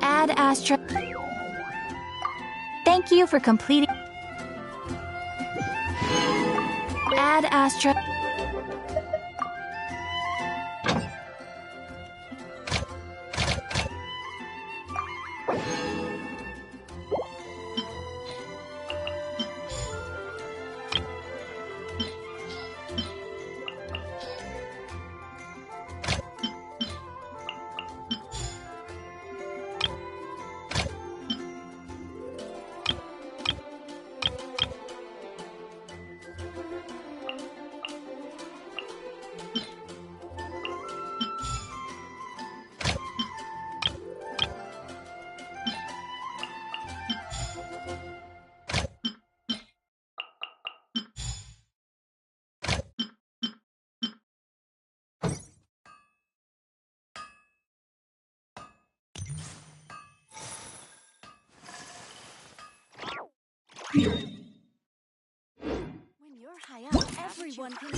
Add Astra. Thank you for completing. Add Astra. When you're high up, everyone can.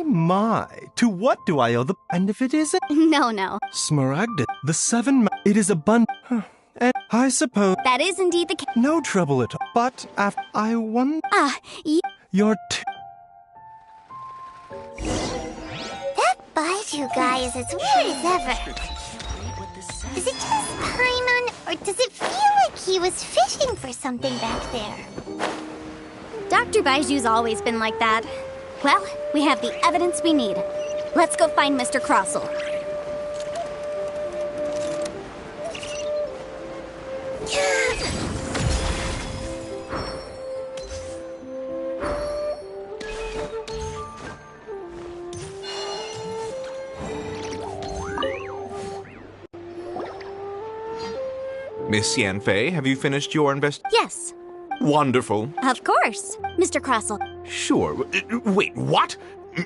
My, to what do I owe the... And if it isn't... No. Smaragda, the 7... It is abundant... And I suppose That is indeed the case. no trouble at all. But after I won your That Baiju guy is as weird as ever. Is it just Paimon, or does it feel like he was fishing for something back there? Dr. Baiju's always been like that. Well, we have the evidence we need. Let's go find Mr. Crossel. Miss Yanfei, have you finished your Yes, Wonderful. of course. Mr. Crossel. Sure. Wait, what?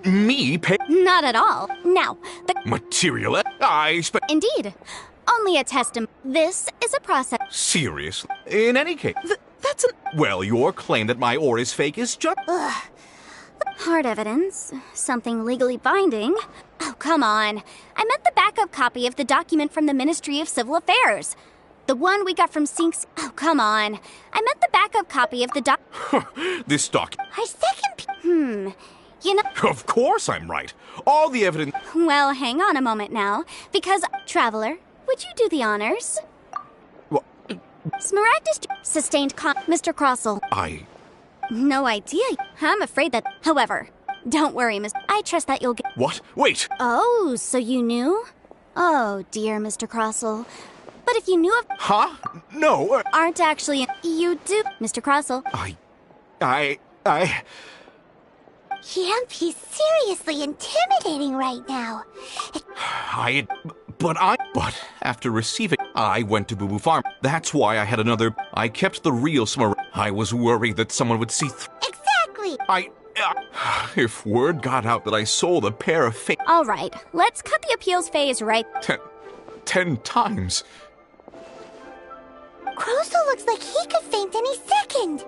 Me pay Not at all. Now, the... material? Indeed. Only a testimony. This is a process. Seriously? In any case, That's an... well, your claim that my ore is fake is just... Hard evidence. Something legally binding. Oh, come on. I meant the backup copy of the document from the Ministry of Civil Affairs. The one we got from Sinks. Oh, come on. I meant the backup copy of the This doc... Our second You know... Of course I'm right. All the evidence... Well, hang on a moment now. Because, Traveler, would you do the honors? What? Smaragdus... Sustained Mr. Crossel. No idea. I'm afraid that... However, don't worry, Miss... I trust that you'll get... What? Wait! Oh, so you knew? Oh, dear Mr. Crossel. But if you knew of... Huh? No, Aren't actually... You do... Mr. Crossel. I... Yep, he's seriously intimidating right now. But after receiving... I went to Boo Boo Farm. That's why I had another... I kept the real Smurf. I was worried that someone would see... Exactly! If word got out that I sold a pair of fake... All right, let's cut the appeals phase right... 10 times. Crossel looks like he could faint any second.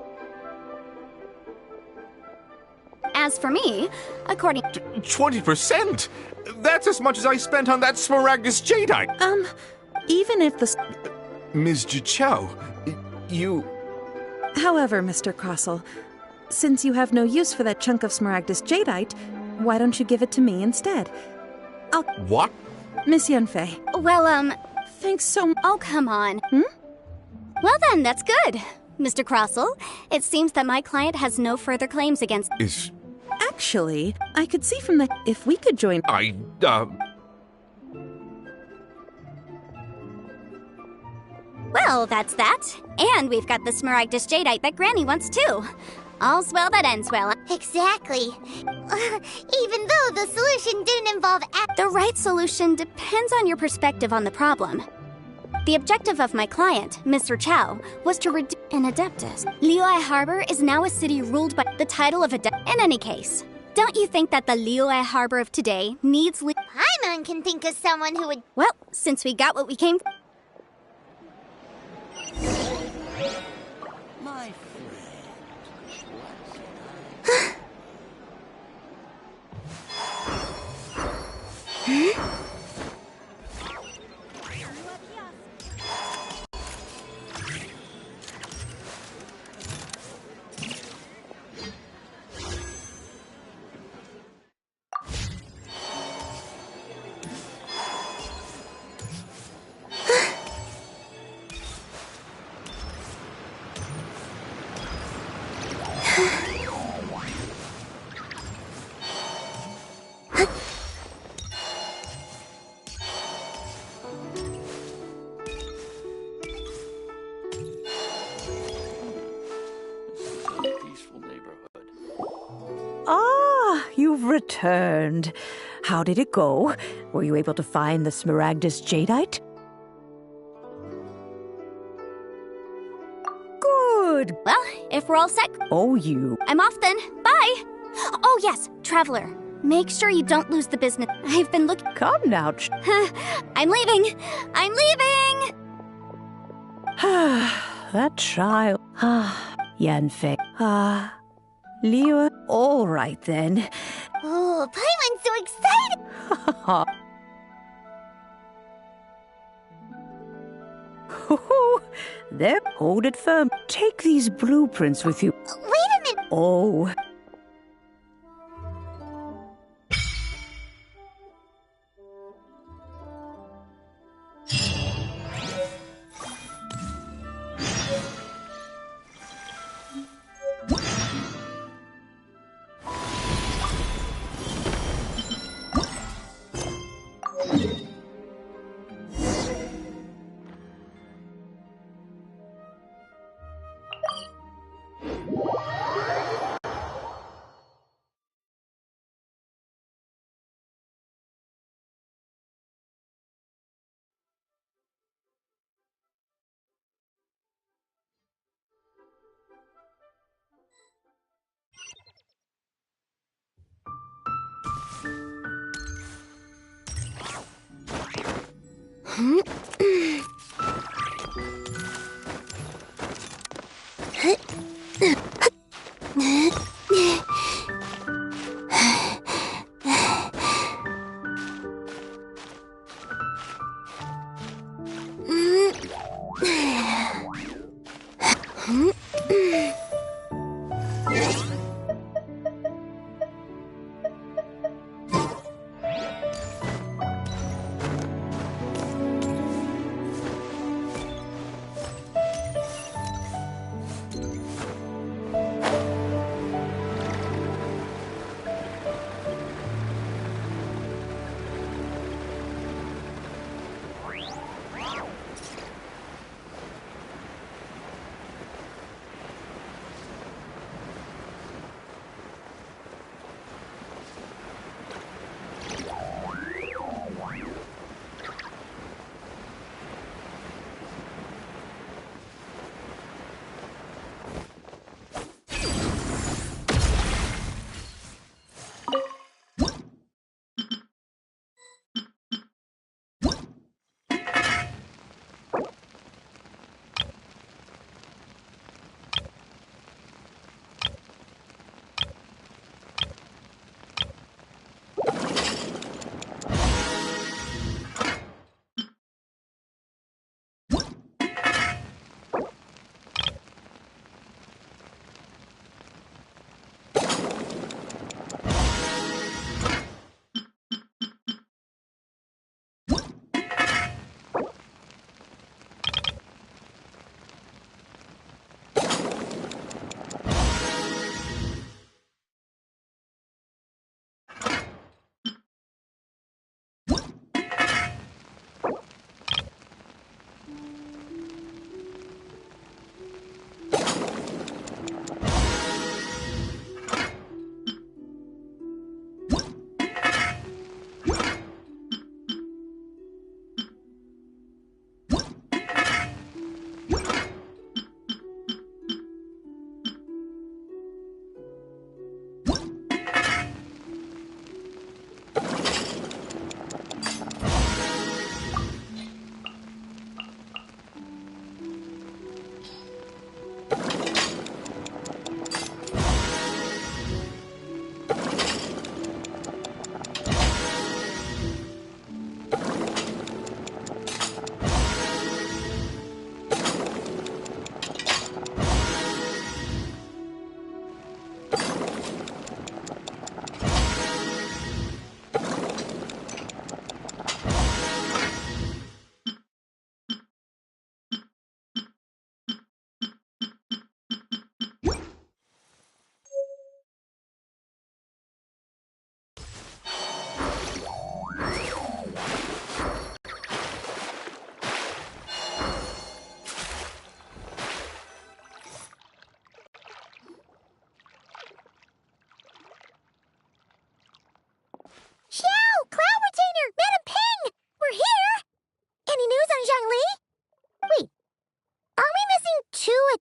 As for me, according... 20%? That's as much as I spent on that Smaragdus Jadeite. Even if the... Ms. Jichao, you... However, Mr. Crossel, since you have no use for that chunk of Smaragdus Jadeite, why don't you give it to me instead? What? Miss Yanfei. Well, Thanks so much. Oh, come on. Well then, that's good. Mr. Crossel, it seems that my client has no further claims against... Actually, I could see from the... If we could join... Well, that's that. And we've got the Smaragdus Jadeite that Granny wants too. All's well that ends well. Exactly. Even though the solution didn't involve... The right solution depends on your perspective on the problem. The objective of my client, Mr. Chow, was to reduce an adeptus. Liyue Harbor is now a city ruled by the title of adeptus. In any case, don't you think that the Liyue Harbor of today needs... Paimon can think of someone who would... Well, since we got what we came for... My You've returned. How did it go? Were you able to find the Smaragdus Jadeite? Good. Well, if we're all set... Oh, you. I'm off then. Bye! Oh, yes, Traveler. Make sure you don't lose the business. I've been looking... Come now. I'm leaving! I'm leaving! That child. Yanfei. Liyue. All right, then. Oh, Paimon's so excited! There, hold it firm. Take these blueprints with you. Wait a minute. Oh.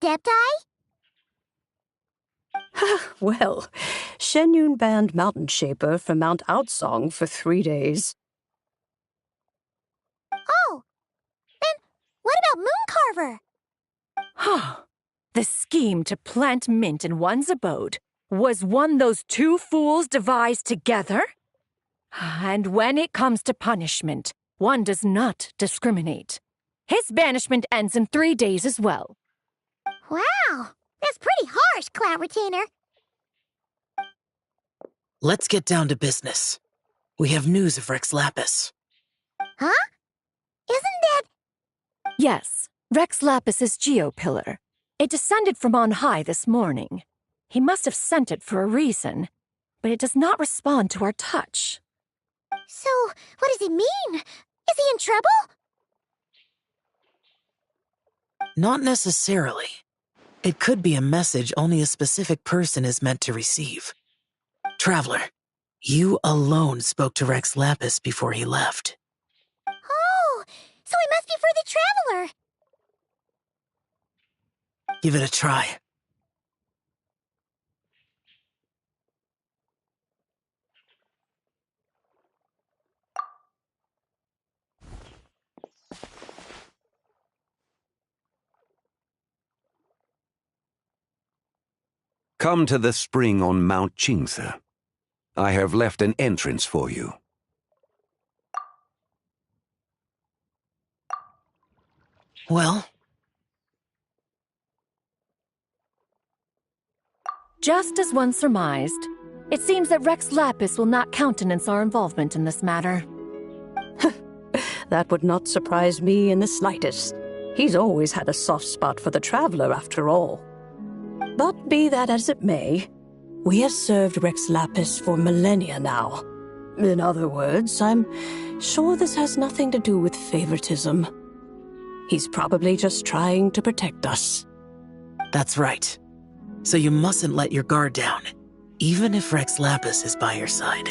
Adepti? Well, Shenyun banned Mountain Shaper from Mount Outsong for 3 days. Oh, then what about Mooncarver? The scheme to plant mint in one's abode was one those two fools devised together? And when it comes to punishment, one does not discriminate. His banishment ends in 3 days as well. Wow, that's pretty harsh, Cloud Retainer. Let's get down to business. We have news of Rex Lapis. Huh? Isn't that... Yes, Rex Lapis's geopillar. It descended from on high this morning. He must have sent it for a reason, but it does not respond to our touch. So, what does it mean? Is he in trouble? Not necessarily. It could be a message only a specific person is meant to receive. Traveler, you alone spoke to Rex Lapis before he left. Oh, so it must be for the Traveler. Give it a try. Come to the spring on Mount Chingsa. I have left an entrance for you. Well? Just as one surmised, it seems that Rex Lapis will not countenance our involvement in this matter. That would not surprise me in the slightest. He's always had a soft spot for the Traveler, after all. But be that as it may, we have served Rex Lapis for millennia now. In other words, I'm sure this has nothing to do with favoritism. He's probably just trying to protect us. That's right. So you mustn't let your guard down, even if Rex Lapis is by your side.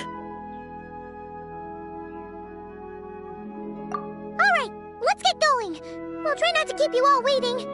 All right, let's get going. We'll try not to keep you all waiting.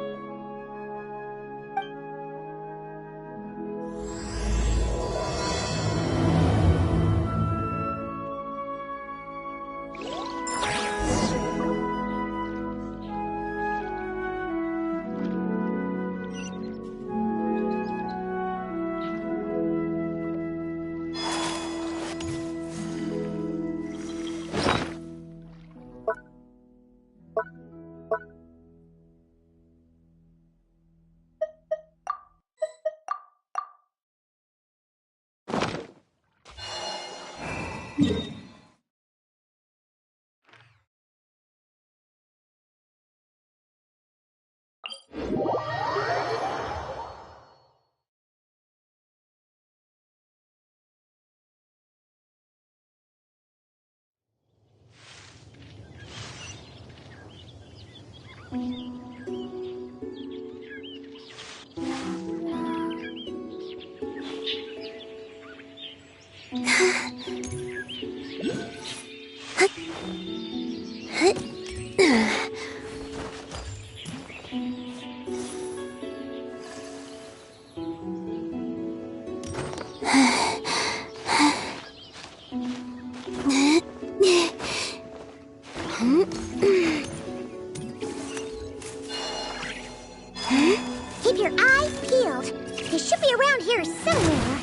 Keep your eyes peeled. They should be around here somewhere.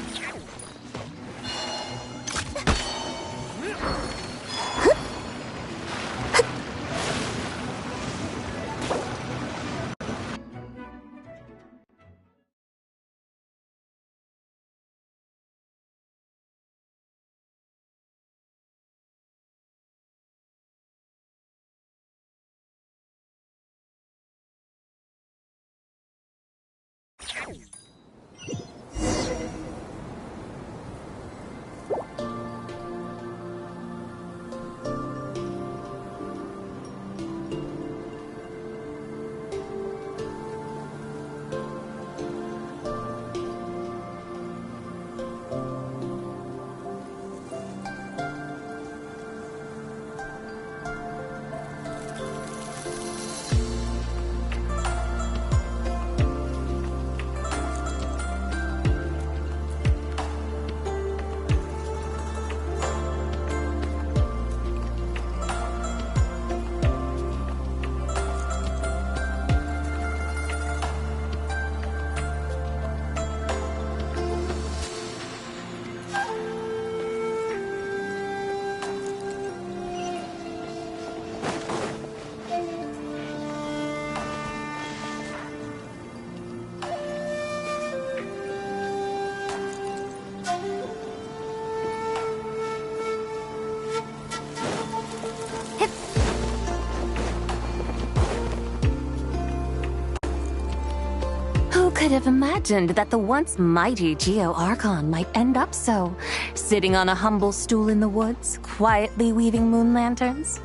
Who could have imagined that the once mighty Geo Archon might end up so, sitting on a humble stool in the woods, quietly weaving moon lanterns?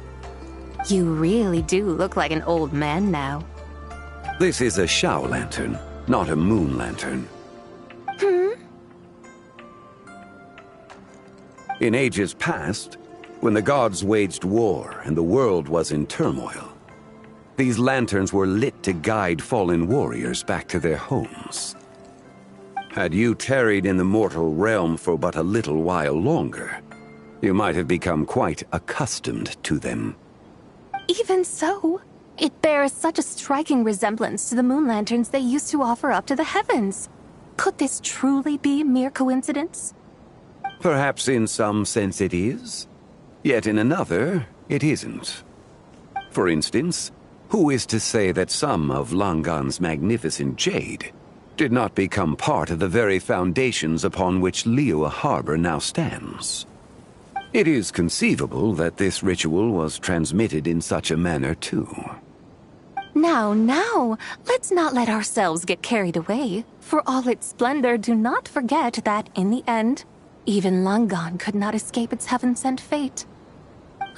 You really do look like an old man now. This is a Shao lantern, not a moon lantern. In ages past, when the gods waged war and the world was in turmoil, these lanterns were lit to guide fallen warriors back to their homes. Had you tarried in the mortal realm for but a little while longer, you might have become quite accustomed to them. Even so, it bears such a striking resemblance to the moon lanterns they used to offer up to the heavens. Could this truly be mere coincidence? Perhaps in some sense it is, yet in another it isn't. For instance, who is to say that some of Langan's magnificent jade did not become part of the very foundations upon which Liyue Harbor now stands? It is conceivable that this ritual was transmitted in such a manner too. Now, let's not let ourselves get carried away. For all its splendor, do not forget that, in the end, even Langan could not escape its heaven-sent fate.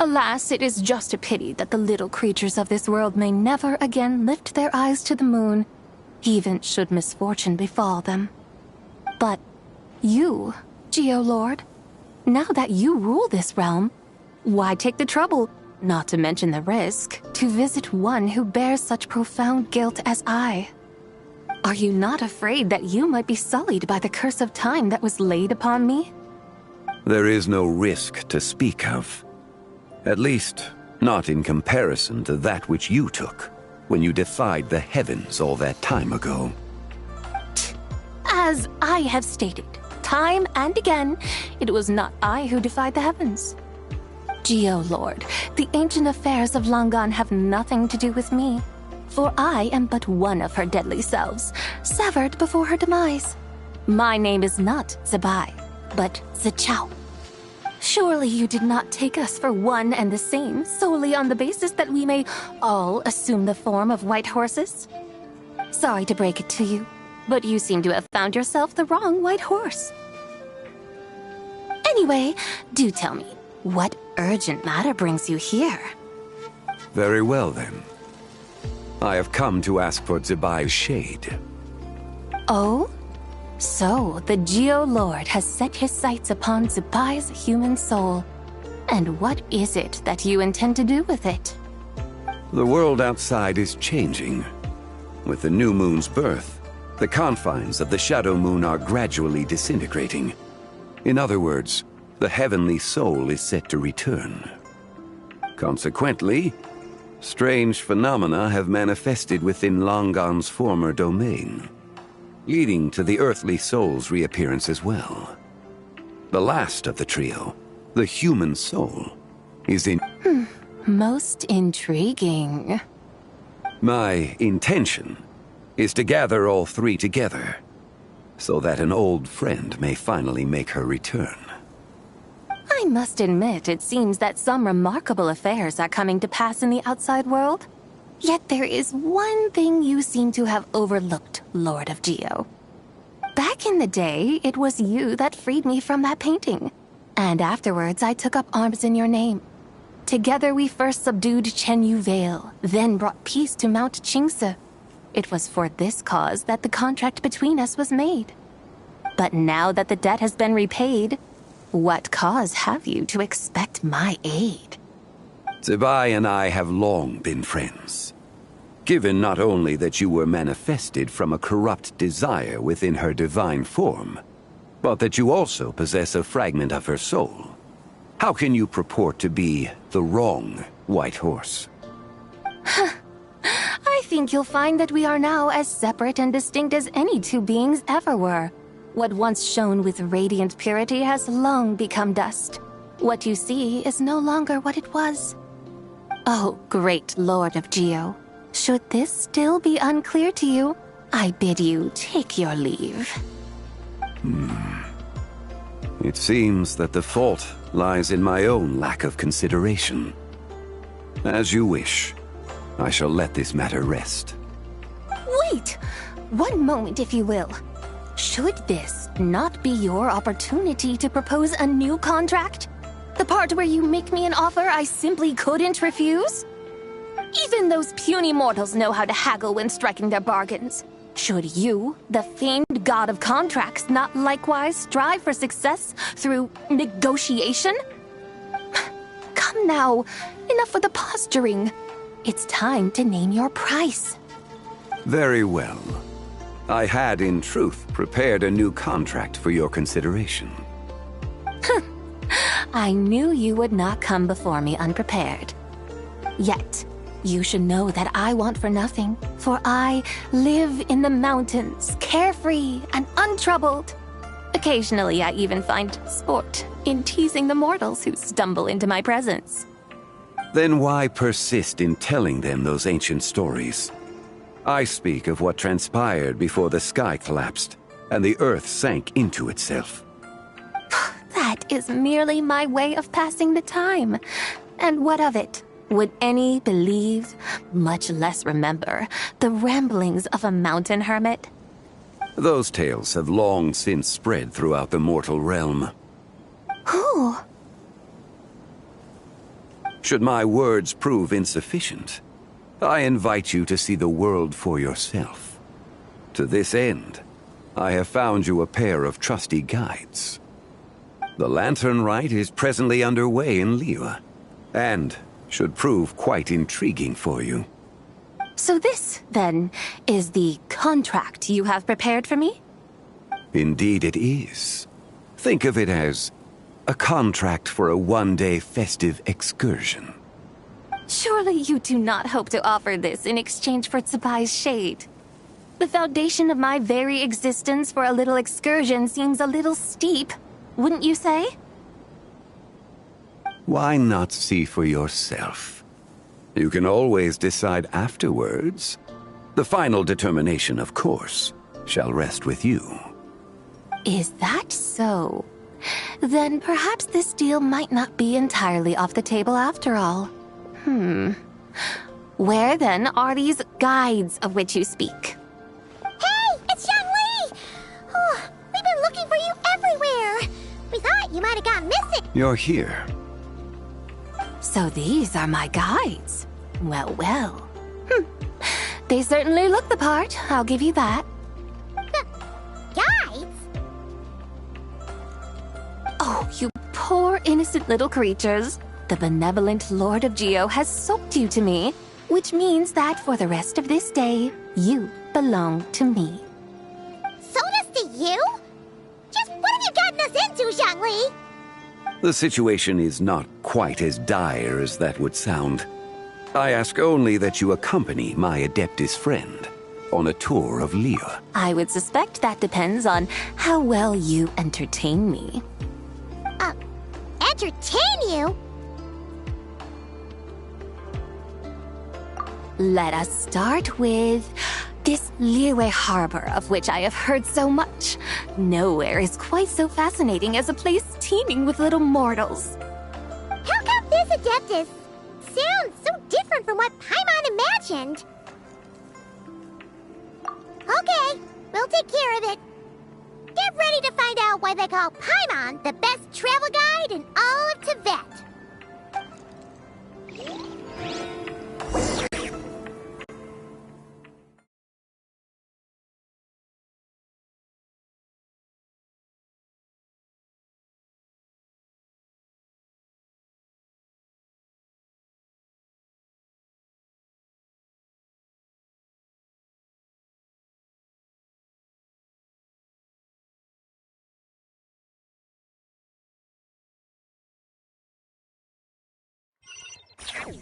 Alas, it is just a pity that the little creatures of this world may never again lift their eyes to the moon, even should misfortune befall them. But you, Geo-Lord, now that you rule this realm, why take the trouble, not to mention the risk, to visit one who bears such profound guilt as I? Are you not afraid that you might be sullied by the curse of time that was laid upon me? There is no risk to speak of. At least, not in comparison to that which you took when you defied the heavens all that time ago. As I have stated, time and again, it was not I who defied the heavens. Geo-Lord, the ancient affairs of Langan have nothing to do with me, for I am but one of her deadly selves, severed before her demise. My name is not Zebai, but Zechao. Surely you did not take us for one and the same solely on the basis that we may all assume the form of white horses? Sorry to break it to you, but you seem to have found yourself the wrong white horse. Anyway, do tell me, what urgent matter brings you here? Very well then. I have come to ask for Zebai's shade. Oh? So, the Geo-Lord has set his sights upon Zebai's human soul. And what is it that you intend to do with it? The world outside is changing. With the new moon's birth, the confines of the shadow moon are gradually disintegrating. In other words, the heavenly soul is set to return. Consequently, strange phenomena have manifested within Langan's former domain, leading to the earthly soul's reappearance as well. The last of the trio, the human soul, is in... Most intriguing. My intention is to gather all three together, so that an old friend may finally make her return. I must admit, it seems that some remarkable affairs are coming to pass in the outside world. Yet there is one thing you seem to have overlooked, Lord of Geo. Back in the day, it was you that freed me from that painting. And afterwards, I took up arms in your name. Together we first subdued Chenyu Vale, then brought peace to Mount Qingse. It was for this cause that the contract between us was made. But now that the debt has been repaid, what cause have you to expect my aid? Zebai and I have long been friends. Given not only that you were manifested from a corrupt desire within her divine form, but that you also possess a fragment of her soul, how can you purport to be the wrong white horse? I think you'll find that we are now as separate and distinct as any two beings ever were. What once shone with radiant purity has long become dust. What you see is no longer what it was. Oh, great Lord of Geo, should this still be unclear to you, I bid you take your leave. It seems that the fault lies in my own lack of consideration. As you wish. I shall let this matter rest. Wait! one moment, if you will. Should this not be your opportunity to propose a new contract? The part where you make me an offer I simply couldn't refuse? Even those puny mortals know how to haggle when striking their bargains. Should you, the famed god of contracts, not likewise strive for success through negotiation? Come now, enough with the posturing. It's time to name your price. Very well. I had, in truth, prepared a new contract for your consideration. I knew you would not come before me unprepared. Yet, you should know that I want for nothing, for I live in the mountains, carefree and untroubled. Occasionally, I even find sport in teasing the mortals who stumble into my presence. Then why persist in telling them those ancient stories? I speak of what transpired before the sky collapsed and the earth sank into itself. That is merely my way of passing the time. And what of it? Would any believe, much less remember, the ramblings of a mountain hermit? Those tales have long since spread throughout the mortal realm. Who? Should my words prove insufficient, I invite you to see the world for yourself. To this end, I have found you a pair of trusty guides. The lantern rite is presently underway in Liyue, and should prove quite intriguing for you. So this, then, is the contract you have prepared for me? Indeed it is. Think of it as a contract for a one-day festive excursion. Surely you do not hope to offer this in exchange for Tsubai's shade. The foundation of my very existence for a little excursion seems a little steep, wouldn't you say? Why not see for yourself? You can always decide afterwards. The final determination, of course, shall rest with you. Is that so? Then perhaps this deal might not be entirely off the table after all. Where then are these guides of which you speak? Hey, it's Zhongli! Oh, we've been looking for you everywhere. We thought you might have gone missing. You're here. So these are my guides. Well, well. They certainly look the part, I'll give you that. Guides? Oh, you poor innocent little creatures. The benevolent Lord of Geo has soaked you to me, which means that for the rest of this day, you belong to me. Sold us to you? Just what have you gotten us into, Zhongli? The situation is not quite as dire as that would sound. I ask only that you accompany my Adeptus friend on a tour of Liyue. I would suspect that depends on how well you entertain me. Entertain you? Let us start with this Liyue harbor of which I have heard so much. Nowhere is quite so fascinating as a place teeming with little mortals. How come this Adeptus sounds so different from what Paimon imagined? Okay, we'll take care of it. Get ready to find out why they call Paimon the best travel guide in all of Tibet. Look!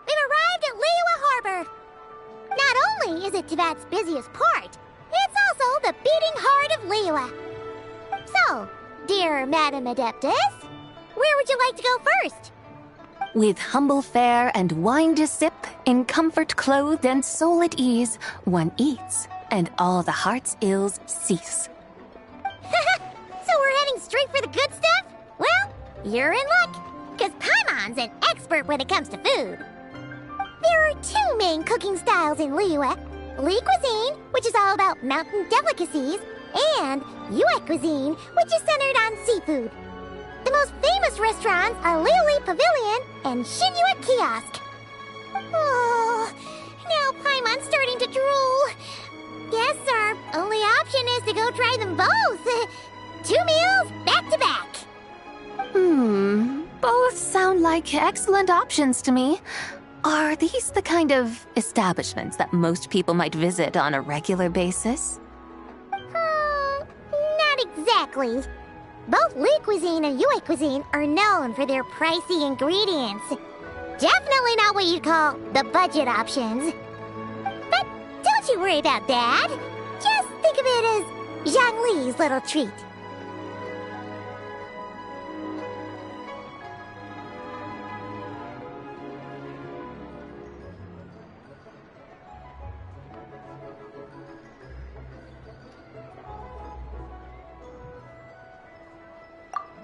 We've arrived at Liyue Harbor! Not only is it Tibet's busiest port, it's also the beating heart of Liyue. So, dear Madam Adeptus, where would you like to go first? With humble fare and wine to sip, in comfort clothed and soul at ease, one eats, and all the heart's ills cease. So we're heading straight for the good stuff? Well, you're in luck, because Paimon Bronze, an expert when it comes to food. There are two main cooking styles in Liyue. Li cuisine, which is all about mountain delicacies, and Yue cuisine, which is centered on seafood. The most famous restaurants are Liyue Pavilion and Shinyue Kiosk. Oh, now Paimon's starting to drool. Yes, our only option is to go try them both. 2 meals, back to back. Both sound like excellent options to me. Are these the kind of establishments that most people might visit on a regular basis? Not exactly. Both Li cuisine and Yue cuisine are known for their pricey ingredients. Definitely not what you'd call the budget options. But don't you worry about that. Just think of it as Zhang Li's little treat.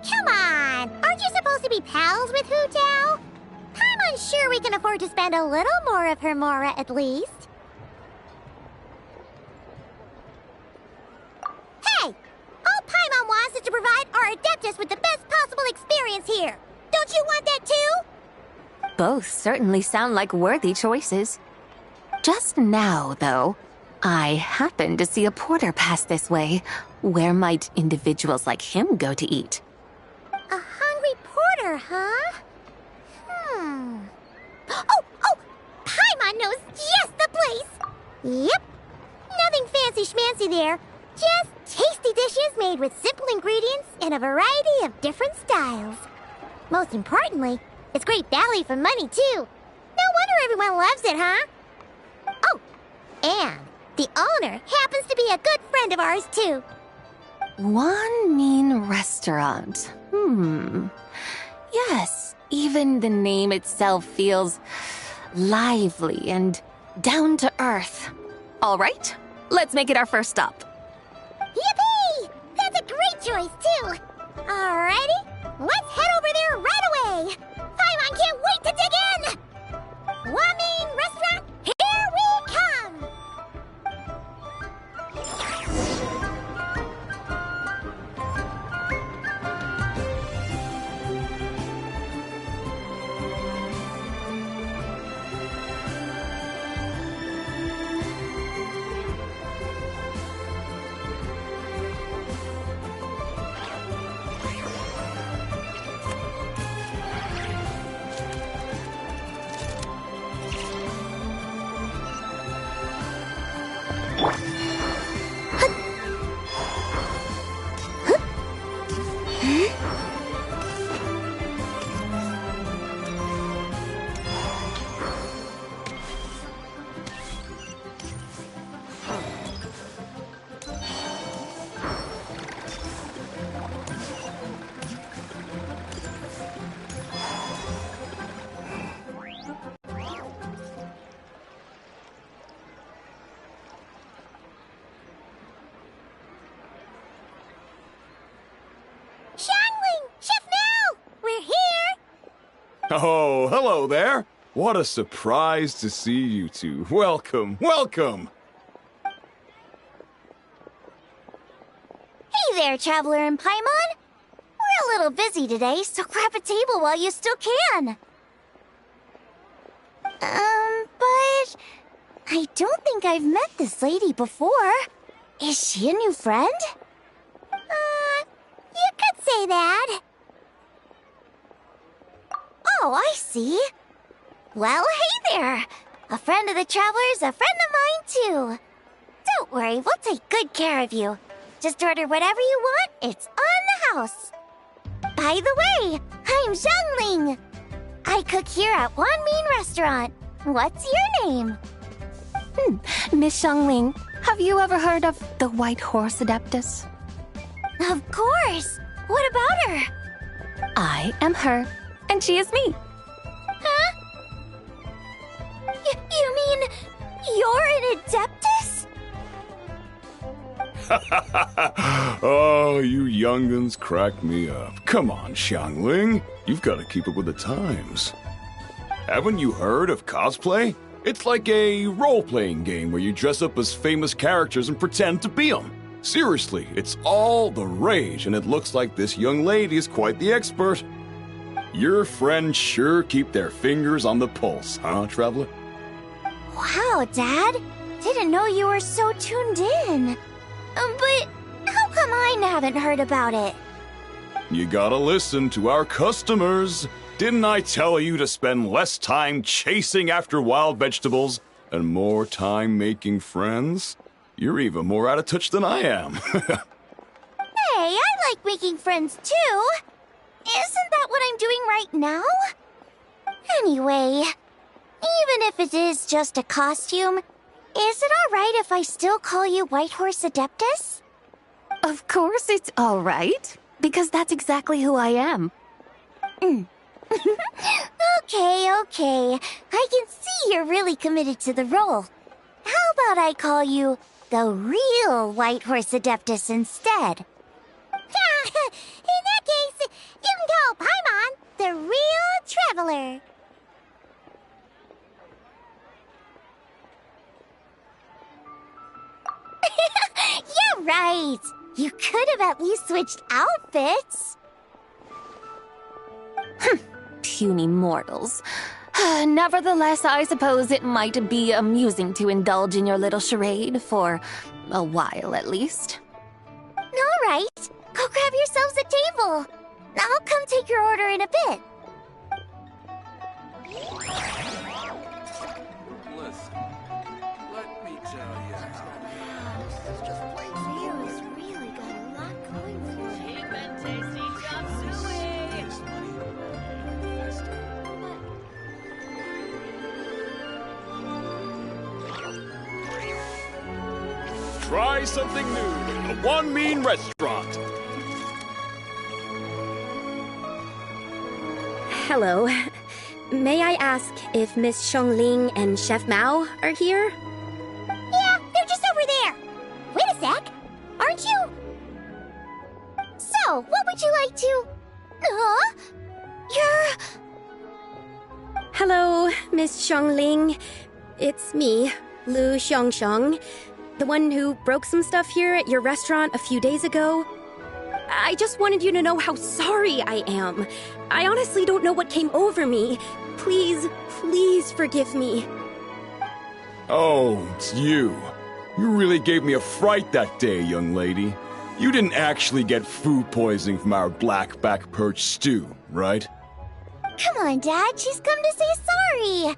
Come on! Aren't you supposed to be pals with Hu Tao? I'm unsure we can afford to spend a little more of her mora at least. Hey! All Paimon wants is to provide our Adeptus with the best possible experience here. Don't you want that too? Both certainly sound like worthy choices. Just now, though, I happened to see a porter pass this way. Where might individuals like him go to eat? A hungry porter, huh? Oh! Paimon knows just the place! Yep. Nothing fancy schmancy there. Just tasty dishes made with simple ingredients in a variety of different styles. Most importantly, it's great value for money, too. No wonder everyone loves it, huh? Oh, and the owner happens to be a good friend of ours, too. One mean restaurant. Yes, even the name itself feels lively and down to earth. All right, let's make it our first stop. Yippee! That's a great choice, too. Alrighty, let's head over there right away. Paimon can't wait to dig in. One main restaurant, here we come. Oh, hello there. What a surprise to see you two. Welcome, welcome. Hey there, Traveler and Paimon. We're a little busy today, so grab a table while you still can. But I don't think I've met this lady before. Is she a new friend? You could say that. Oh, I see. Well, hey there. A friend of the Traveler's a friend of mine, too. Don't worry, we'll take good care of you. Just order whatever you want, it's on the house. By the way, I'm Zhangling. I cook here at One Mean Restaurant. What's your name? Miss Xiangling, have you ever heard of the White Horse Adeptus? Of course. What about her? I am her, and she is me. Huh? You mean you're an Adeptus? Oh, you young'uns crack me up. Come on, Xiangling. You've got to keep up with the times. Haven't you heard of cosplay? It's like a role-playing game where you dress up as famous characters and pretend to be them. Seriously, it's all the rage, and it looks like this young lady is quite the expert. Your friends sure keep their fingers on the pulse, huh, Traveler? Wow, Dad. Didn't know you were so tuned in. But how come I haven't heard about it? You gotta listen to our customers. Didn't I tell you to spend less time chasing after wild vegetables and more time making friends? You're even more out of touch than I am. Hey, I like making friends too. Isn't that what I'm doing right now? Anyway, even if it is just a costume, is it alright if I still call you Whitehorse Adeptus? Of course it's all right, because that's exactly who I am. Okay. I can see you're really committed to the role. How about I call you the real Whitehorse Adeptus instead? In that case, you can call Paimon the real traveler. Yeah, right. You could have at least switched outfits. Puny mortals. Nevertheless, I suppose it might be amusing to indulge in your little charade for a while, at least. All right. Go grab yourselves a table. I'll come take your order in a bit. Listen, let me tell you how. Just plain Rio has really got a lot going for it. Cheap and tasty chop suey. This money Try something new at the One Mean Restaurant. Hello. May I ask if Miss Xiangling and Chef Mao are here? Yeah, they're just over there. Wait a sec. Aren't you? So, what would you like to... You're... Hello, Miss Xiangling. It's me, Lu Xiangxiang, the one who broke some stuff here at your restaurant a few days ago. I just wanted you to know how sorry I am. I honestly don't know what came over me. Please forgive me. Oh, it's you. You really gave me a fright that day, young lady. You didn't actually get food poisoning from our blackback perch stew, right? Come on, Dad. She's come to say sorry.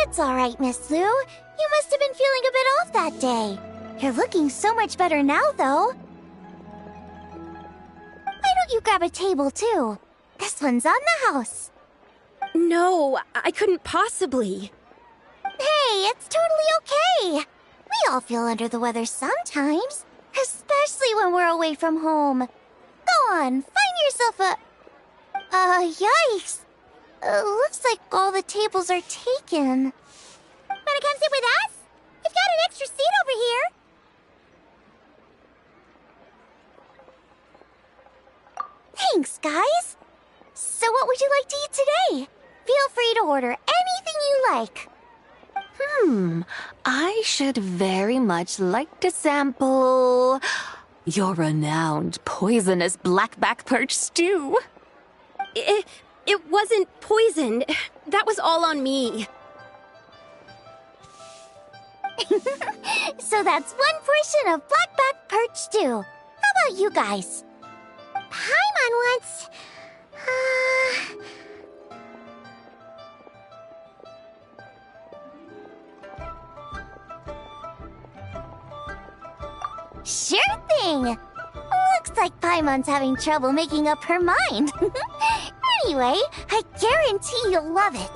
It's all right, Miss Lu. You must have been feeling a bit off that day. You're looking so much better now, though. Why don't you grab a table, too? This one's on the house. No, I couldn't possibly. Hey, it's totally okay. We all feel under the weather sometimes, especially when we're away from home. Go on, find yourself a... yikes. Looks like all the tables are taken. Wanna come sit with us? We've got an extra seat over here. Thanks, guys. So what would you like to eat today? Feel free to order anything you like. I should very much like to sample your renowned poisonous blackback perch stew. It wasn't poisoned. That was all on me. So that's one portion of blackback perch stew. How about you guys? Paimon wants... Sure thing! Looks like Paimon's having trouble making up her mind. Anyway, I guarantee you'll love it.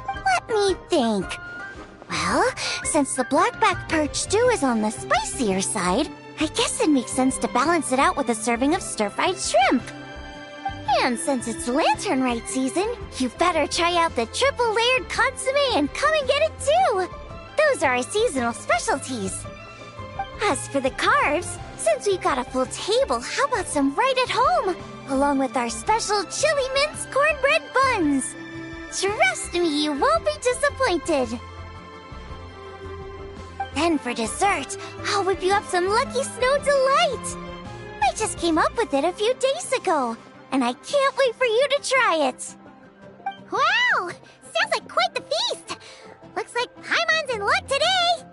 Let me think. Well, since the blackback perch stew is on the spicier side, I guess it makes sense to balance it out with a serving of stir-fried shrimp. And since it's lantern rite season, you better try out the triple-layered consommé and come and get it too! Those are our seasonal specialties. As for the carbs, since we've got a full table, how about some right at home? Along with our special chili mince cornbread buns. Trust me, you won't be disappointed. Then for dessert, I'll whip you up some Lucky Snow Delight. I just came up with it a few days ago, and I can't wait for you to try it. Wow! Sounds like quite the feast! Looks like Paimon's in luck today!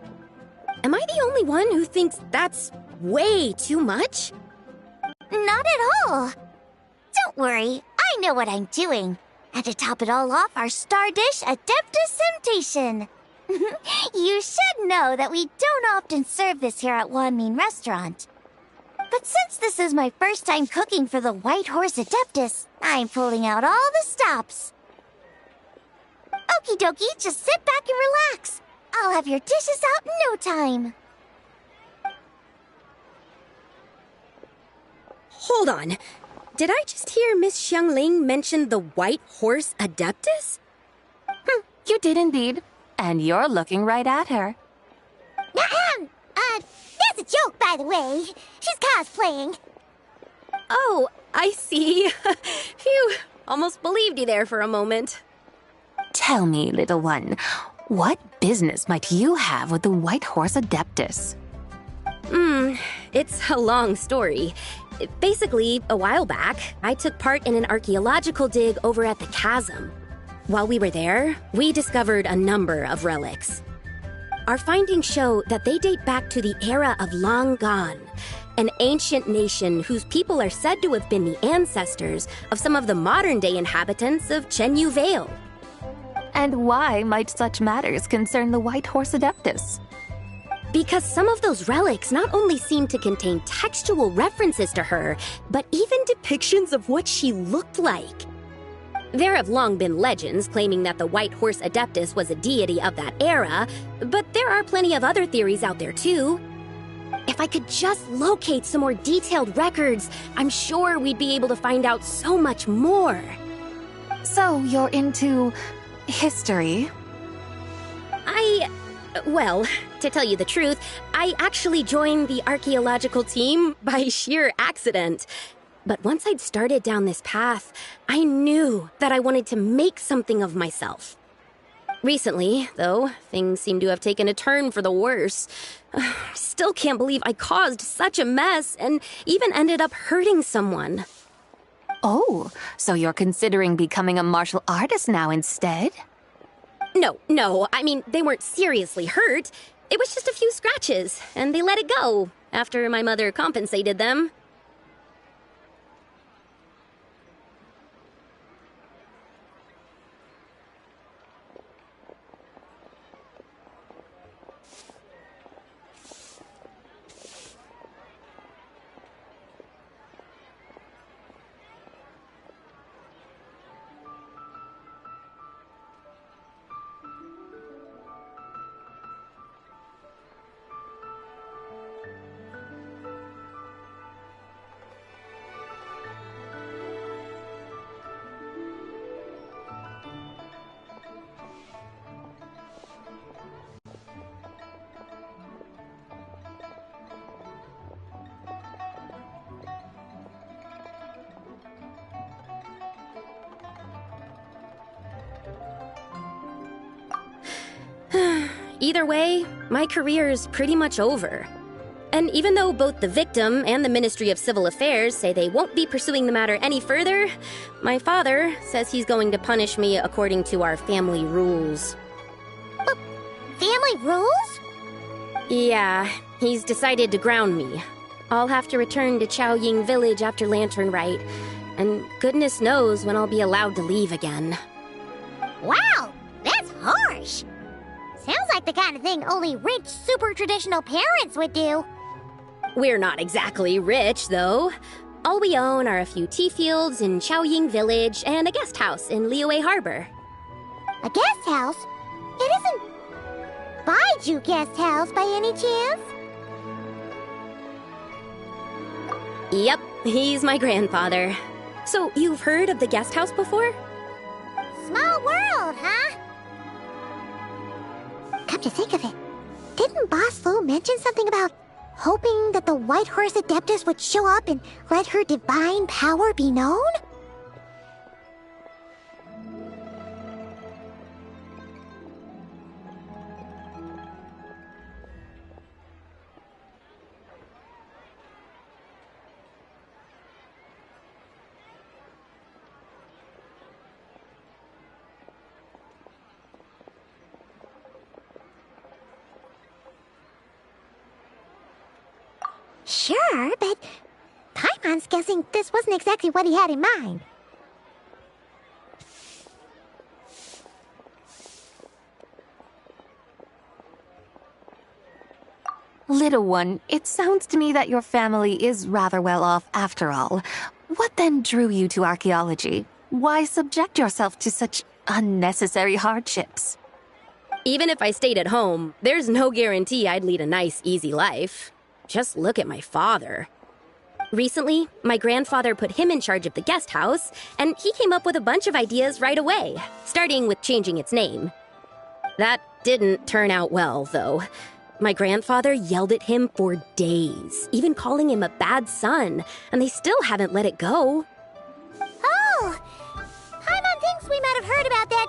Am I the only one who thinks that's way too much? Not at all. Don't worry, I know what I'm doing. And to top it all off, our star dish, Adeptus Temptation. You should know that we don't often serve this here at Wanmin Restaurant. But since this is my first time cooking for the White Horse Adeptus, I'm pulling out all the stops. Okie dokie, just sit back and relax. I'll have your dishes out in no time. Hold on. Did I just hear Miss Xiangling mention the White Horse Adeptus? You did indeed. And you're looking right at her. That's a joke, by the way. She's cosplaying. Oh, I see. Phew, almost believed you there for a moment. Tell me, little one, what business might you have with the White Horse Adeptus? It's a long story. Basically, a while back, I took part in an archaeological dig over at the chasm. While we were there, we discovered a number of relics. Our findings show that they date back to the era of Long Gone, an ancient nation whose people are said to have been the ancestors of some of the modern-day inhabitants of Chenyu Vale. And why might such matters concern the White Horse Adeptus? Because some of those relics not only seem to contain textual references to her, but even depictions of what she looked like. There have long been legends claiming that the White Horse Adeptus was a deity of that era, but there are plenty of other theories out there too. If I could just locate some more detailed records, I'm sure we'd be able to find out so much more. So you're into history? Well, to tell you the truth, I actually joined the archaeological team by sheer accident. But once I'd started down this path, I knew that I wanted to make something of myself. Recently, though, things seem to have taken a turn for the worse. I still can't believe I caused such a mess and even ended up hurting someone. Oh, so you're considering becoming a martial artist now instead? No, I mean, they weren't seriously hurt. It was just a few scratches, and they let it go after my mother compensated them. Either way, my career's pretty much over. And even though both the victim and the Ministry of Civil Affairs say they won't be pursuing the matter any further, my father says he's going to punish me according to our family rules. Family rules? Yeah, he's decided to ground me. I'll have to return to Chaoying Village after Lantern Rite, and goodness knows when I'll be allowed to leave again. Wow, that's harsh. Sounds like the kind of thing only rich, super traditional parents would do. We're not exactly rich, though. All we own are a few tea fields in Chaoying Village and a guest house in Liyue Harbor. A guest house? It isn't Baiju Guest House by any chance? Yep, he's my grandfather. So, you've heard of the guest house before? Small world, huh? Come to think of it, didn't Boss Fu mention something about hoping that the White Horse Adeptus would show up and let her divine power be known? Sure, but Paimon's guessing this wasn't exactly what he had in mind. Little one, it sounds to me that your family is rather well off after all. What then drew you to archaeology? Why subject yourself to such unnecessary hardships? Even if I stayed at home, there's no guarantee I'd lead a nice, easy life. Just look at my father. Recently, my grandfather put him in charge of the guest house, and he came up with a bunch of ideas right away, starting with changing its name. That didn't turn out well, though. My grandfather yelled at him for days, even calling him a bad son, and they still haven't let it go. Oh! Paimon thinks we might have heard about that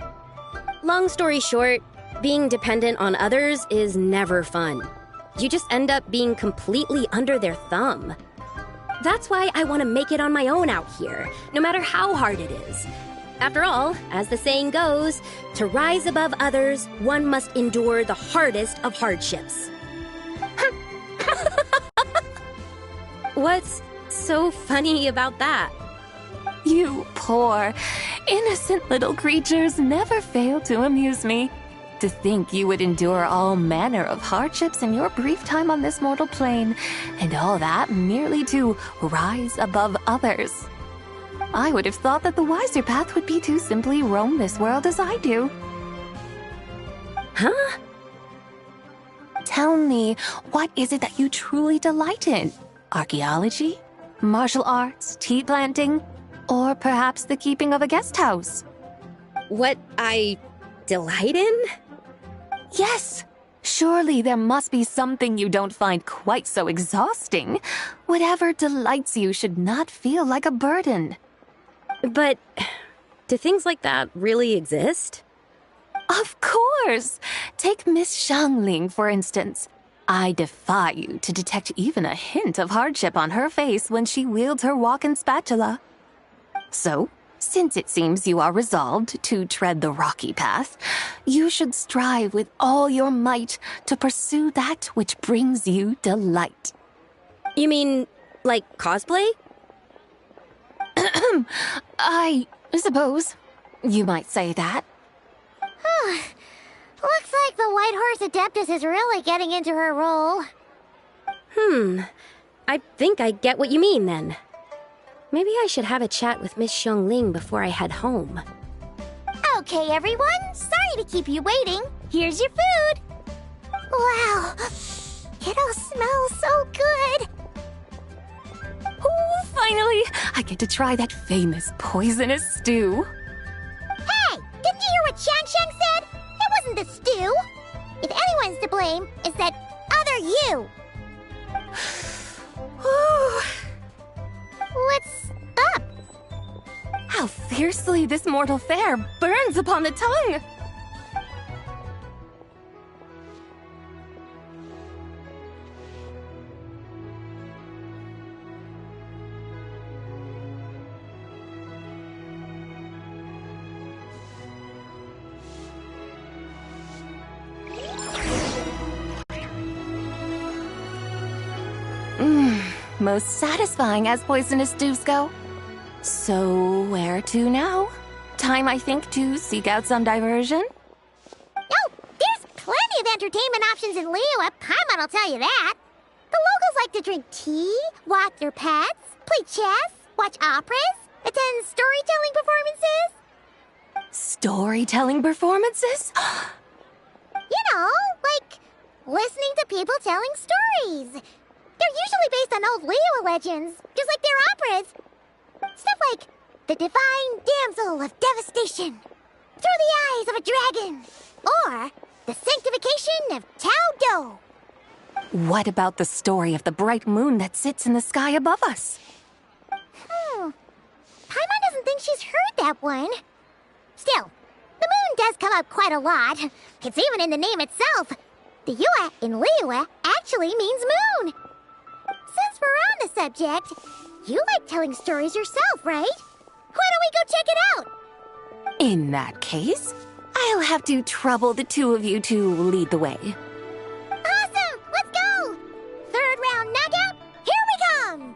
too. Long story short, being dependent on others is never fun. You just end up being completely under their thumb. That's why I want to make it on my own out here, no matter how hard it is. After all, as the saying goes, to rise above others, one must endure the hardest of hardships. What's so funny about that? You poor, innocent little creatures never fail to amuse me. To think you would endure all manner of hardships in your brief time on this mortal plane, and all that merely to rise above others. I would have thought that the wiser path would be to simply roam this world as I do. Huh? Tell me, what is it that you truly delight in? Archaeology? Martial arts? Tea planting? Or perhaps the keeping of a guest house? What I delight in? Yes! Surely there must be something you don't find quite so exhausting. Whatever delights you should not feel like a burden. But do things like that really exist? Of course! Take Miss Xiangling, for instance. I defy you to detect even a hint of hardship on her face when she wields her walking spatula. So, since it seems you are resolved to tread the rocky path, you should strive with all your might to pursue that which brings you delight. You mean, like cosplay? I suppose you might say that. Looks like the White Horse Adeptus is really getting into her role. I think I get what you mean then. Maybe I should have a chat with Miss Xiangling before I head home. Okay, everyone. Sorry to keep you waiting. Here's your food. Wow. It all smells so good. Oh, finally! I get to try that famous poisonous stew. Hey! Didn't you hear what Shang said? It wasn't the stew. If anyone's to blame, it's that other you. What's up? How fiercely this mortal fare burns upon the tongue! Most satisfying as poisonous stews go. So, where to now? Time, I think, to seek out some diversion? Oh, there's plenty of entertainment options in Liyue. Paimon will tell you that. The locals like to drink tea, walk their pets, play chess, watch operas, attend storytelling performances. Storytelling performances? You know, like listening to people telling stories. They're usually based on old Liyue legends, just like their operas. Stuff like the Divine Damsel of Devastation, Through the Eyes of a Dragon, or the Sanctification of Tao Do. What about the story of the bright moon that sits in the sky above us? Paimon doesn't think she's heard that one. Still, the moon does come up quite a lot. It's even in the name itself. The Yua in Liyue actually means moon. Since we're on the subject, you like telling stories yourself, right? Why don't we go check it out? In that case, I'll have to trouble the two of you to lead the way. Awesome! Let's go! Third round knockout, here we come!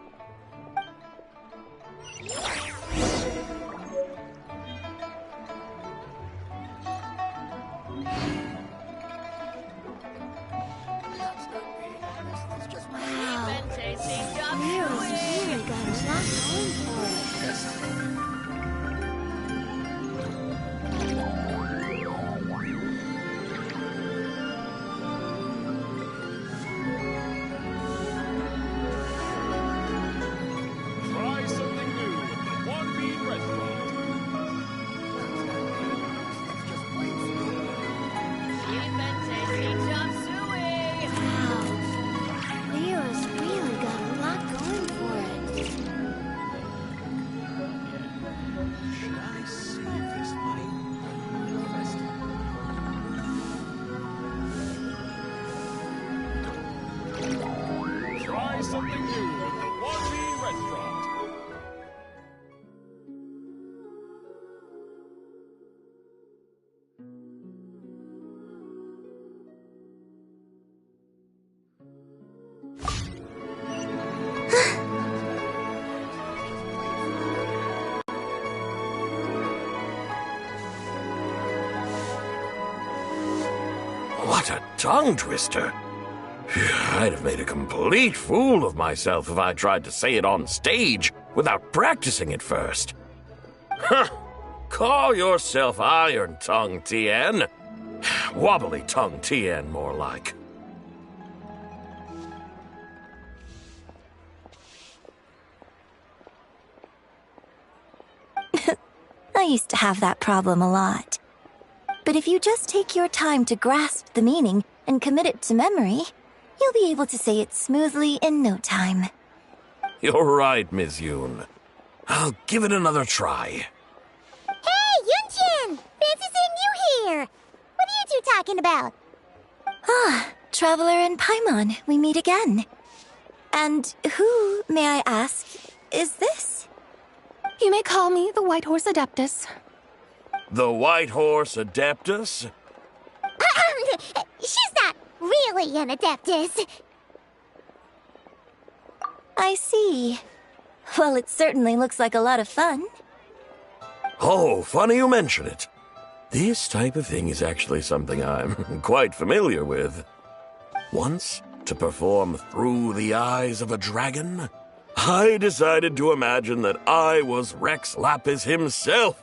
What a tongue twister. I'd have made a complete fool of myself if I tried to say it on stage without practicing it first. Huh. Call yourself Iron Tongue, Tien. Wobbly Tongue, Tien, more like. I used to have that problem a lot. But if you just take your time to grasp the meaning and commit it to memory, you'll be able to say it smoothly in no time. You're right, Miss Yoon. I'll give it another try. Hey, Yunjin! Fancy seeing you here! What are you two talking about? Ah, Traveler and Paimon, we meet again. And who, may I ask, is this? You may call me the White Horse Adeptus. The White Horse Adeptus? She's not really an Adeptus. I see. Well, it certainly looks like a lot of fun. Oh, funny you mention it. This type of thing is actually something I'm quite familiar with. Once, to perform Through the Eyes of a Dragon, I decided to imagine that I was Rex Lapis himself.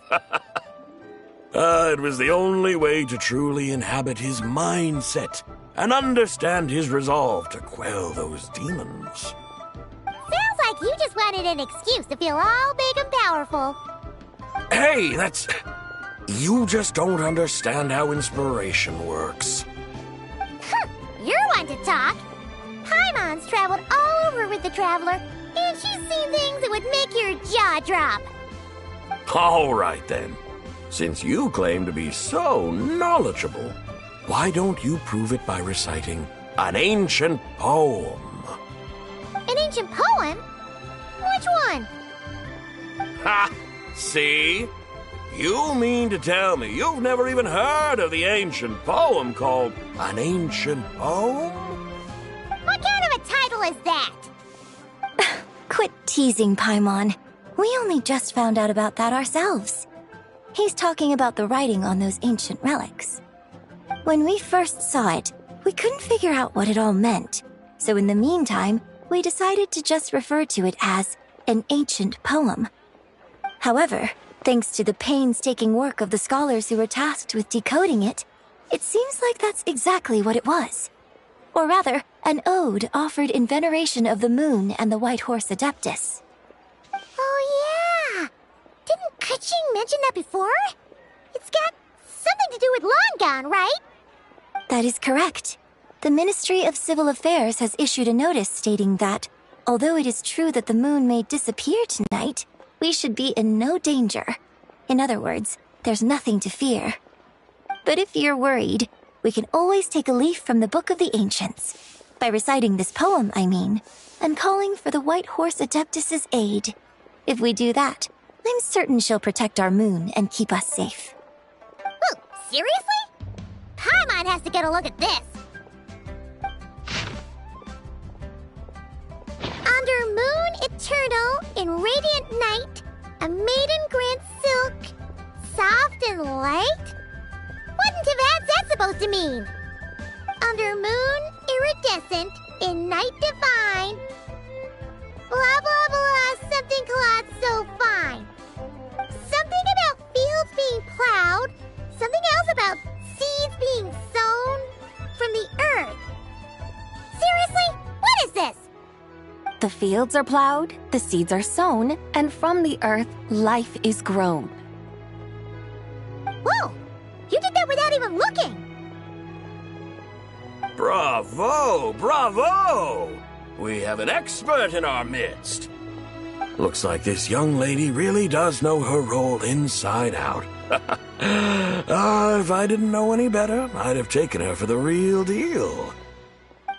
It was the only way to truly inhabit his mindset and understand his resolve to quell those demons. Sounds like you just wanted an excuse to feel all big and powerful. Hey, that's... You just don't understand how inspiration works. You're one to talk. Paimon's traveled all over with the Traveler, and she's seen things that would make your jaw drop. All right, then. Since you claim to be so knowledgeable, why don't you prove it by reciting an ancient poem? An ancient poem? Which one? Ha! See? You mean to tell me you've never even heard of the ancient poem called An Ancient Poem? What kind of a title is that? Quit teasing, Paimon. We only just found out about that ourselves. He's talking about the writing on those ancient relics. When we first saw it, we couldn't figure out what it all meant. So in the meantime, we decided to just refer to it as an ancient poem. However, thanks to the painstaking work of the scholars who were tasked with decoding it, it seems like that's exactly what it was. Or rather, an ode offered in veneration of the moon and the White Horse Adeptus. Oh yeah! Didn't Kuching mention that before? It's got something to do with Longon, right? That is correct. The Ministry of Civil Affairs has issued a notice stating that, although it is true that the moon may disappear tonight, we should be in no danger. In other words, there's nothing to fear. But if you're worried, we can always take a leaf from the Book of the Ancients. By reciting this poem, I mean, and calling for the White Horse Adeptus's aid. If we do that, I'm certain she'll protect our moon and keep us safe. Whoa, seriously? Paimon has to get a look at this. Under moon eternal in radiant night, a maiden grants silk, soft and light? What in Tibet's that supposed to mean? Under moon iridescent in night divine, blah blah blah, something cloth so fine. Something about fields being plowed, something else about seeds being sown from the earth. Seriously? What is this? The fields are plowed, the seeds are sown, and from the earth, life is grown. Whoa! You did that without even looking! Bravo! Bravo! We have an expert in our midst. Looks like this young lady really does know her role inside out. If I didn't know any better, I'd have taken her for the real deal.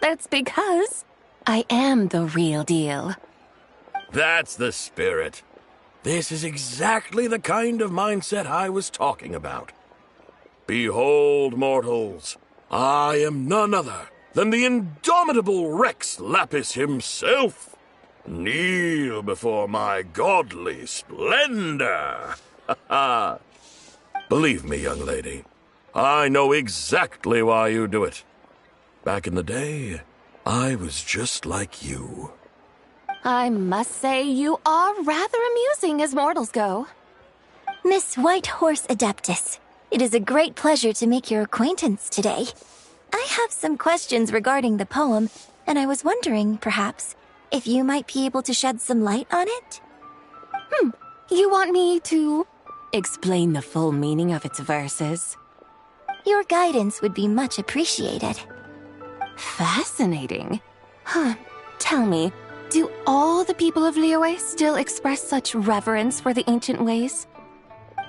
That's because I am the real deal. That's the spirit. This is exactly the kind of mindset I was talking about. Behold, mortals, I am none other than the indomitable Rex Lapis himself. Kneel before my godly splendor. Believe me, young lady, I know exactly why you do it. Back in the day, I was just like you. I must say you are rather amusing as mortals go. Miss White Horse Adeptus, it is a great pleasure to make your acquaintance today. I have some questions regarding the poem, and I was wondering, perhaps, if you might be able to shed some light on it? You want me to explain the full meaning of its verses? Your guidance would be much appreciated. Fascinating. Tell me, do all the people of Liyue still express such reverence for the ancient ways?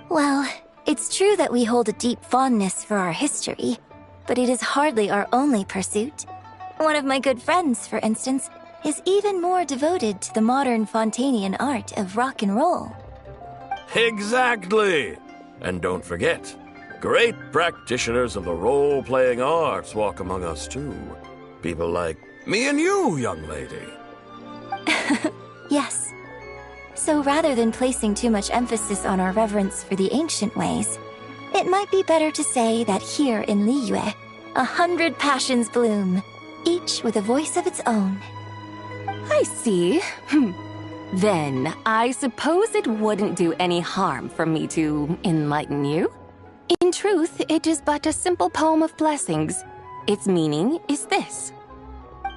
Well, it's true that we hold a deep fondness for our history, but it is hardly our only pursuit. One of my good friends, for instance, is even more devoted to the modern Fontanian art of rock and roll. Exactly! And don't forget, great practitioners of the role-playing arts walk among us too. People like me and you, young lady. Yes. So rather than placing too much emphasis on our reverence for the ancient ways, it might be better to say that here in Liyue, 100 passions bloom, each with a voice of its own. I see. Then, I suppose it wouldn't do any harm for me to enlighten you. In truth, it is but a simple poem of blessings. Its meaning is this.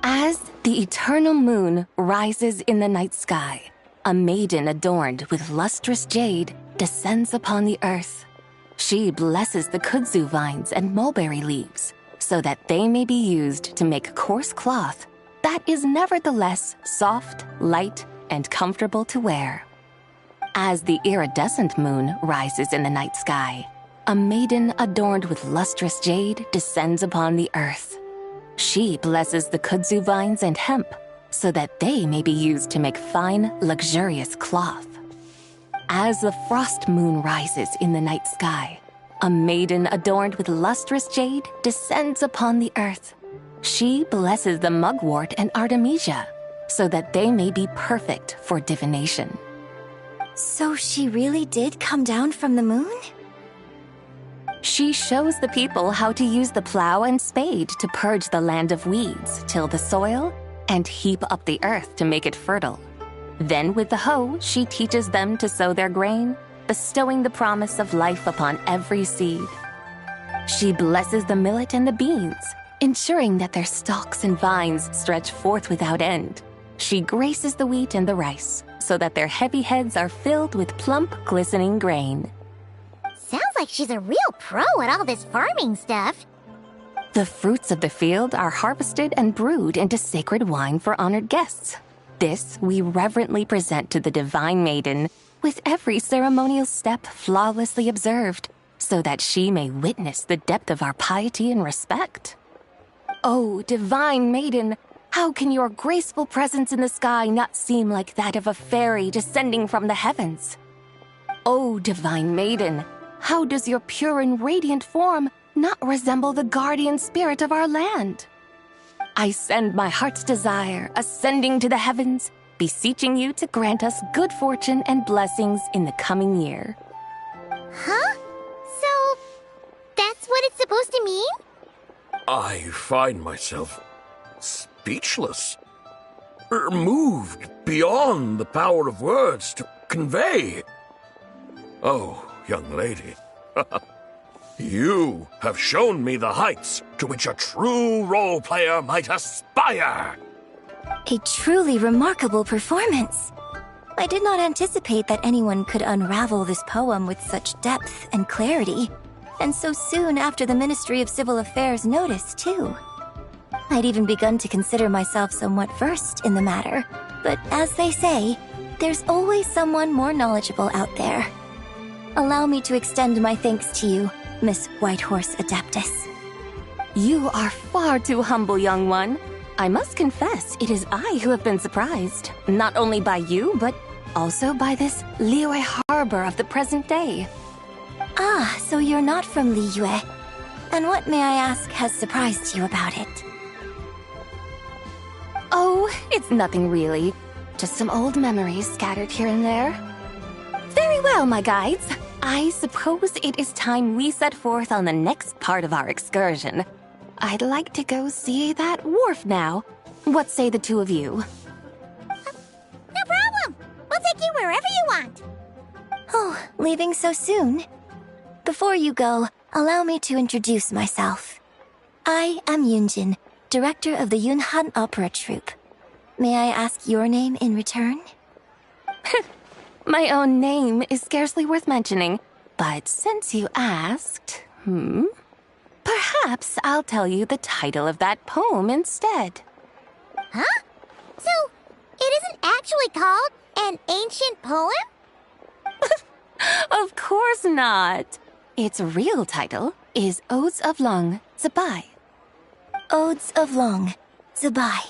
As the eternal moon rises in the night sky, a maiden adorned with lustrous jade descends upon the earth. She blesses the kudzu vines and mulberry leaves, so that they may be used to make coarse cloth that is nevertheless soft, light, and comfortable to wear. As the iridescent moon rises in the night sky, a maiden adorned with lustrous jade descends upon the earth. She blesses the kudzu vines and hemp, so that they may be used to make fine, luxurious cloth. As the frost moon rises in the night sky, a maiden adorned with lustrous jade descends upon the earth. She blesses the mugwort and artemisia, so that they may be perfect for divination. So she really did come down from the moon? She shows the people how to use the plow and spade to purge the land of weeds, till the soil, and heap up the earth to make it fertile. Then with the hoe, she teaches them to sow their grain, bestowing the promise of life upon every seed. She blesses the millet and the beans, ensuring that their stalks and vines stretch forth without end. She graces the wheat and the rice, so that their heavy heads are filled with plump, glistening grain. Sounds like she's a real pro at all this farming stuff. The fruits of the field are harvested and brewed into sacred wine for honored guests. This we reverently present to the divine maiden, with every ceremonial step flawlessly observed, so that she may witness the depth of our piety and respect. Oh, divine maiden, how can your graceful presence in the sky not seem like that of a fairy descending from the heavens? Oh, divine maiden, how does your pure and radiant form not resemble the guardian spirit of our land? I send my heart's desire, ascending to the heavens, beseeching you to grant us good fortune and blessings in the coming year. Huh? So, that's what it's supposed to mean? I find myself speechless, moved beyond the power of words to convey. Oh, young lady, you have shown me the heights to which a true role player might aspire. A truly remarkable performance. I did not anticipate that anyone could unravel this poem with such depth and clarity, and so soon after the Ministry of Civil Affairs notice, too. I'd even begun to consider myself somewhat versed in the matter, but as they say, there's always someone more knowledgeable out there. Allow me to extend my thanks to you, Miss Whitehorse Adeptus. You are far too humble, young one. I must confess, it is I who have been surprised, not only by you, but also by this Liyue harbor of the present day. Ah, so you're not from Liyue. And what, may I ask, has surprised you about it? Oh, it's nothing really. Just some old memories scattered here and there. Very well, my guides. I suppose it is time we set forth on the next part of our excursion. I'd like to go see that wharf now. What say the two of you? No problem! We'll take you wherever you want. Oh, leaving so soon? Before you go, allow me to introduce myself. I am Yunjin, director of the Yunhan Opera Troupe. May I ask your name in return? My own name is scarcely worth mentioning, but since you asked, perhaps I'll tell you the title of that poem instead. Huh? So, it isn't actually called an ancient poem? Of course not. Its real title is Odes of Long Zabai. Odes of Long Zabai.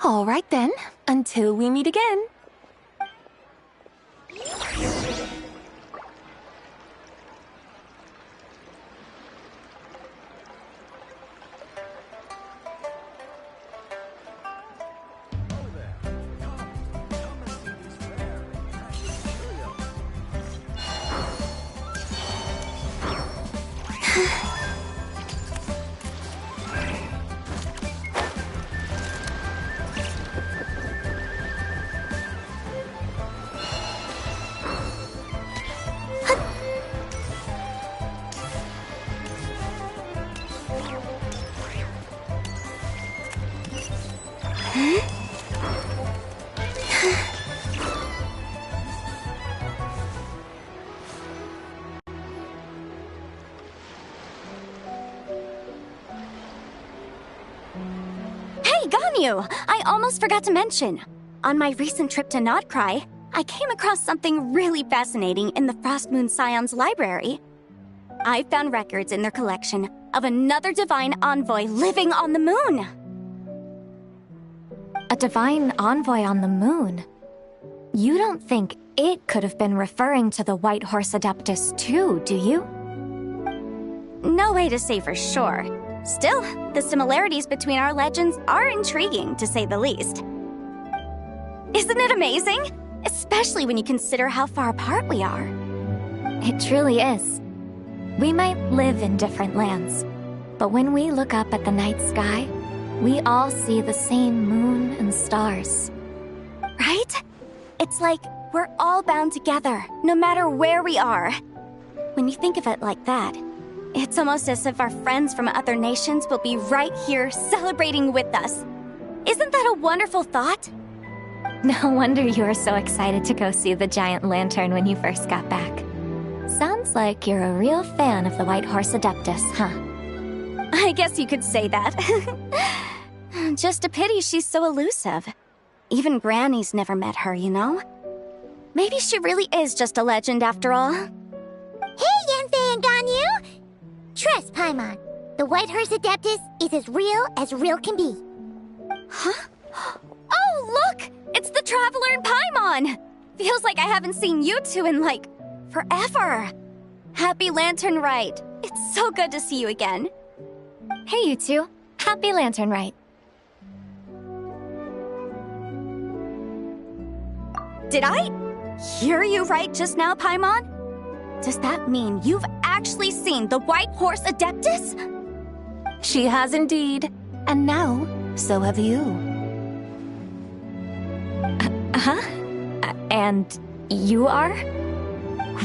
All right then, until we meet again. Hey, Gumiiho! I almost forgot to mention. On my recent trip to Notcry, I came across something really fascinating in the Frost Moon Scion's library. I found records in their collection of another divine envoy living on the moon. A divine envoy on the moon? You don't think it could have been referring to the White Horse Adeptus too, do you? No way to say for sure. Still, the similarities between our legends are intriguing, to say the least. Isn't it amazing? Especially when you consider how far apart we are. It truly is. We might live in different lands, but when we look up at the night sky, we all see the same moon and stars. Right? It's like we're all bound together, no matter where we are. When you think of it like that, it's almost as if our friends from other nations will be right here celebrating with us. Isn't that a wonderful thought? No wonder you were so excited to go see the giant lantern when you first got back. Sounds like you're a real fan of the White Horse Adeptus, huh? I guess you could say that. Just a pity she's so elusive. Even Granny's never met her, you know? Maybe she really is just a legend after all. Hey, Yanfei and Ganyu! Trust, Paimon. The White Horse Adeptus is as real can be. Huh? Oh, look! It's the Traveler and Paimon! Feels like I haven't seen you two in, like, forever. Happy Lantern Rite. It's so good to see you again. Hey, you two. Happy Lantern Rite. Did I hear you right just now, Paimon? Does that mean you've actually seen the White Horse Adeptus? She has indeed. And now, so have you. Huh? And you are?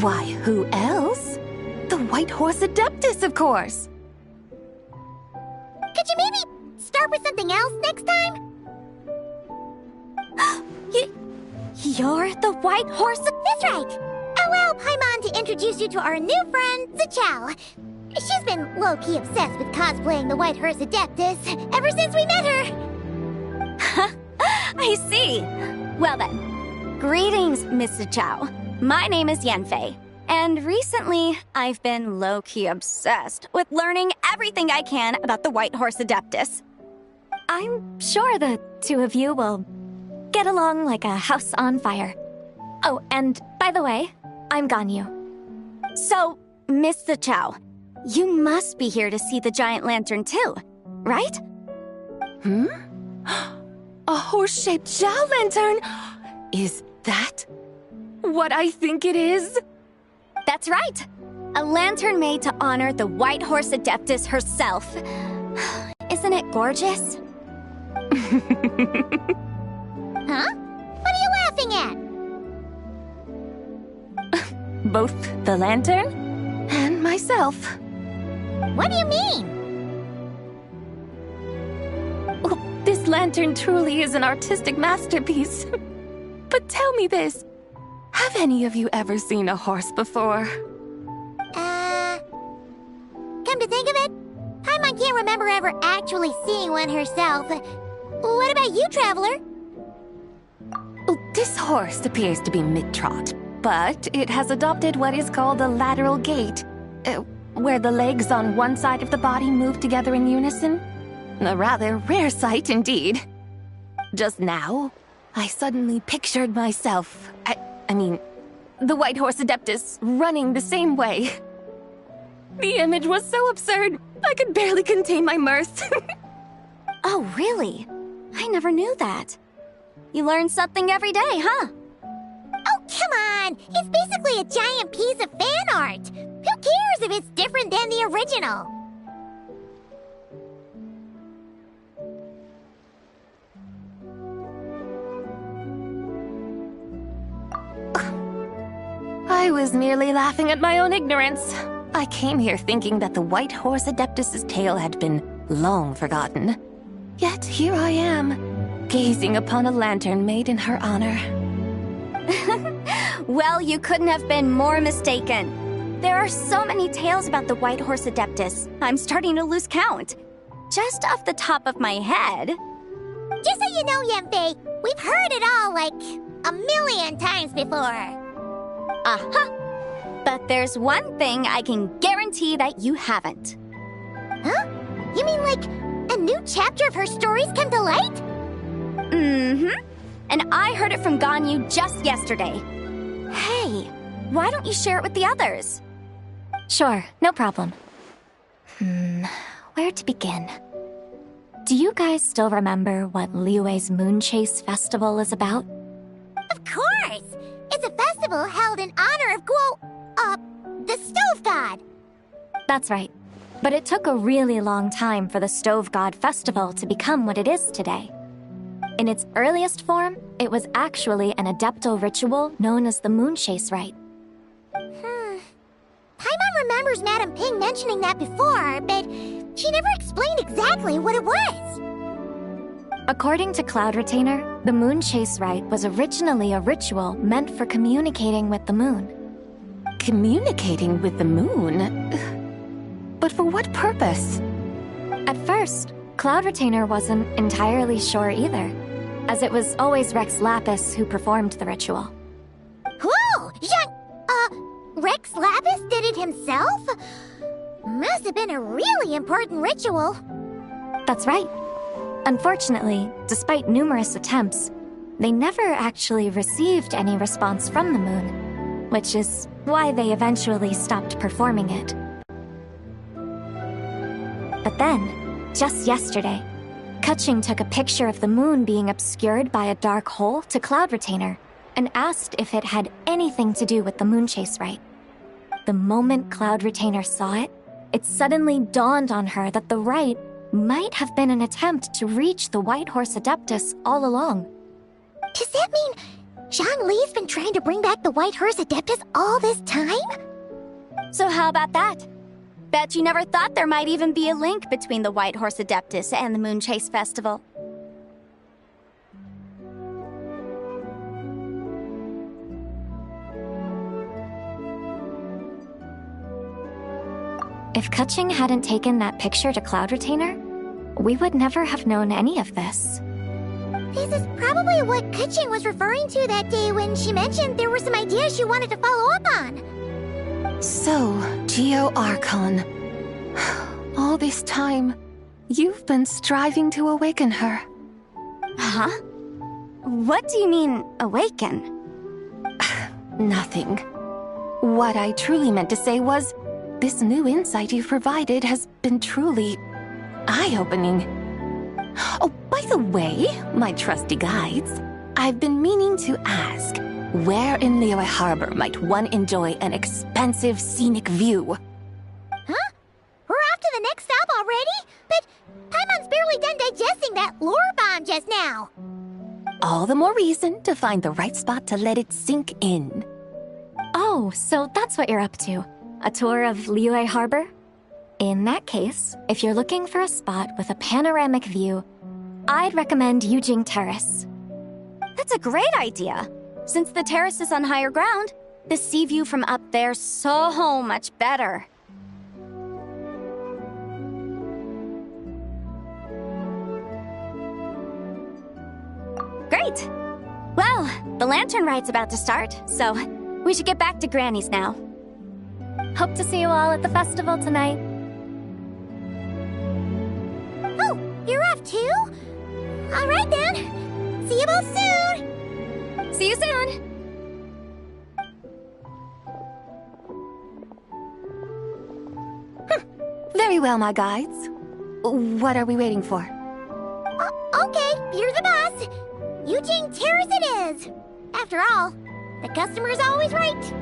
Why, who else? The White Horse Adeptus, of course. Could you maybe start with something else next time? You're the White Horse. That's right. Allow Paimon to introduce you to our new friend, Zichao. She's been low-key obsessed with cosplaying the White Horse Adeptus ever since we met her. I see. Well then, greetings, Miss Zichao. My name is Yanfei, and recently I've been low-key obsessed with learning everything I can about the White Horse Adeptus. I'm sure the two of you will get along like a house on fire. Oh, and by the way, I'm Ganyu. So, Miss Zichao, you must be here to see the giant lantern too, right? A horse-shaped Zhao lantern? Is that what I think it is? That's right. A lantern made to honor the White Horse Adeptus herself. Isn't it gorgeous? Huh? What are you laughing at? Both the lantern and myself. What do you mean? Oh, this lantern truly is an artistic masterpiece. But tell me this. Have any of you ever seen a horse before? Come to think of it, Paimon can't remember ever actually seeing one herself. What about you, Traveler? Oh, this horse appears to be mid-trot, but it has adopted what is called a lateral gait, where the legs on one side of the body move together in unison. A rather rare sight indeed. Just now, I suddenly pictured myself, I mean, the White Horse Adeptus running the same way. The image was so absurd, I could barely contain my mirth. Oh, really? I never knew that. You learn something every day, huh? Oh, come on! It's basically a giant piece of fan art! Who cares if it's different than the original? I was merely laughing at my own ignorance. I came here thinking that the White Horse Adeptus's tale had been long forgotten. Yet here I am, gazing upon a lantern made in her honor. Well, you couldn't have been more mistaken. There are so many tales about the White Horse Adeptus, I'm starting to lose count. Just off the top of my head. Just so you know, Yanfei, we've heard it all like a million times before. Uh-huh. But there's one thing I can guarantee that you haven't. Huh? You mean like a new chapter of her stories come to light? Mm-hmm. And I heard it from Ganyu just yesterday. Hey, why don't you share it with the others? Sure, no problem. Where to begin? Do you guys still remember what Liyue's Moon Chase Festival is about? Of course! It's a festival held in honor of the Stove God. That's right. But it took a really long time for the Stove God Festival to become what it is today. In its earliest form, it was actually an adeptal ritual known as the Moon Chase Rite. Paimon remembers Madame Ping mentioning that before, but she never explained exactly what it was. According to Cloud Retainer, the Moon Chase Rite was originally a ritual meant for communicating with the moon. Communicating with the moon? But for what purpose? At first, Cloud Retainer wasn't entirely sure either, as it was always Rex Lapis who performed the ritual. Whoa! Rex Lapis did it himself? Must have been a really important ritual. That's right. Unfortunately, despite numerous attempts, they never actually received any response from the moon, which is why they eventually stopped performing it. But then, just yesterday, Kutching took a picture of the moon being obscured by a dark hole to Cloud Retainer and asked if it had anything to do with the moon chase rite. The moment Cloud Retainer saw it, it suddenly dawned on her that the rite might have been an attempt to reach the White Horse Adeptus all along. Does that mean Zhongli's been trying to bring back the White Horse Adeptus all this time? So how about that? Bet you never thought there might even be a link between the White Horse Adeptus and the Moon Chase Festival. If Kutching hadn't taken that picture to Cloud Retainer, we would never have known any of this. This is probably what Kutching was referring to that day when she mentioned there were some ideas she wanted to follow up on. So, Geo Archon. All this time, you've been striving to awaken her. Huh? What do you mean, awaken? Nothing. What I truly meant to say was, this new insight you've provided has been truly eye-opening. Oh, by the way, my trusty guides, I've been meaning to ask, where in Liyue Harbor might one enjoy an expensive scenic view? Huh? We're off to the next stop already? But Paimon's barely done digesting that lore bomb just now. All the more reason to find the right spot to let it sink in. Oh, so that's what you're up to. A tour of Liyue Harbor? In that case, if you're looking for a spot with a panoramic view, I'd recommend Yujing Terrace. That's a great idea. Since the terrace is on higher ground, the sea view from up there's so much better. Great! Well, the lantern ride's about to start, so we should get back to Granny's now. Hope to see you all at the festival tonight. Oh, you're off too? All right then. See you both soon. See you soon. Very well, my guides. What are we waiting for? Okay, you're the boss. Yujing Terrace it is. After all, the customer's always right.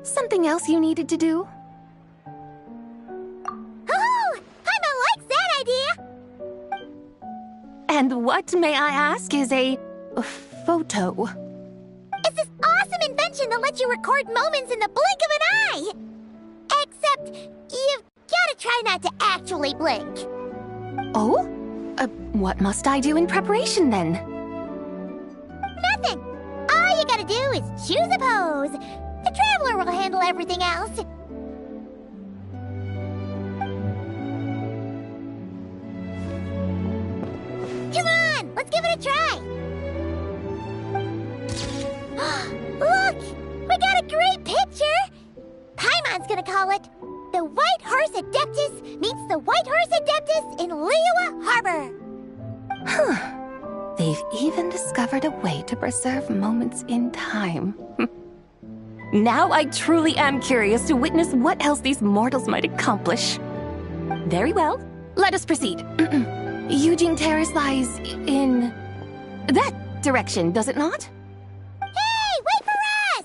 Something else you needed to do? Oh, Paimon likes that idea. And what, may I ask, is a photo? It's this awesome invention that lets you record moments in the blink of an eye. Except, you've gotta try not to actually blink. Oh? What must I do in preparation, then? Nothing. All you gotta do is choose a pose. The Traveler will handle everything else. Come on, let's give it a try. Look, we got a great picture. Paimon's gonna call it The White Horse Adeptus Meets the White Horse Adeptus in Liyue Harbor. Huh. They've even discovered a way to preserve moments in time. Now I truly am curious to witness what else these mortals might accomplish. Very well, let us proceed. Yujing Terrace lies in that direction, does it not? Hey, wait for us!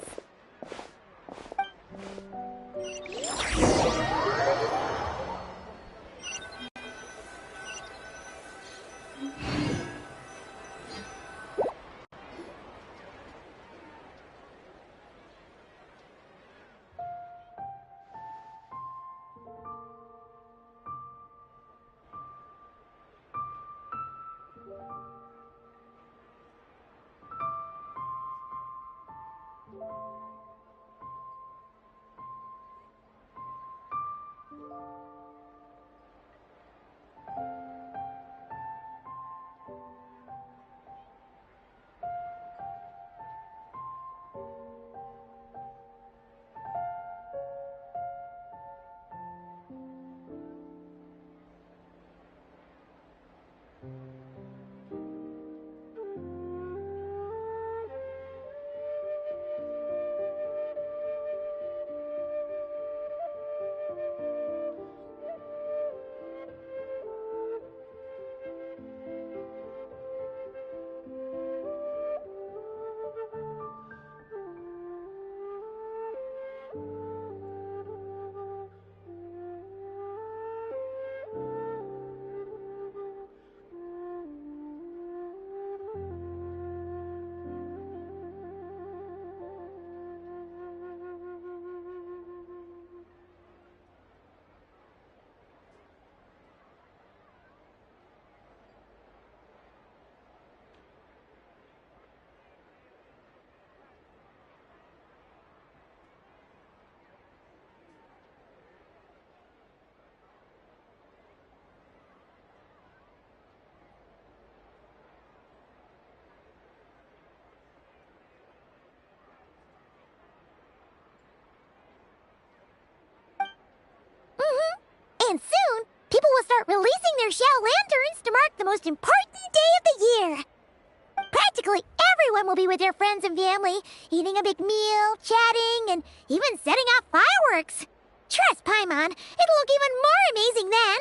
start releasing their shell lanterns to mark the most important day of the year. Practically everyone will be with their friends and family, eating a big meal, chatting, and even setting off fireworks. Trust Paimon, it'll look even more amazing then.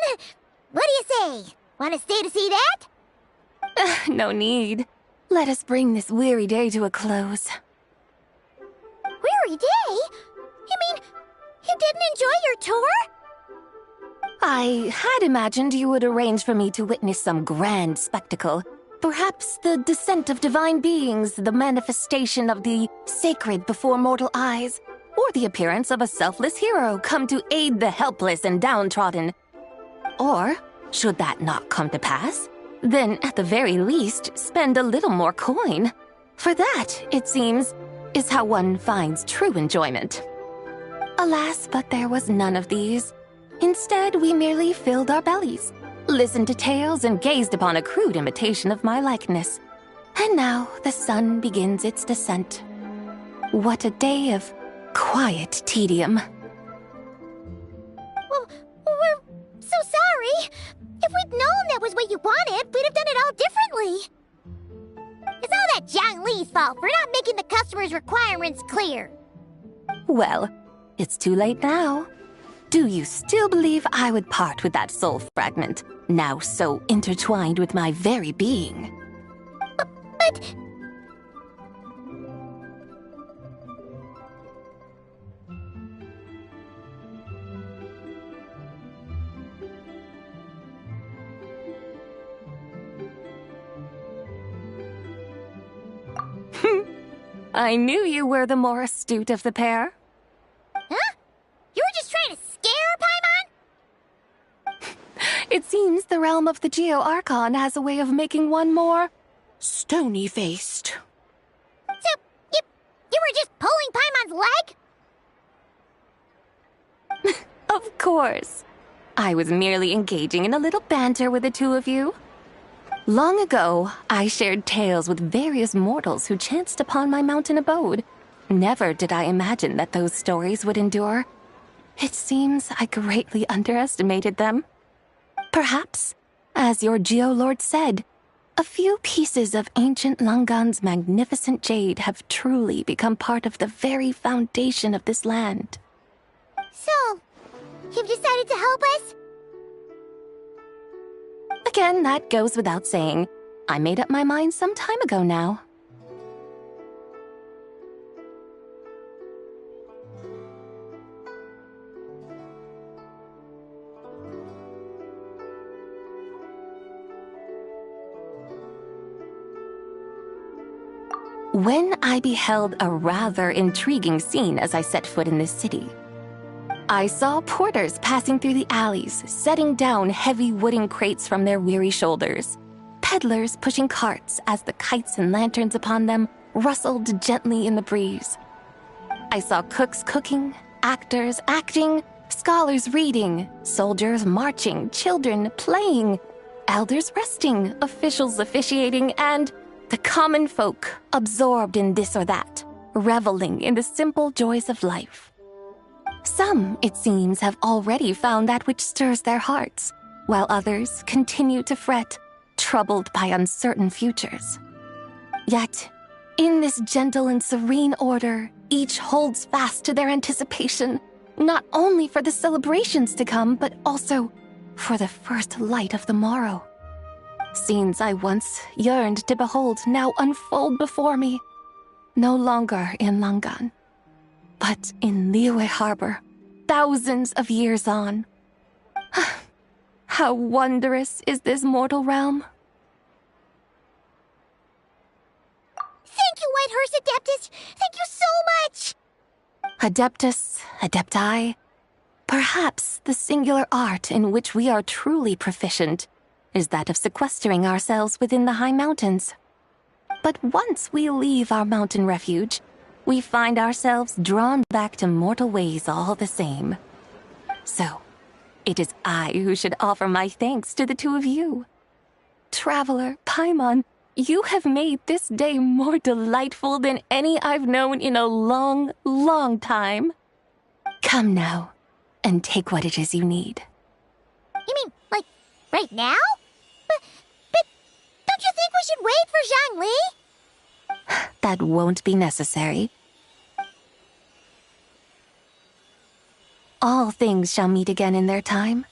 What do you say? Want to stay to see that? No need. Let us bring this weary day to a close. Weary day? You mean you didn't enjoy your tour? I had imagined you would arrange for me to witness some grand spectacle. Perhaps the descent of divine beings, the manifestation of the sacred before mortal eyes, or the appearance of a selfless hero come to aid the helpless and downtrodden. Or, should that not come to pass, then at the very least spend a little more coin. For that, it seems, is how one finds true enjoyment. Alas, but there was none of these. Instead, we merely filled our bellies, listened to tales, and gazed upon a crude imitation of my likeness. And now the sun begins its descent. What a day of quiet tedium. Well, we're so sorry. If we'd known that was what you wanted, we'd have done it all differently. It's all that Zhang Li's fault for not making the customer's requirements clear. Well, it's too late now. Do you still believe I would part with that soul fragment, now so intertwined with my very being? But... I knew you were the more astute of the pair. Huh? You were just trying to scare Paimon? It seems the realm of the Geo-Archon has a way of making one more stony-faced. So, you were just pulling Paimon's leg? Of course. I was merely engaging in a little banter with the two of you. Long ago, I shared tales with various mortals who chanced upon my mountain abode. Never did I imagine that those stories would endure. It seems I greatly underestimated them. Perhaps, as your Geolord said, a few pieces of ancient Langan's magnificent jade have truly become part of the very foundation of this land. So, you've decided to help us? Again, that goes without saying. I made up my mind some time ago now. When I beheld a rather intriguing scene as I set foot in this city, I saw porters passing through the alleys, setting down heavy wooden crates from their weary shoulders, peddlers pushing carts as the kites and lanterns upon them rustled gently in the breeze. I saw cooks cooking, actors acting, scholars reading, soldiers marching, children playing, elders resting, officials officiating, and the common folk absorbed in this or that, reveling in the simple joys of life. Some, it seems, have already found that which stirs their hearts, while others continue to fret, troubled by uncertain futures. Yet, in this gentle and serene order, each holds fast to their anticipation, not only for the celebrations to come, but also for the first light of the morrow. Scenes I once yearned to behold now unfold before me, no longer in Langan, but in Liyue Harbor, thousands of years on. How wondrous is this mortal realm! Thank you, Whitehurst Adeptus! Thank you so much! Adeptus, Adepti, perhaps the singular art in which we are truly proficient is that of sequestering ourselves within the high mountains. But once we leave our mountain refuge, we find ourselves drawn back to mortal ways all the same. So, it is I who should offer my thanks to the two of you. Traveler, Paimon, you have made this day more delightful than any I've known in a long, long time. Come now, and take what it is you need. You mean, like, Right now? But don't you think we should wait for Zhangli? That won't be necessary. All things shall meet again in their time,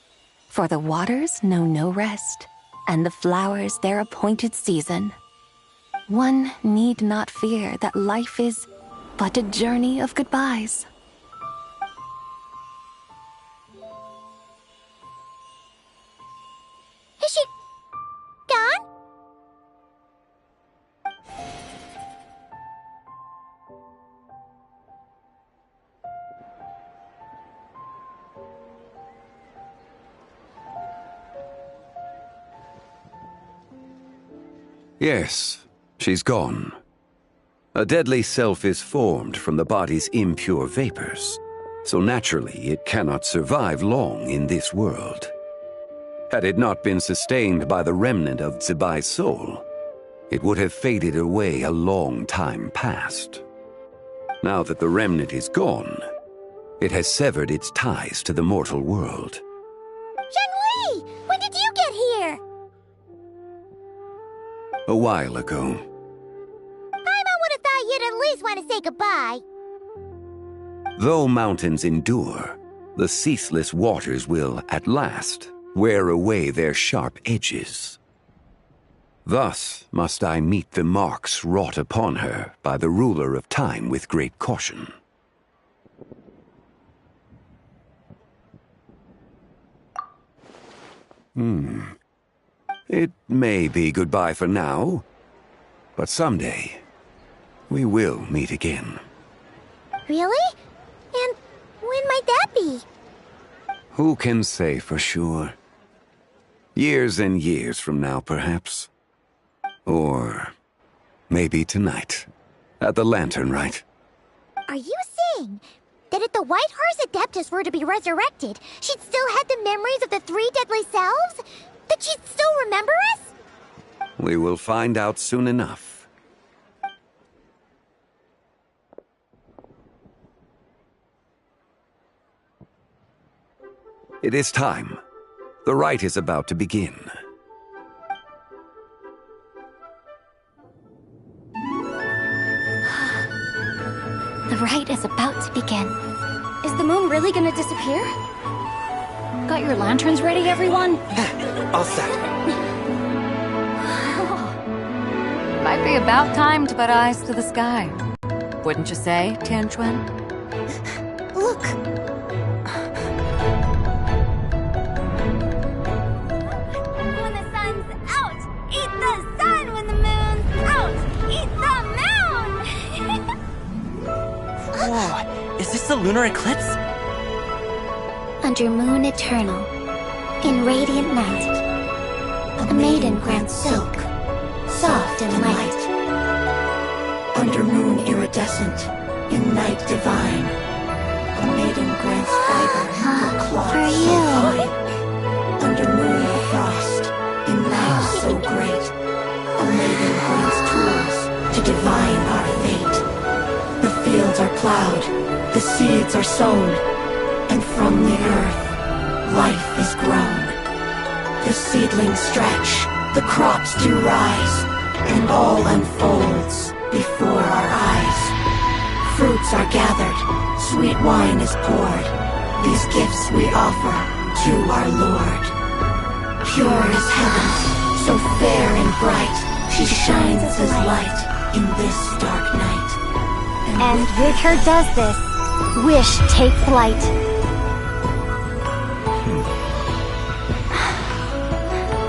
for the waters know no rest, and the flowers their appointed season. One need not fear that life is but a journey of goodbyes. Is she gone? Yes, she's gone. A deadly self is formed from the body's impure vapors, so naturally it cannot survive long in this world. Had it not been sustained by the remnant of Zibai's soul, it would have faded away a long time past. Now that the remnant is gone, it has severed its ties to the mortal world. Zhangli! When did you get here? A while ago. Paimon would have thought you'd at least want to say goodbye. Though mountains endure, the ceaseless waters will, at last, wear away their sharp edges. Thus must I meet the marks wrought upon her by the ruler of time with great caution. It may be goodbye for now, but someday we will meet again. Really? And when might that be? Who can say for sure? Years and years from now, perhaps. Or maybe tonight, at the Lantern Rite. Are you saying that if the White Horse Adeptus were to be resurrected, she'd still have the memories of the three deadly selves? That she'd still remember us? We will find out soon enough. It is time. The rite is about to begin. The rite is about to begin. Is the moon really gonna disappear? Got your lanterns ready, everyone? All set. Might be about time to put eyes to the sky. Wouldn't you say, Tianchuan? Look! When the sun's out, eat the sun. When the moon's out, eat the moon! Whoa, is this the lunar eclipse? Under moon eternal, in radiant night, a maiden grants silk, soft and light. Under moon iridescent, in night divine, a maiden grants fiber for cloth For so you. fine. Under moon of frost, in night so great, a maiden grants tools to divine our fate. The fields are plowed, the seeds are sown, and from the earth, life is grown. The seedlings stretch, the crops do rise, and all unfolds before our eyes. Fruits are gathered, sweet wine is poured. These gifts we offer to our Lord. Pure as heaven, so fair and bright, she shines as light in this dark night. And with her does this, wish take flight.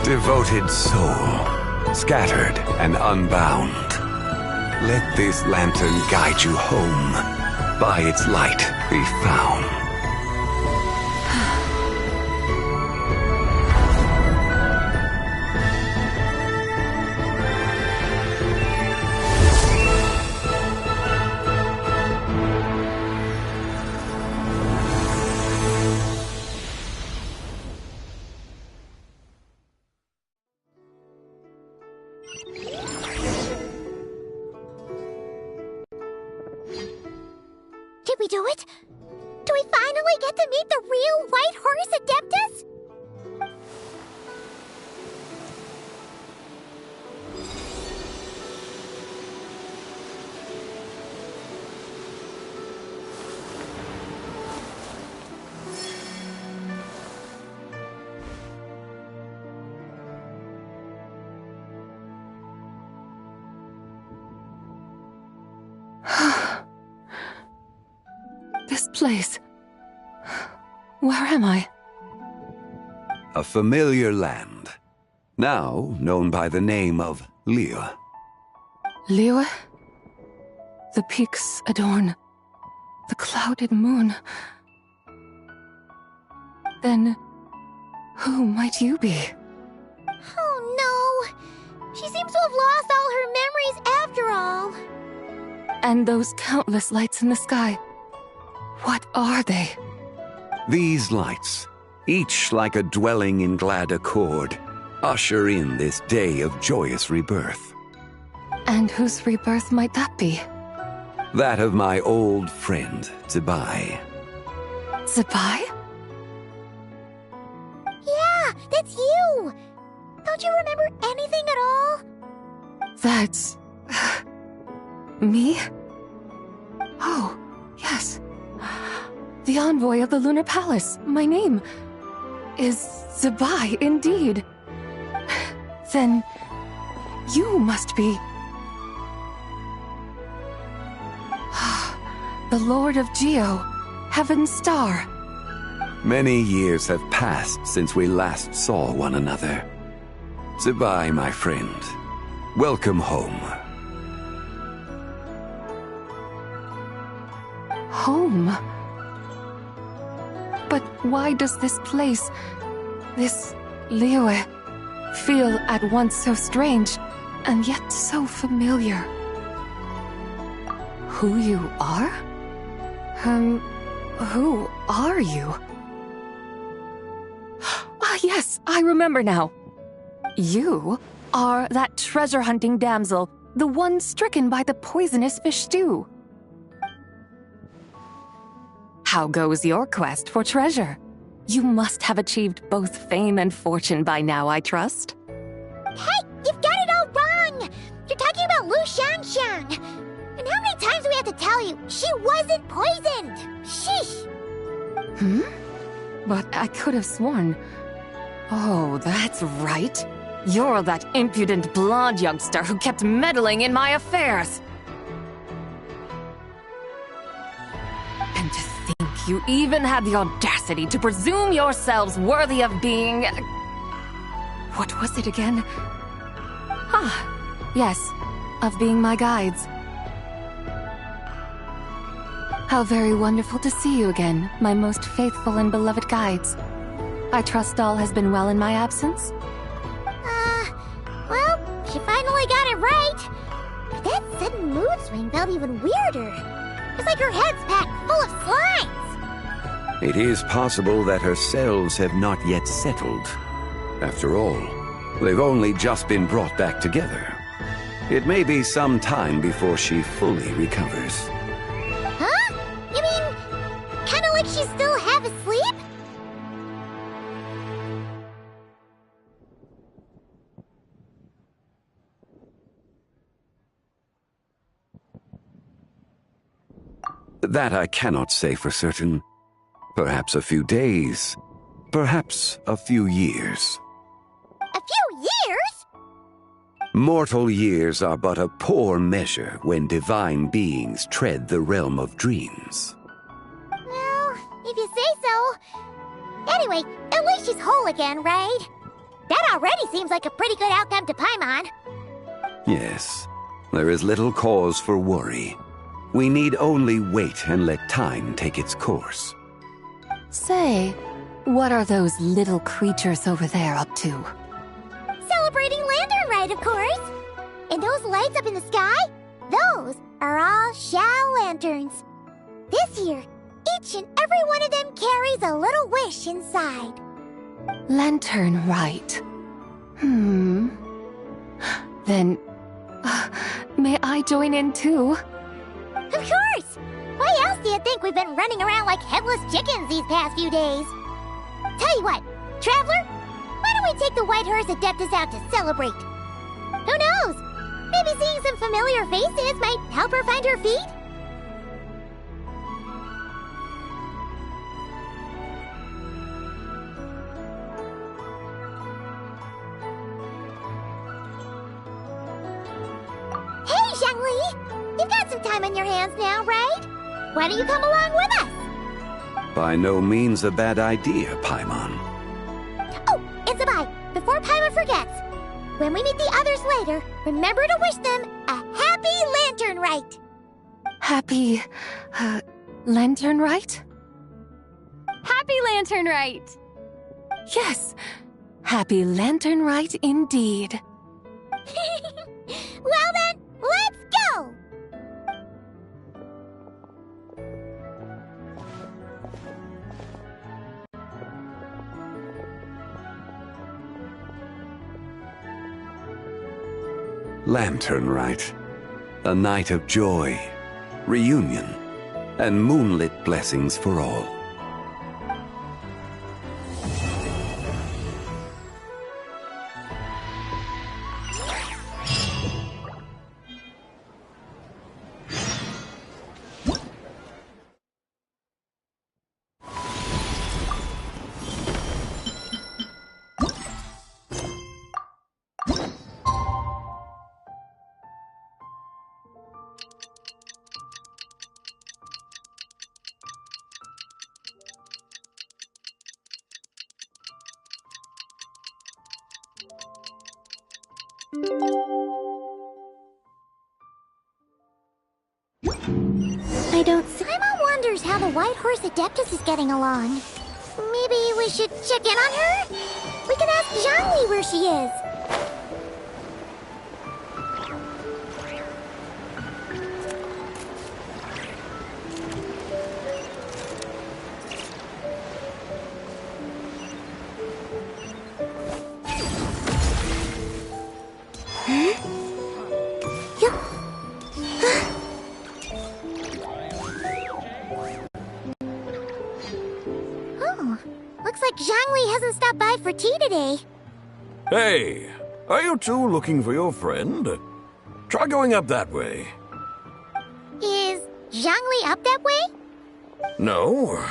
Devoted soul, scattered and unbound. Let this lantern guide you home, by its light be found. Did we do it? Do we finally get to meet the real White Horse Adeptus? This place... Where am I? A familiar land, now known by the name of Liyue. Liyue? The peaks adorn the clouded moon. Then, who might you be? Oh no! She seems to have lost all her memories after all. And those countless lights in the sky, what are they? These lights, each like a dwelling in glad accord, usher in this day of joyous rebirth. And whose rebirth might that be? That of my old friend, Zibai. Zibai? Yeah, that's you! Don't you remember anything at all? That's... me? Oh, yes. The envoy of the Lunar Palace. My name is Zibai, indeed. Then you must be... the Lord of Geo, Heaven's Star. Many years have passed since we last saw one another. Zibai, my friend. Welcome home. Home? But why does this place, this Liyue, feel at once so strange and yet so familiar? Who you are? Who are you? Ah, yes, I remember now. You are that treasure-hunting damsel, the one stricken by the poisonous fish stew. How goes your quest for treasure? You must have achieved both fame and fortune by now, I trust. Hey, you've got it all wrong! You're talking about Lu Xiangxiang! And how many times do we have to tell you? She wasn't poisoned! Sheesh! But I could have sworn... Oh, that's right. You're that impudent blonde youngster who kept meddling in my affairs. And to think you even had the audacity to presume yourselves worthy of being... What was it again? Ah, yes, of being my guides. How very wonderful to see you again, my most faithful and beloved guides. I trust all has been well in my absence? Well, she finally got it right. But that sudden mood swing felt even weirder. It's like her head's packed full of slimes. It is possible that her cells have not yet settled. After all, they've only just been brought back together. It may be some time before she fully recovers. Huh? You mean, kinda like she's still half asleep? That I cannot say for certain. Perhaps a few days. Perhaps a few years. A few years? Mortal years are but a poor measure when divine beings tread the realm of dreams. Well, if you say so. Anyway, at least she's whole again, right? That already seems like a pretty good outcome to Paimon. Yes, there is little cause for worry. We need only wait and let time take its course. Say, what are those little creatures over there up to? Celebrating Lantern Rite, of course! And those lights up in the sky? Those are all Xiao lanterns. This year, each and every one of them carries a little wish inside. Lantern Rite. Then, may I join in too? Of course! Why else do you think we've been running around like headless chickens these past few days? Tell you what, Traveler, why don't we take the White Horse Adeptus out to celebrate? Who knows? Maybe seeing some familiar faces might help her find her feet? Hey, Zhangli! You've got some time on your hands now, right? Why don't you come along with us? By no means a bad idea, Paimon. Oh, and Sabai, before Paimon forgets, when we meet the others later, remember to wish them a happy lantern rite. Happy, lantern rite? Happy lantern rite! Yes, happy lantern rite indeed. Well then, let's go! Lantern Rite. A night of joy, reunion, and moonlit blessings for all. I don't see. Paimon wonders how the White Horse Adeptus is getting along. Maybe we should check in on her? We could ask Zhangli where she is. Looks like Zhangli hasn't stopped by for tea today. Hey, are you two looking for your friend? Try going up that way. Is Zhangli up that way? No,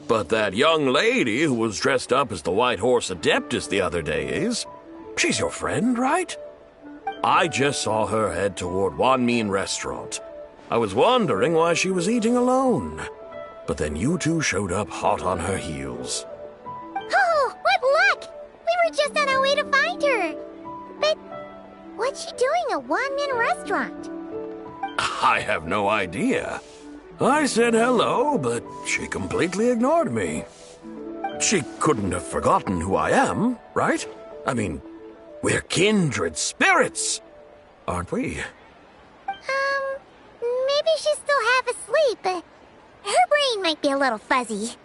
but that young lady who was dressed up as the White Horse Adeptus the other day is. She's your friend, right? I just saw her head toward Wanmin Restaurant. I was wondering why she was eating alone. But then you two showed up hot on her heels. Oh, what luck! We were just on our way to find her. But what's she doing at Wanmin Restaurant? I have no idea. I said hello, but she completely ignored me. She couldn't have forgotten who I am, right? I mean, we're kindred spirits, aren't we? Maybe she's still half asleep, but her brain might be a little fuzzy.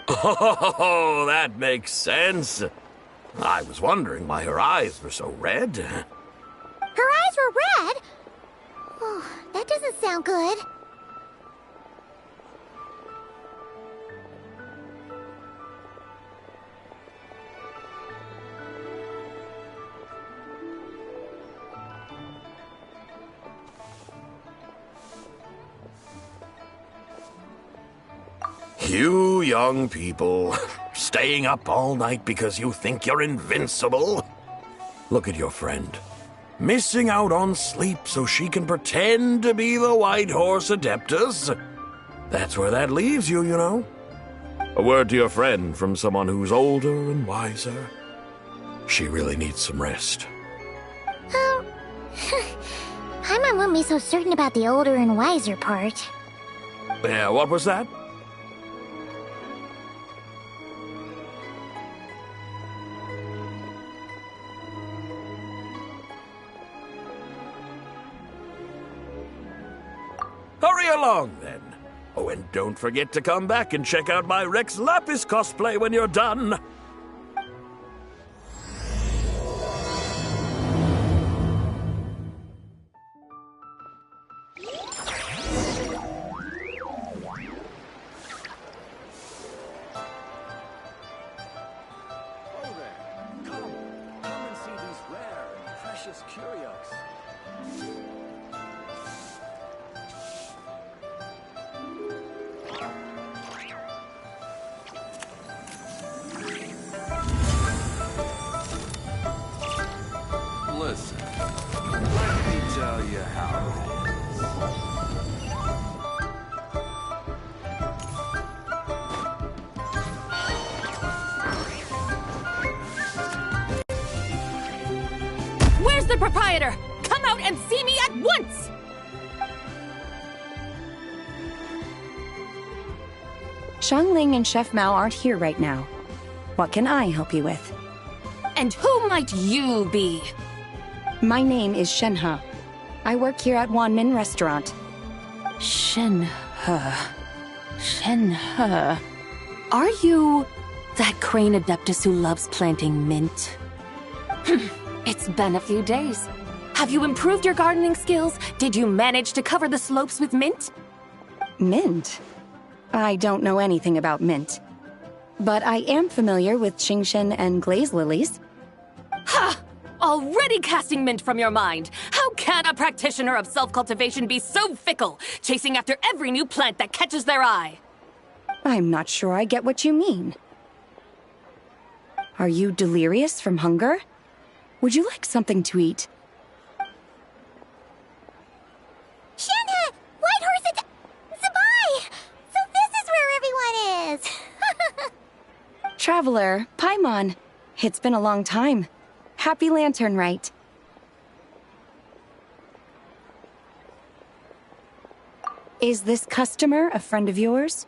Oh, that makes sense. I was wondering why her eyes were so red. Her eyes were red? Oh, that doesn't sound good. You young people, staying up all night because you think you're invincible? Look at your friend, missing out on sleep so she can pretend to be the White Horse Adeptus. That's where that leaves you, you know. A word to your friend from someone who's older and wiser. She really needs some rest. Paimon won't be so certain about the older and wiser part. Yeah, what was that? Hurry along, then. Oh, and don't forget to come back and check out my Rex Lapis cosplay when you're done. Come and see these rare and precious curios. Listen, let me tell you how it is. proprietor! Come out and see me at once! Xiangling and Chef Mao aren't here right now. What can I help you with? And who might you be? My name is Shenhe. I work here at Wanmin Restaurant. Shenhe. Shenhe. Are you that crane adeptus who loves planting mint? It's been a few days. Have you improved your gardening skills? Did you manage to cover the slopes with mint? Mint? I don't know anything about mint. But I am familiar with Qingshen and glaze lilies. Ha! Already casting mint from your mind! How can a practitioner of self-cultivation be so fickle, chasing after every new plant that catches their eye? I'm not sure I get what you mean. Are you delirious from hunger? Would you like something to eat? Shenhe! Whitehorse and Zabai! So this is where everyone is! Traveler, Paimon. It's been a long time. Happy Lantern Rite. Is this customer a friend of yours?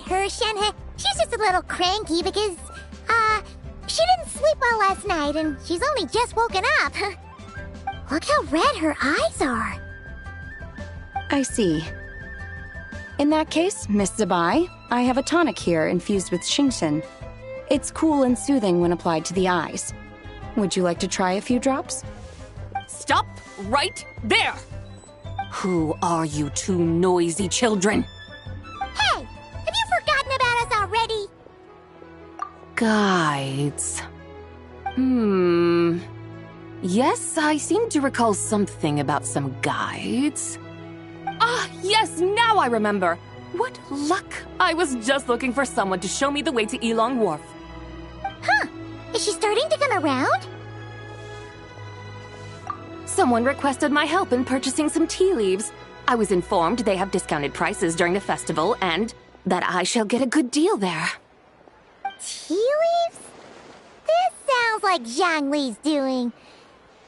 Her, Shenhe. She's just a little cranky because, she didn't sleep well last night and she's only just woken up. Look how red her eyes are. I see. In that case, Miss Zabai, I have a tonic here infused with Qingshen. It's cool and soothing when applied to the eyes. Would you like to try a few drops? Stop right there! Who are you two noisy children? Hey! Have you forgotten about us already? Guides. Yes, I seem to recall something about some guides. Ah, yes, now I remember. What luck! I was just looking for someone to show me the way to Elong Wharf. Huh. Is she starting to come around? Someone requested my help in purchasing some tea leaves. I was informed they have discounted prices during the festival and that I shall get a good deal there. Tea leaves? This sounds like Zhang Li's doing.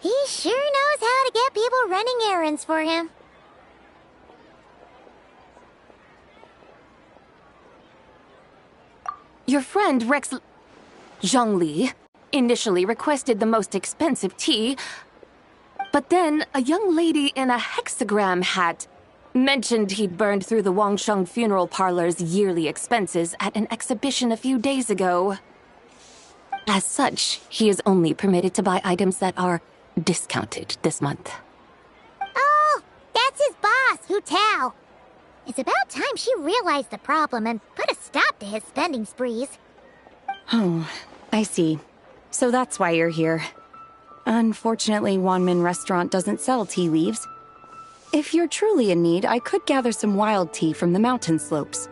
He sure knows how to get people running errands for him. Your friend Rex Zhongli initially requested the most expensive tea, but then a young lady in a hexagram hat mentioned he'd burned through the Wangsheng funeral parlor's yearly expenses at an exhibition a few days ago. As such, he is only permitted to buy items that are discounted this month. Oh, that's his boss, Hu Tao. It's about time she realized the problem and put a stop to his spending sprees. Oh, I see. So that's why you're here. Unfortunately, Wanmin Restaurant doesn't sell tea leaves. If you're truly in need, I could gather some wild tea from the mountain slopes.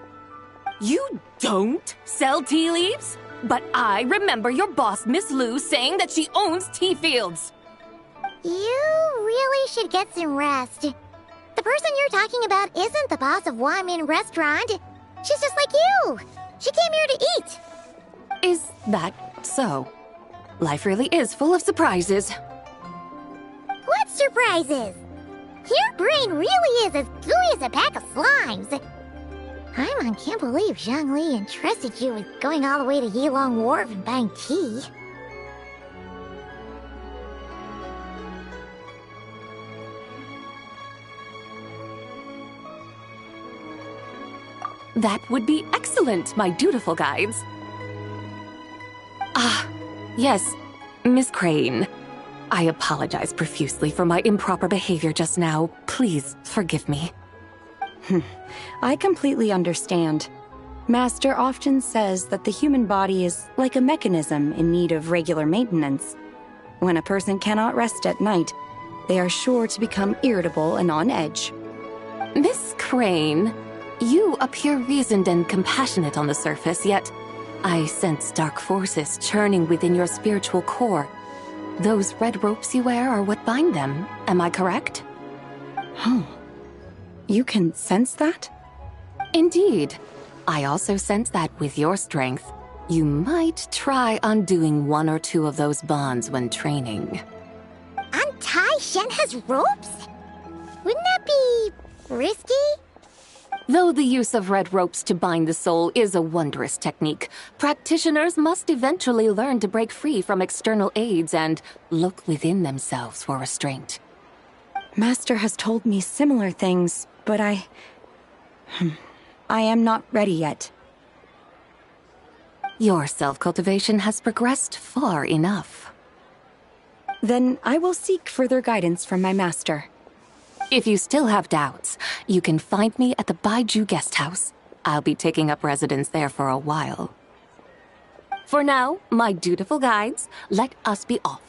You don't sell tea leaves? But I remember your boss, Miss Lu, saying that she owns tea fields. You really should get some rest. The person you're talking about isn't the boss of Wanmin Restaurant. She's just like you. She came here to eat. Is that so? Life really is full of surprises. What surprises? Your brain really is as gooey as a pack of slimes. I can't believe Zhang Li entrusted you with going all the way to Yilong Wharf and buying tea. That would be excellent, my dutiful guides. Ah, yes, Miss Crane. I apologize profusely for my improper behavior just now. Please forgive me. I completely understand. Master often says that the human body is like a mechanism in need of regular maintenance. When a person cannot rest at night, they are sure to become irritable and on edge. Miss Crane, You appear reasoned and compassionate on the surface, yet I sense dark forces churning within your spiritual core. Those red ropes you wear are what bind them, am I correct? Oh. You can sense that? Indeed. I also sense that with your strength, you might try undoing one or two of those bonds when training. Untie Shenhe's ropes? Wouldn't that be risky? Though the use of red ropes to bind the soul is a wondrous technique, practitioners must eventually learn to break free from external aids and look within themselves for restraint. Master has told me similar things, but I am not ready yet. Your self-cultivation has progressed far enough. Then I will seek further guidance from my master. If you still have doubts, you can find me at the Baiju guest house. I'll be taking up residence there for a while. For now, my dutiful guides, let us be off.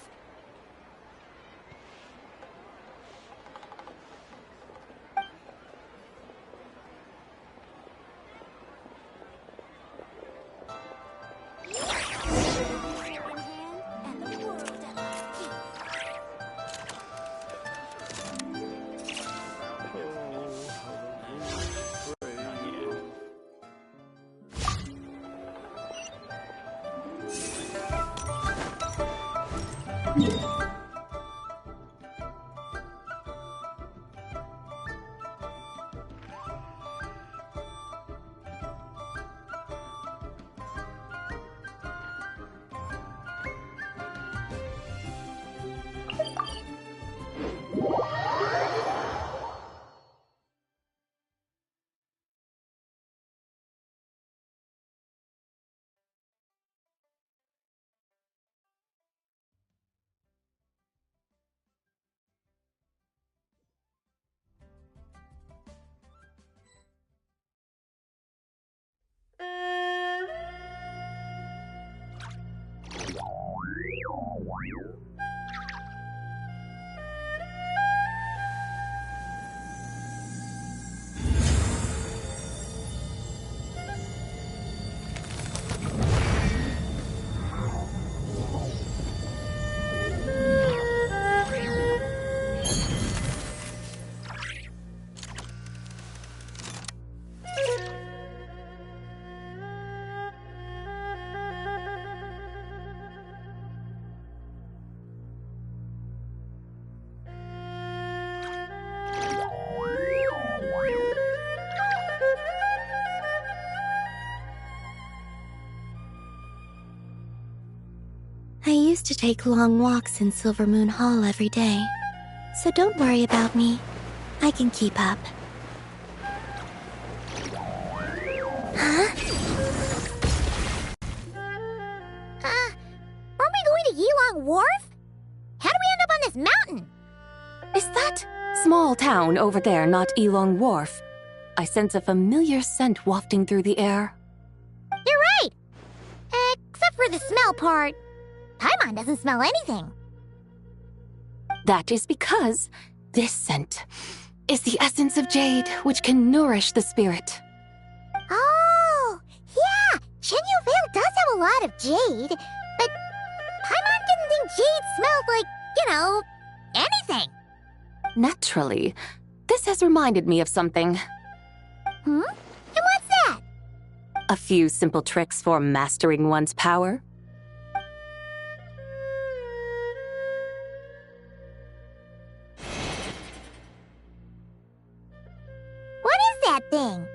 I used to take long walks in Silver Moon Hall every day, so don't worry about me. I can keep up. Huh? Aren't we going to Yilong Wharf? How do we end up on this mountain? Is that small town over there not Yilong Wharf? I sense a familiar scent wafting through the air. You're right! Except for the smell part. Paimon doesn't smell anything. That is because this scent is the essence of jade, which can nourish the spirit. Oh, yeah! Shenyu Vale does have a lot of jade, but Paimon didn't think jade smelled like, anything. Naturally, this has reminded me of something. And what's that? A few simple tricks for mastering one's power. What is that thing?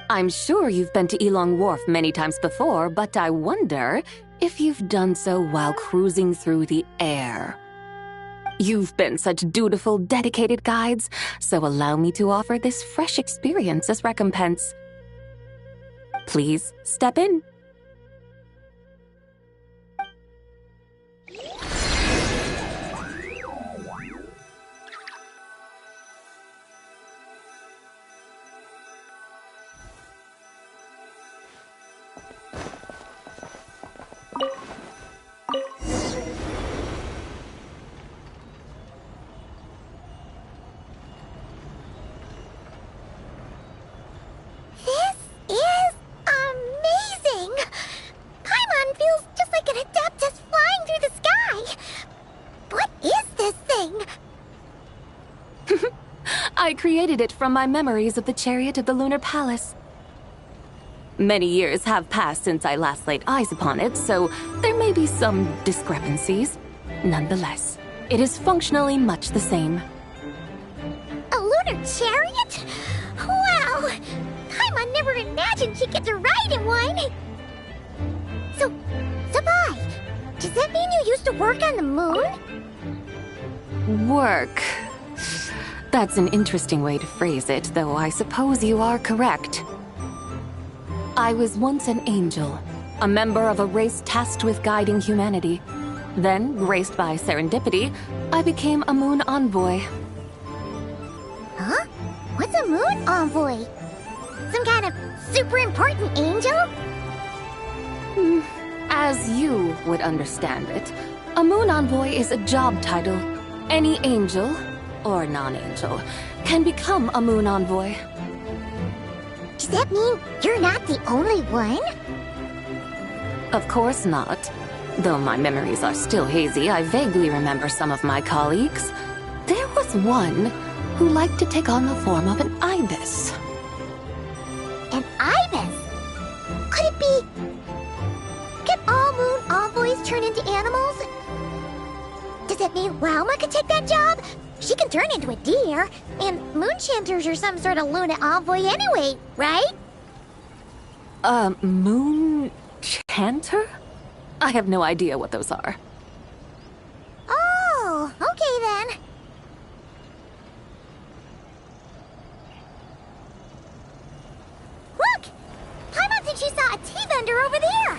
I'm sure you've been to Yilong Wharf many times before, but I wonder if you've done so while cruising through the air. You've been such dutiful, dedicated guides, so allow me to offer this fresh experience as recompense. Please step in. created it from my memories of the chariot of the Lunar Palace. Many years have passed since I last laid eyes upon it, so there may be some discrepancies. Nonetheless, it is functionally much the same. A lunar chariot? Wow! Paimon never imagined she'd get to ride in one! So, Sabai, does that mean you used to work on the moon? Work. That's an interesting way to phrase it, though I suppose you are correct. I was once an angel, a member of a race tasked with guiding humanity. Then, graced by serendipity, I became a moon envoy. Huh? What's a moon envoy? Some kind of super important angel? As you would understand it, a moon envoy is a job title. Any angel, or non-angel, can become a moon envoy. Does that mean you're not the only one? Of course not. Though my memories are still hazy, I vaguely remember some of my colleagues. There was one who liked to take on the form of an ibis. An ibis? Could it be... Can all moon envoys turn into animals? Does that mean Rauma could take that job? She can turn into a deer, and moon chanters are some sort of lunar envoy anyway, right? Moon chanter? I have no idea what those are. Oh, okay then. Look! Paimon thinks she saw a tea vendor over there!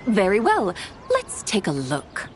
Very well. Let's take a look.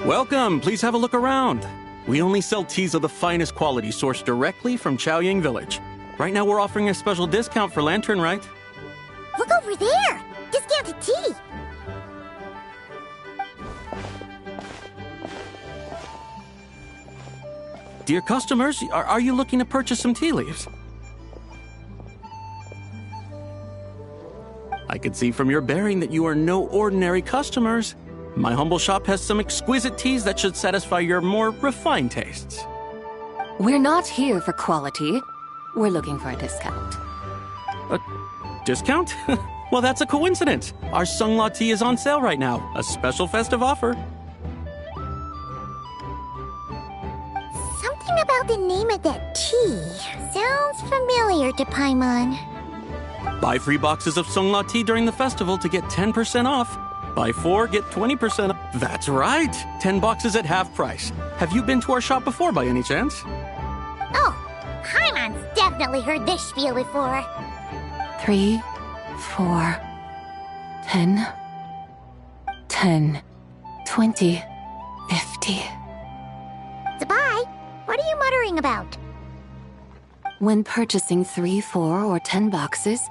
Welcome, please have a look around. We only sell teas of the finest quality sourced directly from Chaoying Village. Right now we're offering a special discount for Lantern Rite. Look over there! Discounted tea! Dear customers, are you looking to purchase some tea leaves? I could see from your bearing that you are no ordinary customers. My humble shop has some exquisite teas that should satisfy your more refined tastes. We're not here for quality. We're looking for a discount. A discount? Well, that's a coincidence. Our Sunglaw tea is on sale right now. A special festive offer. Something about the name of that tea sounds familiar to Paimon. Buy 3 boxes of Sunglaw tea during the festival to get 10% off. Buy 4, get 20% off. That's right! 10 boxes at half price. Have you been to our shop before by any chance? Oh, Paimon's definitely heard this spiel before. 3, 4, 10, 10, 20, 50. Sabai, what are you muttering about? When purchasing 3, 4, or 10 boxes,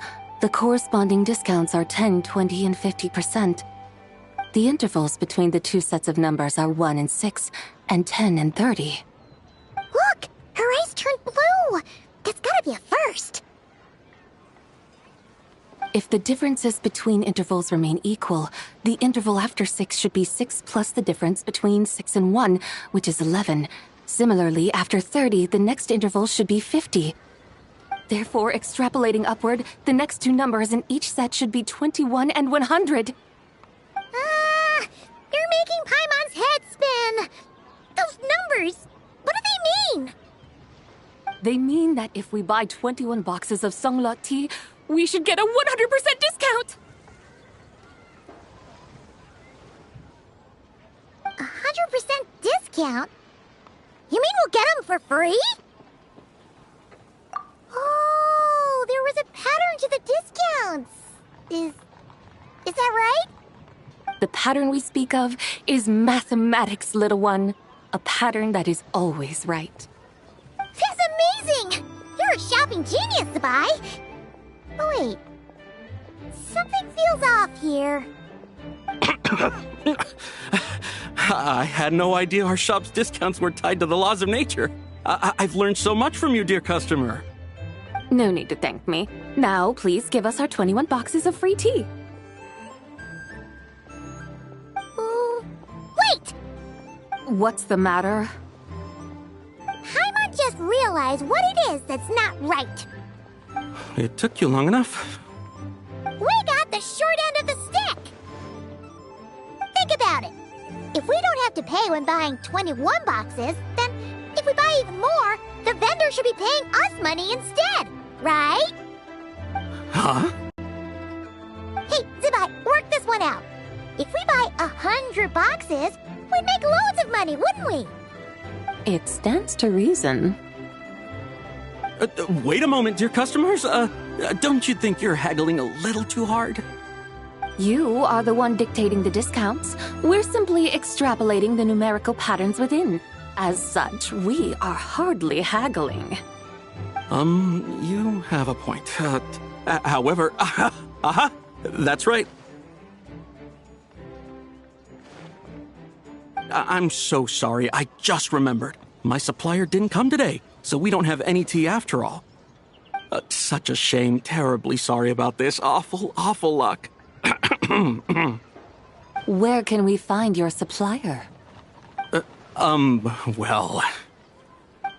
the corresponding discounts are 10, 20, and 50%. The intervals between the two sets of numbers are 1 and 6, and 10 and 30. Look! Her eyes turned blue! That's gotta be a first! If the differences between intervals remain equal, the interval after 6 should be 6 plus the difference between 6 and 1, which is 11. Similarly, after 30, the next interval should be 50. Therefore, extrapolating upward, the next two numbers in each set should be 21 and 100. You're making Paimon's head spin! Those numbers? What do they mean? They mean that if we buy 21 boxes of Songlot tea, we should get a 100% discount! 100% discount? You mean we'll get them for free? Oh, there was a pattern to the discounts. Is that right? The pattern we speak of is mathematics, little one. A pattern that is always right. That's amazing! You're a shopping genius, Sabai. Oh, wait. Something feels off here. I had no idea our shop's discounts were tied to the laws of nature. I've learned so much from you, dear customer. No need to thank me. Now, please give us our 21 boxes of free tea. Wait! What's the matter? Paimon just realized what it is that's not right. It took you long enough. We got the short end of the stick! Think about it. If we don't have to pay when buying 21 boxes, then if we buy even more, the vendor should be paying us money instead, right? Huh? Hey, Zibai, work this one out. If we buy 100 boxes, we'd make loads of money, wouldn't we? It stands to reason. Wait a moment, dear customers. Don't you think you're haggling a little too hard? You are the one dictating the discounts. We're simply extrapolating the numerical patterns within. As such, we are hardly haggling. You have a point. However, that's right. I'm so sorry. I just remembered. My supplier didn't come today, so we don't have any tea after all. Such a shame. Terribly sorry about this. Awful luck. Where can we find your supplier? Well...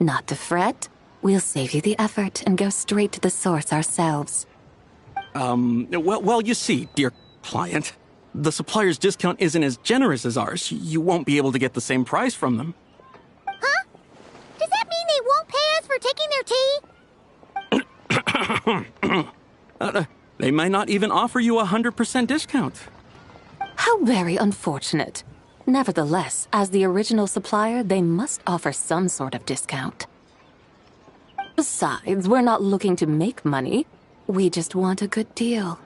Not to fret. We'll save you the effort and go straight to the source ourselves. Well, you see, dear client, the supplier's discount isn't as generous as ours. You won't be able to get the same price from them. Huh? Does that mean they won't pay us for taking their tea? They might not even offer you a 100% discount. How very unfortunate. Nevertheless, as the original supplier, they must offer some sort of discount. Besides, we're not looking to make money. We just want a good deal.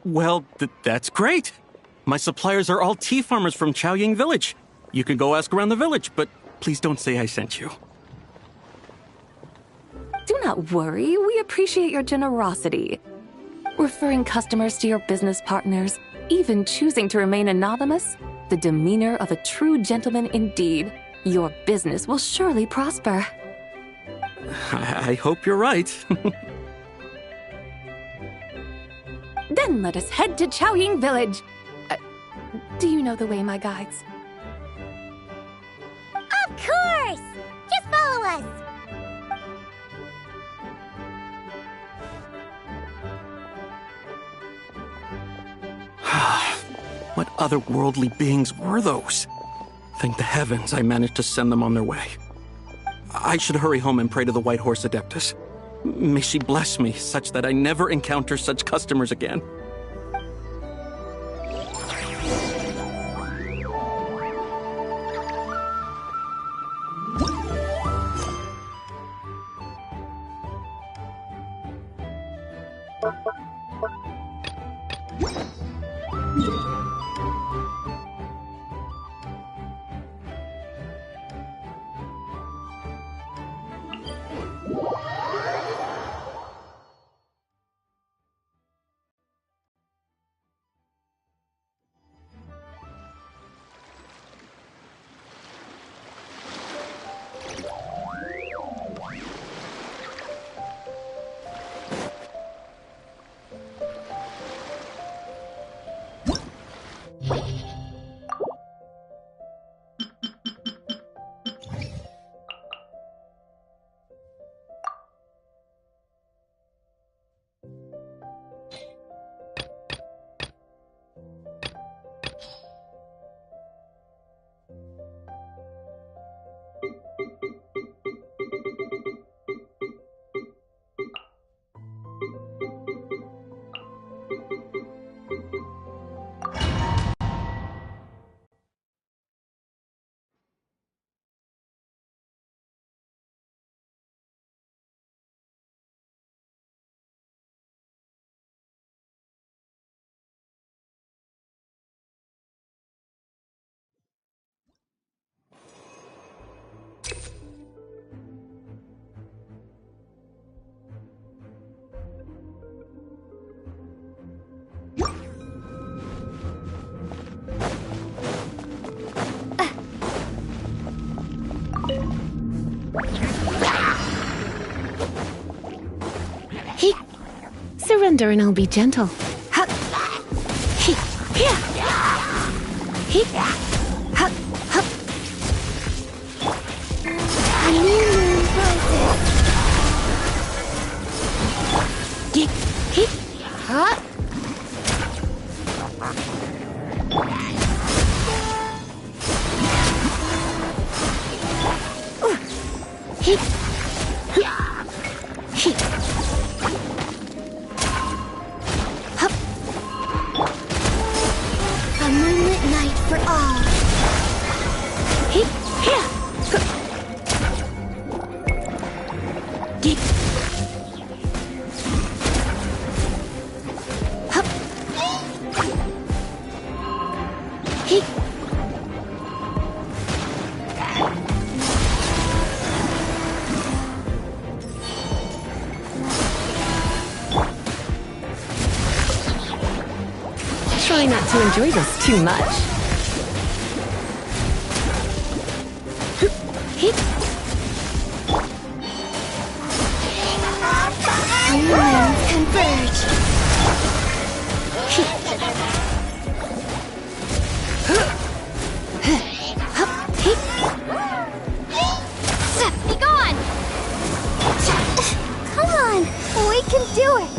Well, that's great. My suppliers are all tea farmers from Chaoying Village. You can go ask around the village, but please don't say I sent you. Do not worry, we appreciate your generosity. Referring customers to your business partners, even choosing to remain anonymous, the demeanor of a true gentleman indeed. Your business will surely prosper. I hope you're right. Then let us head to Chaoying Village. Do you know the way, my guides? Of course! Just follow us! What otherworldly beings were those? Thank the heavens I managed to send them on their way. I should hurry home and pray to the White Horse Adeptus. May she bless me such that I never encounter such customers again. Surrender and I'll be gentle. A new moon roses. A moonlit night for all. Try not to enjoy this too much. Moons converge. Be gone! Come on, we can do it.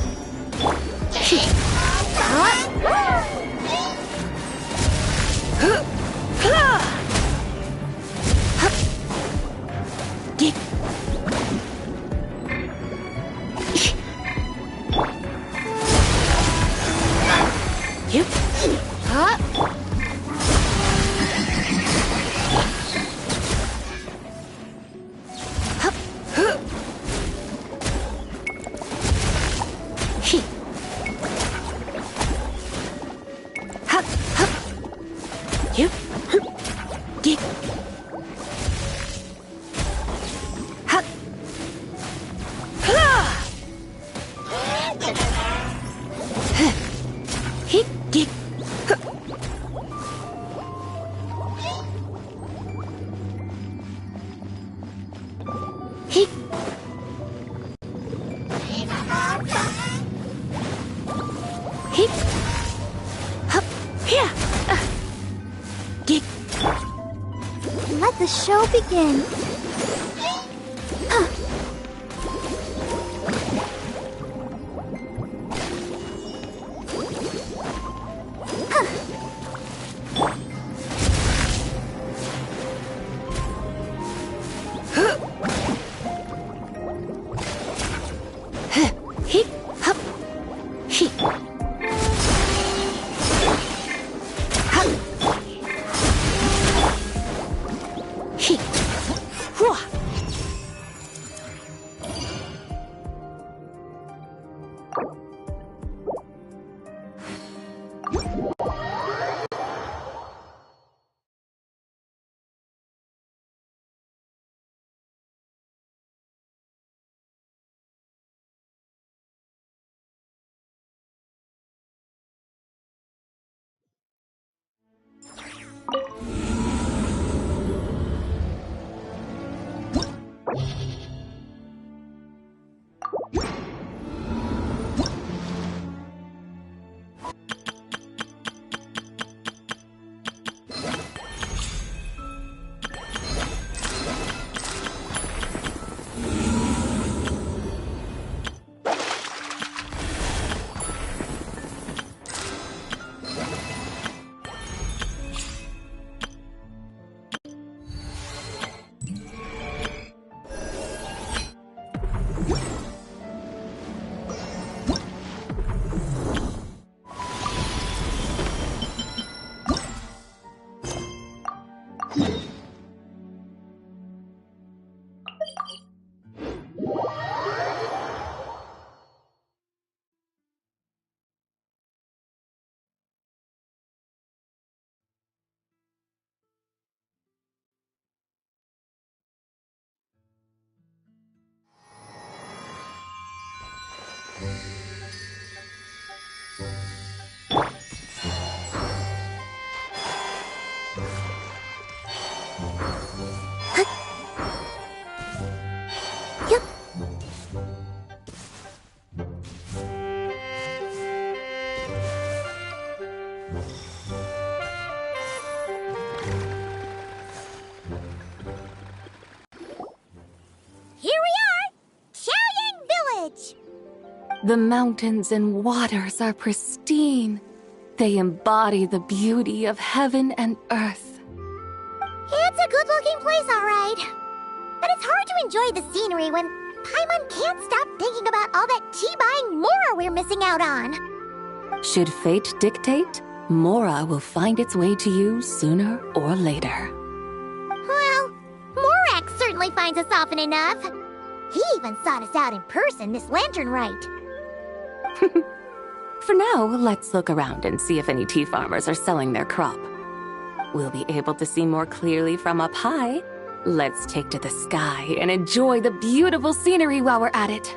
Let the show begin. The mountains and waters are pristine. They embody the beauty of heaven and earth. It's a good-looking place, all right. But it's hard to enjoy the scenery when Paimon can't stop thinking about all that tea-buying Mora we're missing out on. Should fate dictate, Mora will find its way to you sooner or later. Well, Morak certainly finds us often enough. He even sought us out in person this lantern rite. For now, let's look around and see if any tea farmers are selling their crop. We'll be able to see more clearly from up high. Let's take to the sky and enjoy the beautiful scenery while we're at it.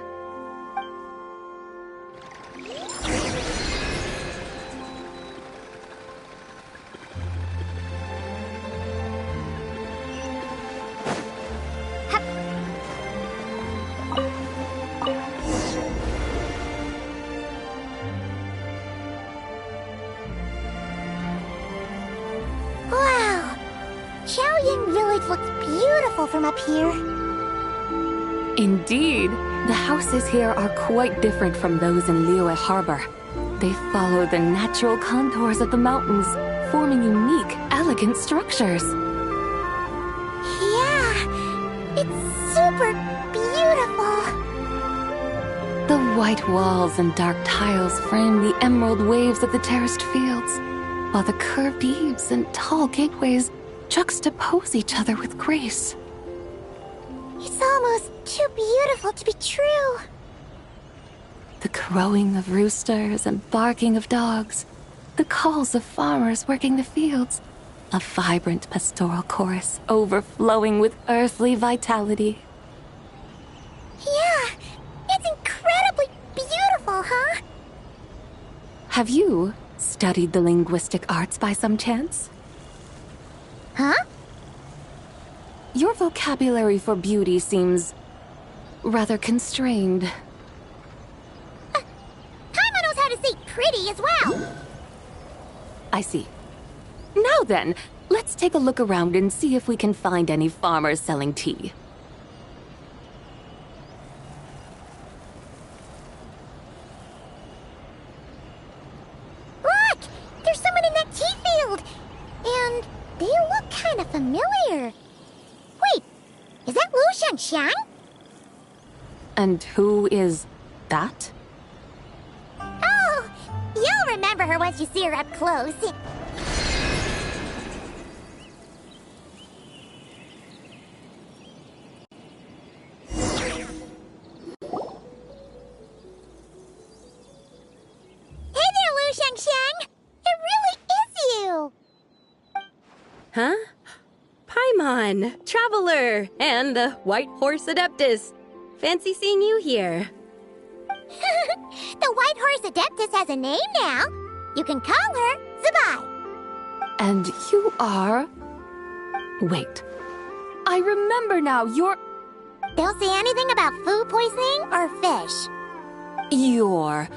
Looks beautiful from up here. Indeed, the houses here are quite different from those in Liyue Harbor. They follow the natural contours of the mountains, forming unique, elegant structures. Yeah, it's super beautiful. The white walls and dark tiles frame the emerald waves of the terraced fields, while the curved eaves and tall gateways juxtapose each other with grace. It's almost too beautiful to be true. The crowing of roosters and barking of dogs, the calls of farmers working the fields, a vibrant pastoral chorus overflowing with earthly vitality. Yeah, it's incredibly beautiful, huh? Have you studied the linguistic arts by some chance? Huh? Your vocabulary for beauty seems rather constrained. Paimon knows how to say pretty as well. I see. Now then, let's take a look around and see if we can find any farmers selling tea. Look! There's someone in that tea field! And they look kind of familiar. Wait, is that Lu Xiangxiang? And who is that? Oh, you'll remember her once you see her up close. Hey there, Lu Xiangxiang! It really is you! Huh? Paimon, Traveler, and the White Horse Adeptus. Fancy seeing you here. The White Horse Adeptus has a name now. You can call her Zabai. And you are... Wait. I remember now, you're... Don't say anything about food poisoning or fish. You're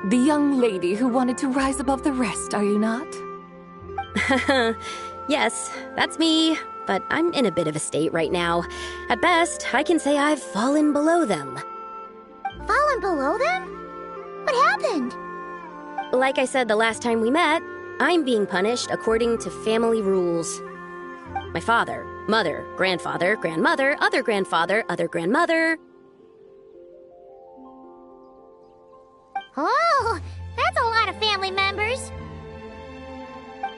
the young lady who wanted to rise above the rest, are you not? Yes, that's me, but I'm in a bit of a state right now. At best, I can say I've fallen below them. Fallen below them? What happened? Like I said the last time we met, I'm being punished according to family rules. My father, mother, grandfather, grandmother, other grandfather, other grandmother. Oh, that's a lot of family members.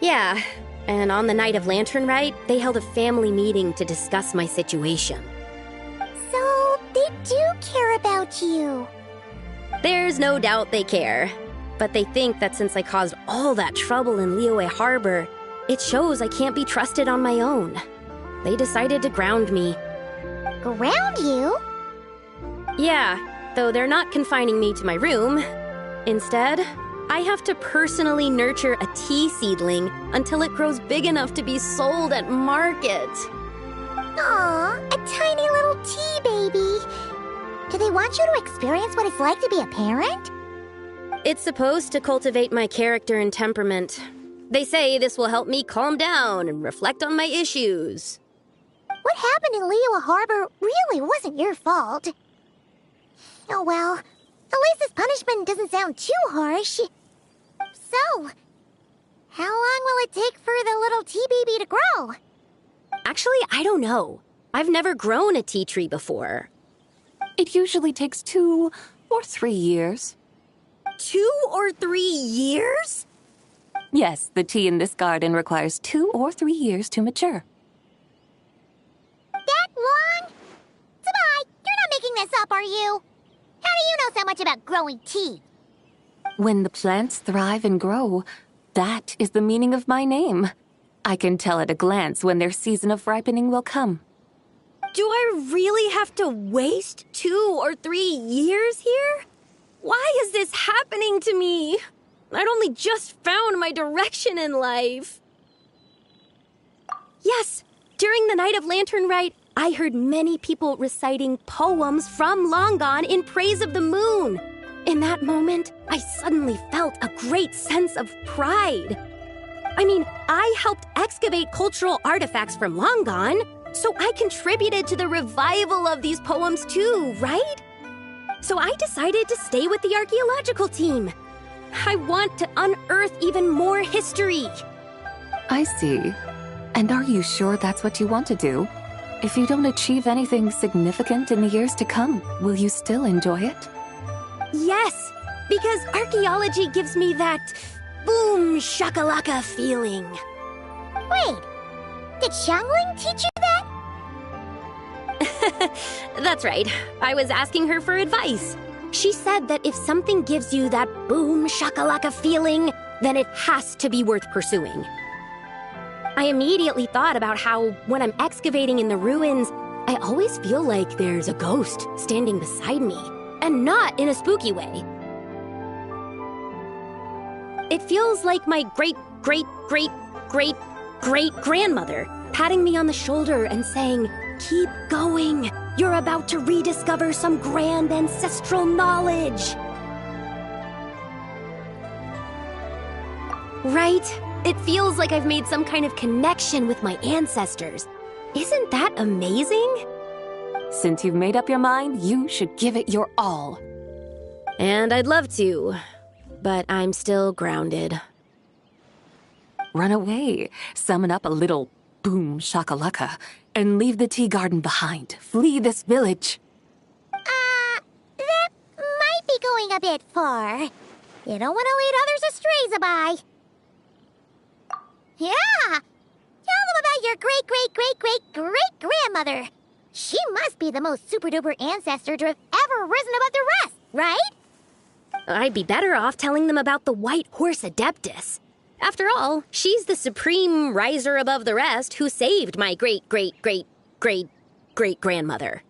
Yeah, and on the night of Lantern Rite, they held a family meeting to discuss my situation. So, they do care about you. There's no doubt they care. But they think that since I caused all that trouble in Liyue Harbor, it shows I can't be trusted on my own. They decided to ground me. Ground you? Yeah, though they're not confining me to my room. Instead, I have to personally nurture a tea seedling until it grows big enough to be sold at market. Aw, a tiny little tea baby. Do they want you to experience what it's like to be a parent? It's supposed to cultivate my character and temperament. They say this will help me calm down and reflect on my issues. What happened in Liyue Harbor really wasn't your fault. Oh well, least this punishment doesn't sound too harsh. So, how long will it take for the little tea baby to grow? Actually, I don't know. I've never grown a tea tree before. It usually takes 2 or 3 years. 2 or 3 years? Yes, the tea in this garden requires 2 or 3 years to mature. That long? Sabai, you're not making this up, are you? How do you know so much about growing tea? When the plants thrive and grow, that is the meaning of my name. I can tell at a glance when their season of ripening will come. Do I really have to waste 2 or 3 years here? Why is this happening to me? I'd only just found my direction in life. Yes, during the Night of Lantern Rite, I heard many people reciting poems from long gone in praise of the moon. In that moment, I suddenly felt a great sense of pride. I mean, I helped excavate cultural artifacts from long gone, so I contributed to the revival of these poems too, right? So I decided to stay with the archaeological team. I want to unearth even more history. I see. And are you sure that's what you want to do? If you don't achieve anything significant in the years to come, will you still enjoy it? Yes, because archaeology gives me that boom shakalaka feeling. Wait, did Xiangling teach you that? That's right. I was asking her for advice. She said that if something gives you that boom shakalaka feeling, then it has to be worth pursuing. I immediately thought about how when I'm excavating in the ruins, I always feel like there's a ghost standing beside me, and not in a spooky way. It feels like my great-great-great-great-great-grandmother patting me on the shoulder and saying, "Keep going. You're about to rediscover some grand ancestral knowledge." Right? It feels like I've made some kind of connection with my ancestors. Isn't that amazing? Since you've made up your mind, you should give it your all. And I'd love to, but I'm still grounded. Run away. Summon up a little boom shakalaka and leave the tea garden behind. Flee this village. That might be going a bit far. You don't want to lead others astray, Sabai. Yeah! Tell them about your great-great-great-great-great-grandmother. She must be the most super-duper ancestor to have ever risen above the rest, right? I'd be better off telling them about the White Horse Adeptus. After all, she's the supreme riser above the rest who saved my great-great-great-great-great-grandmother.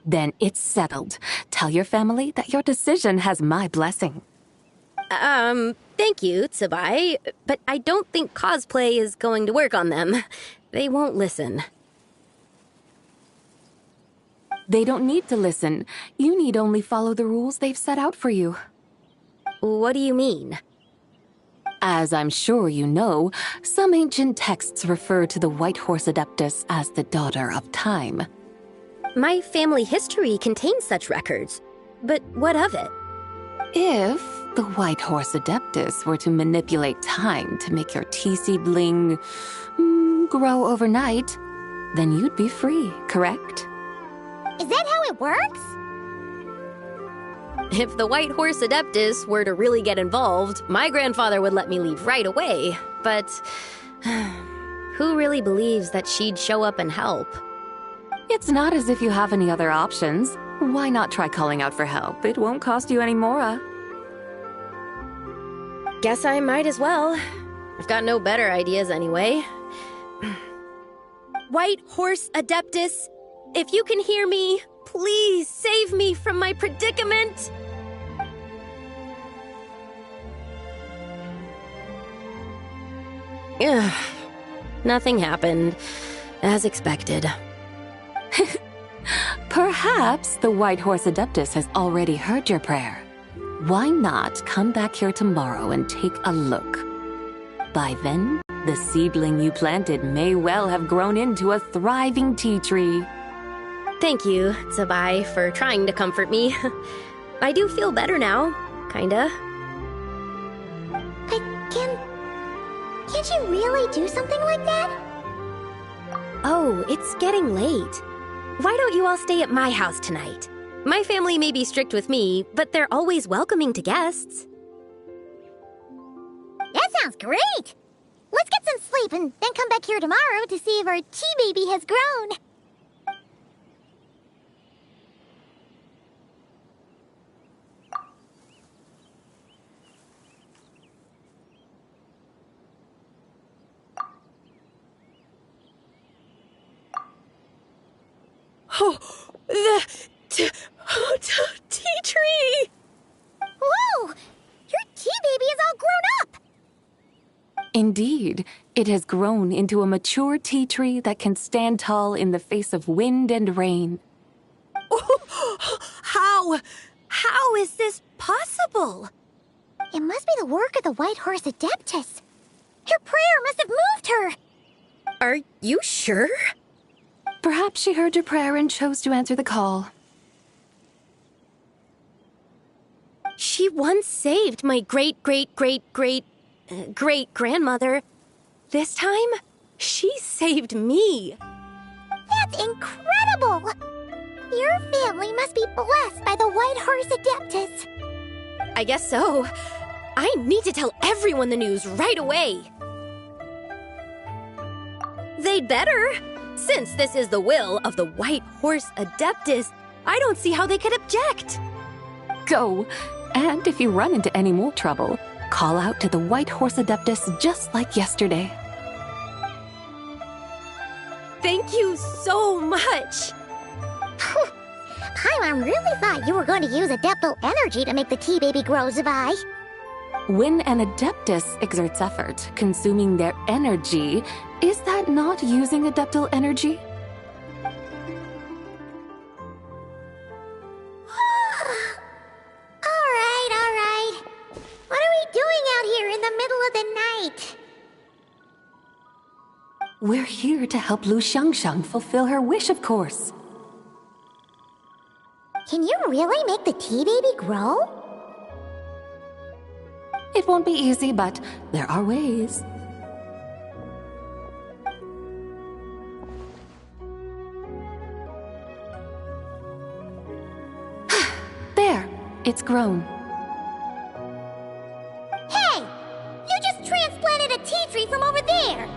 Then it's settled. Tell your family that your decision has my blessing. Thank you, Tsubai, but I don't think cosplay is going to work on them. They won't listen. They don't need to listen. You need only follow the rules they've set out for you. What do you mean? As I'm sure you know, some ancient texts refer to the White Horse Adeptus as the Daughter of Time. My family history contains such records, but what of it? If the White Horse Adeptus were to manipulate time to make your tea seedling grow overnight, then you'd be free, correct? Is that how it works? If the White Horse Adeptus were to really get involved, my grandfather would let me leave right away. But who really believes that she'd show up and help? It's not as if you have any other options. Why not try calling out for help? It won't cost you any more. Guess I might as well. I've got no better ideas anyway. White Horse Adeptus, if you can hear me, please save me from my predicament! Ugh. Nothing happened, as expected. Perhaps the White Horse Adeptus has already heard your prayer. Why not come back here tomorrow and take a look? By then, the seedling you planted may well have grown into a thriving tea tree. Thank you, Tsubai, for trying to comfort me. I do feel better now. Kinda. Can't you really do something like that? Oh, it's getting late. Why don't you all stay at my house tonight? My family may be strict with me, but they're always welcoming to guests. That sounds great! Let's get some sleep and then come back here tomorrow to see if our tea baby has grown. Oh, the tea tree! Whoa! Your tea baby is all grown up! Indeed, it has grown into a mature tea tree that can stand tall in the face of wind and rain. How is this possible? It must be the work of the White Horse Adeptus. Her prayer must have moved her. Are you sure? Perhaps she heard your prayer and chose to answer the call. She once saved my great-great-great-great-great-grandmother. This time, she saved me. That's incredible! Your family must be blessed by the White Horse Adeptus. I guess so. I need to tell everyone the news right away. They'd better. Since this is the will of the White Horse Adeptus, I don't see how they could object. Go. And if you run into any more trouble, call out to the White Horse Adeptus just like yesterday. Thank you so much. Paimon really thought you were going to use Adeptal energy to make the tea baby grow, Zavai. When an Adeptus exerts effort, consuming their energy, is that not using Adeptal energy? All right. What are we doing out here in the middle of the night? We're here to help Lu Xiangxiang fulfill her wish, of course. Can you really make the tea baby grow? It won't be easy, but there are ways. There, it's grown. Hey! You just transplanted a tea tree from over there!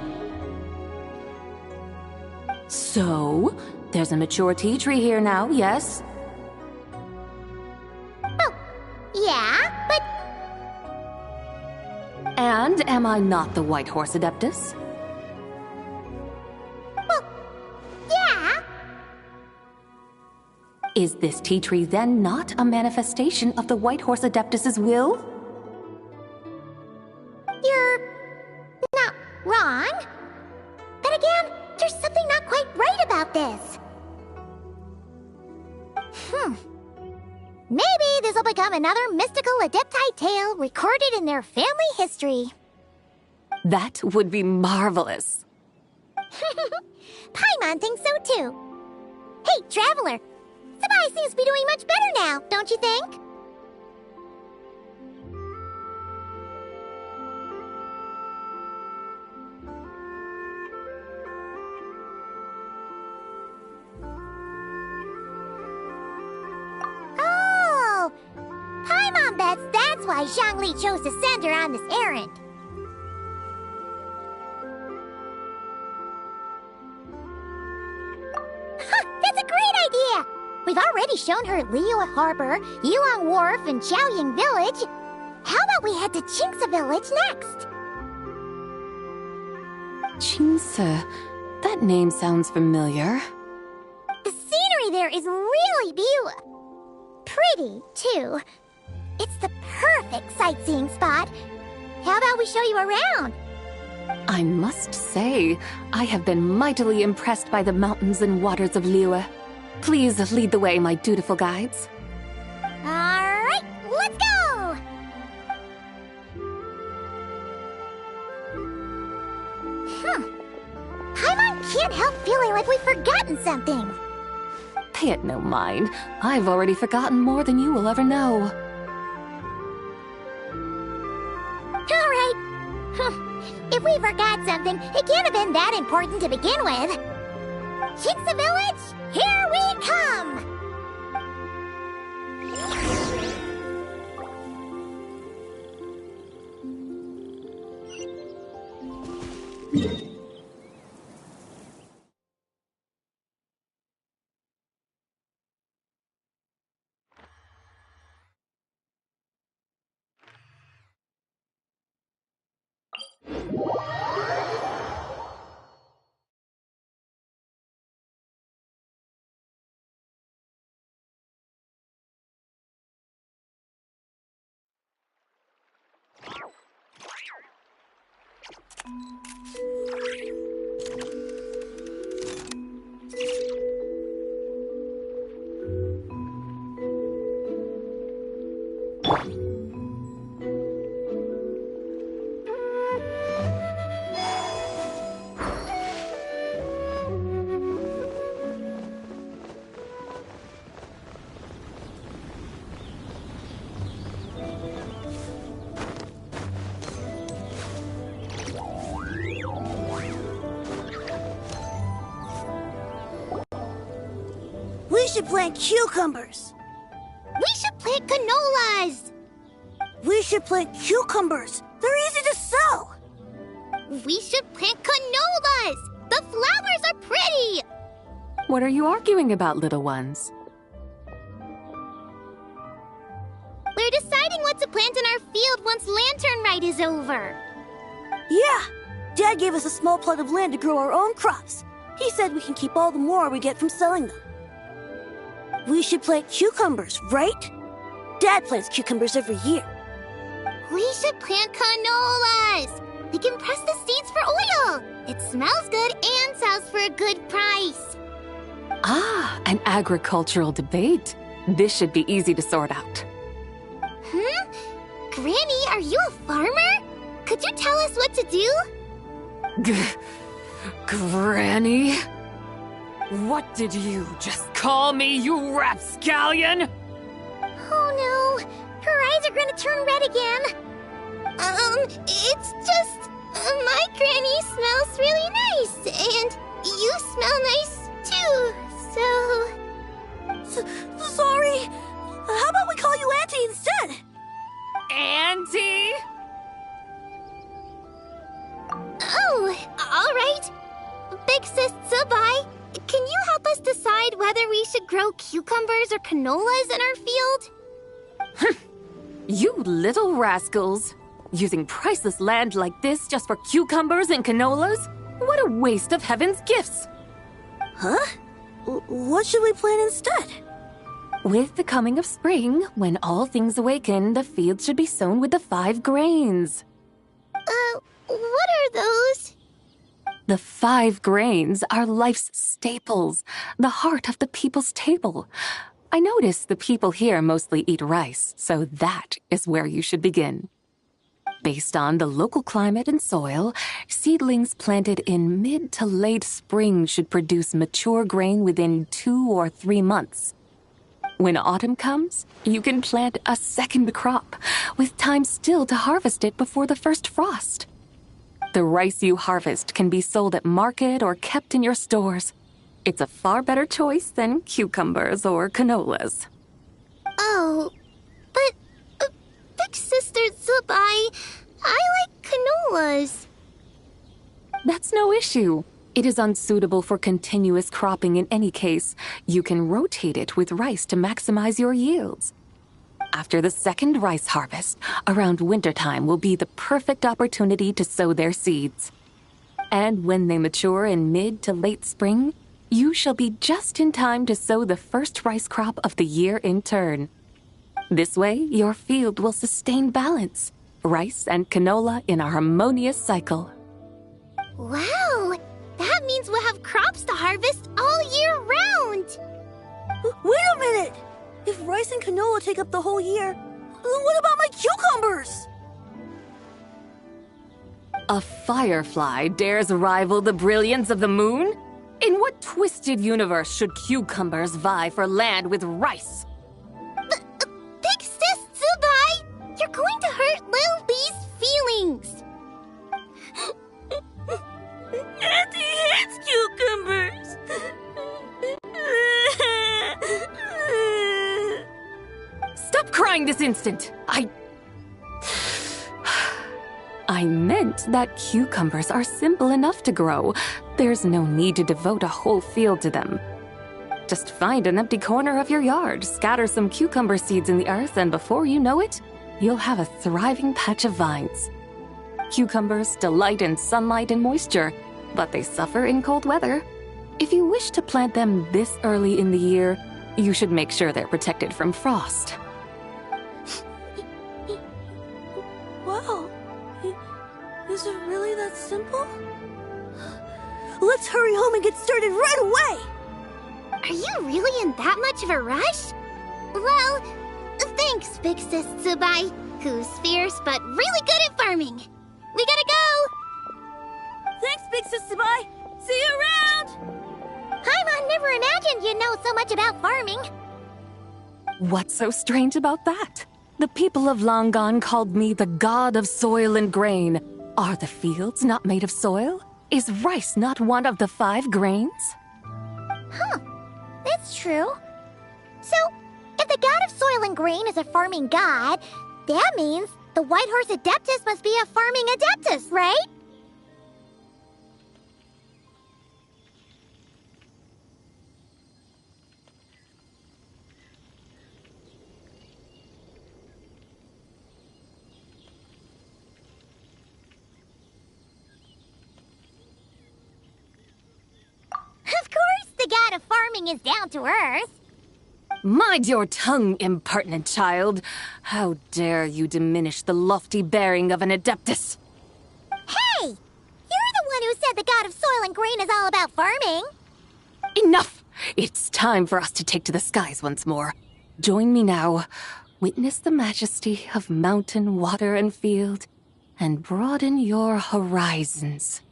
So, there's a mature tea tree here now, yes? Oh, yeah, but... And am I not the White Horse Adeptus? Well, yeah. Is this tea tree then not a manifestation of the White Horse Adeptus's will? You're not wrong. But again, there's something not quite right about this. Maybe this will become another mystical Adepti tale recorded in their family history. That would be marvelous. Paimon thinks so too. Hey, Traveler! Sabai seems to be doing much better now, don't you think? Oh! Paimon bets that's why Zhongli chose to send her on this errand. That's a great idea! We've already shown her Liyue Harbor, Yulong Wharf, and Xiaoying Village. How about we head to Qingce Village next? Qingce. That name sounds familiar. The scenery there is really beautiful. Pretty, too. It's the perfect sightseeing spot. How about we show you around? I must say, I have been mightily impressed by the mountains and waters of Liyue. Please lead the way, my dutiful guides. Alright, let's go! Paimon can't help feeling like we've forgotten something. Pay it no mind. I've already forgotten more than you will ever know. Alright. If we forgot something, it can't have been that important to begin with. Shiksa Village, here we come! We should plant cucumbers. We should plant canolas. We should plant cucumbers. They're easy to sow. We should plant canolas. The flowers are pretty. What are you arguing about, little ones? We're deciding what to plant in our field once Lantern Rite is over. Yeah. Dad gave us a small plot of land to grow our own crops. He said we can keep all the more we get from selling them. We should plant cucumbers, right? Dad plants cucumbers every year. We should plant canolas. We can press the seeds for oil. It smells good and sells for a good price. Ah, an agricultural debate. This should be easy to sort out. Granny, are you a farmer? Could you tell us what to do? Granny? What did you just call me, you rapscallion? Oh no, her eyes are gonna turn red again. It's just, my granny smells really nice, and you smell nice too, so... Sorry. How about we call you Auntie instead? Auntie? Oh, all right. Big sis Zubai, can you help us decide whether we should grow cucumbers or canolas in our field? You little rascals. Using priceless land like this just for cucumbers and canolas? What a waste of heaven's gifts! Huh? What should we plant instead? With the coming of spring, when all things awaken, the field should be sown with the 5 grains. What are those? The 5 grains are life's staples, the heart of the people's table. I notice the people here mostly eat rice, so that is where you should begin. Based on the local climate and soil, seedlings planted in mid to late spring should produce mature grain within 2 or 3 months. When autumn comes, you can plant a second crop, with time still to harvest it before the first frost. The rice you harvest can be sold at market or kept in your stores. It's a far better choice than cucumbers or canolas. Oh, but Big Sister Zubai, I like canolas. That's no issue. It is unsuitable for continuous cropping in any case. You can rotate it with rice to maximize your yields. After the second rice harvest, around wintertime will be the perfect opportunity to sow their seeds. And when they mature in mid to late spring, you shall be just in time to sow the first rice crop of the year in turn. This way, your field will sustain balance, rice and canola in a harmonious cycle. Wow! That means we'll have crops to harvest all year round! Wait a minute! If rice and canola take up the whole year, what about my cucumbers? A firefly dares rival the brilliance of the moon? In what twisted universe should cucumbers vie for land with rice? Big Sis Tsubai! You're going to hurt Lil Lee's feelings! Auntie hates cucumbers! Stop crying this instant! I meant that cucumbers are simple enough to grow. There's no need to devote a whole field to them. Just find an empty corner of your yard, scatter some cucumber seeds in the earth, and before you know it, you'll have a thriving patch of vines. Cucumbers delight in sunlight and moisture, but they suffer in cold weather. If you wish to plant them this early in the year, you should make sure they're protected from frost. Wow. Is it really that simple? Let's hurry home and get started right away! Are you really in that much of a rush? Well, thanks, Big Sis Tsubai, who's fierce but really good at farming. We gotta go! Thanks, Big Sis Tsubai! See you around! Paimon never imagined you'd know so much about farming. What's so strange about that? The people of Longon called me the god of soil and grain. Are the fields not made of soil? Is rice not one of the 5 grains? Huh. That's true. So, if the god of soil and grain is a farming god, that means the White Horse Adeptus must be a farming adeptus, right? Of course, the god of farming is down to earth. Mind your tongue, impertinent child. How dare you diminish the lofty bearing of an adeptus? Hey! You're the one who said the god of soil and grain is all about farming. Enough! It's time for us to take to the skies once more. Join me now. Witness the majesty of mountain, water, and field, and broaden your horizons.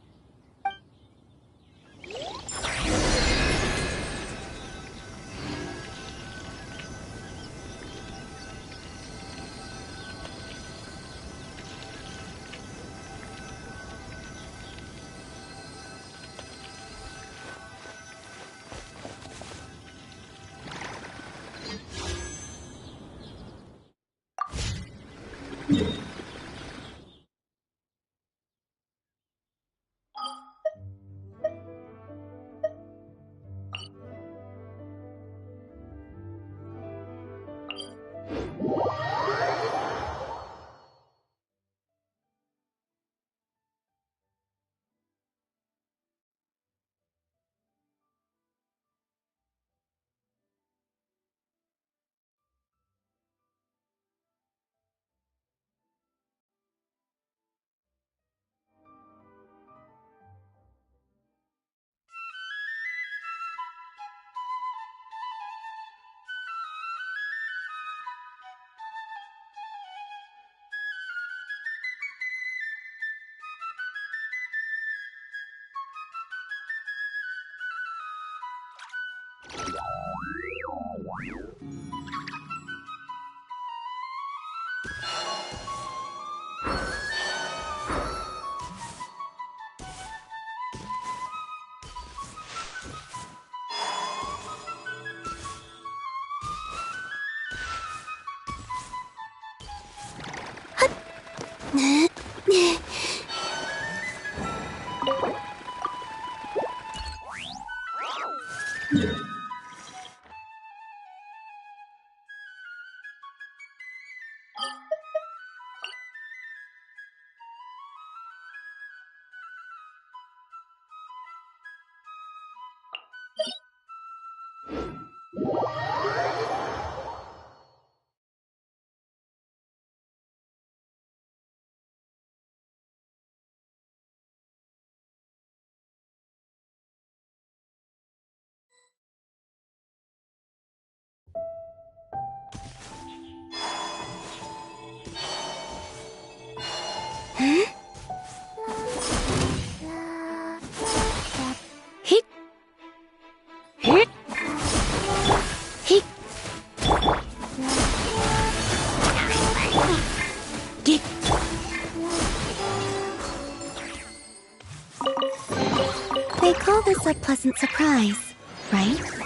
pleasant surprise, right?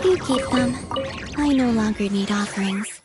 You keep them. I no longer need offerings.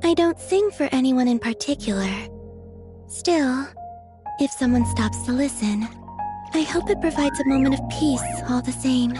I don't sing for anyone in particular. Still, if someone stops to listen, I hope it provides a moment of peace all the same.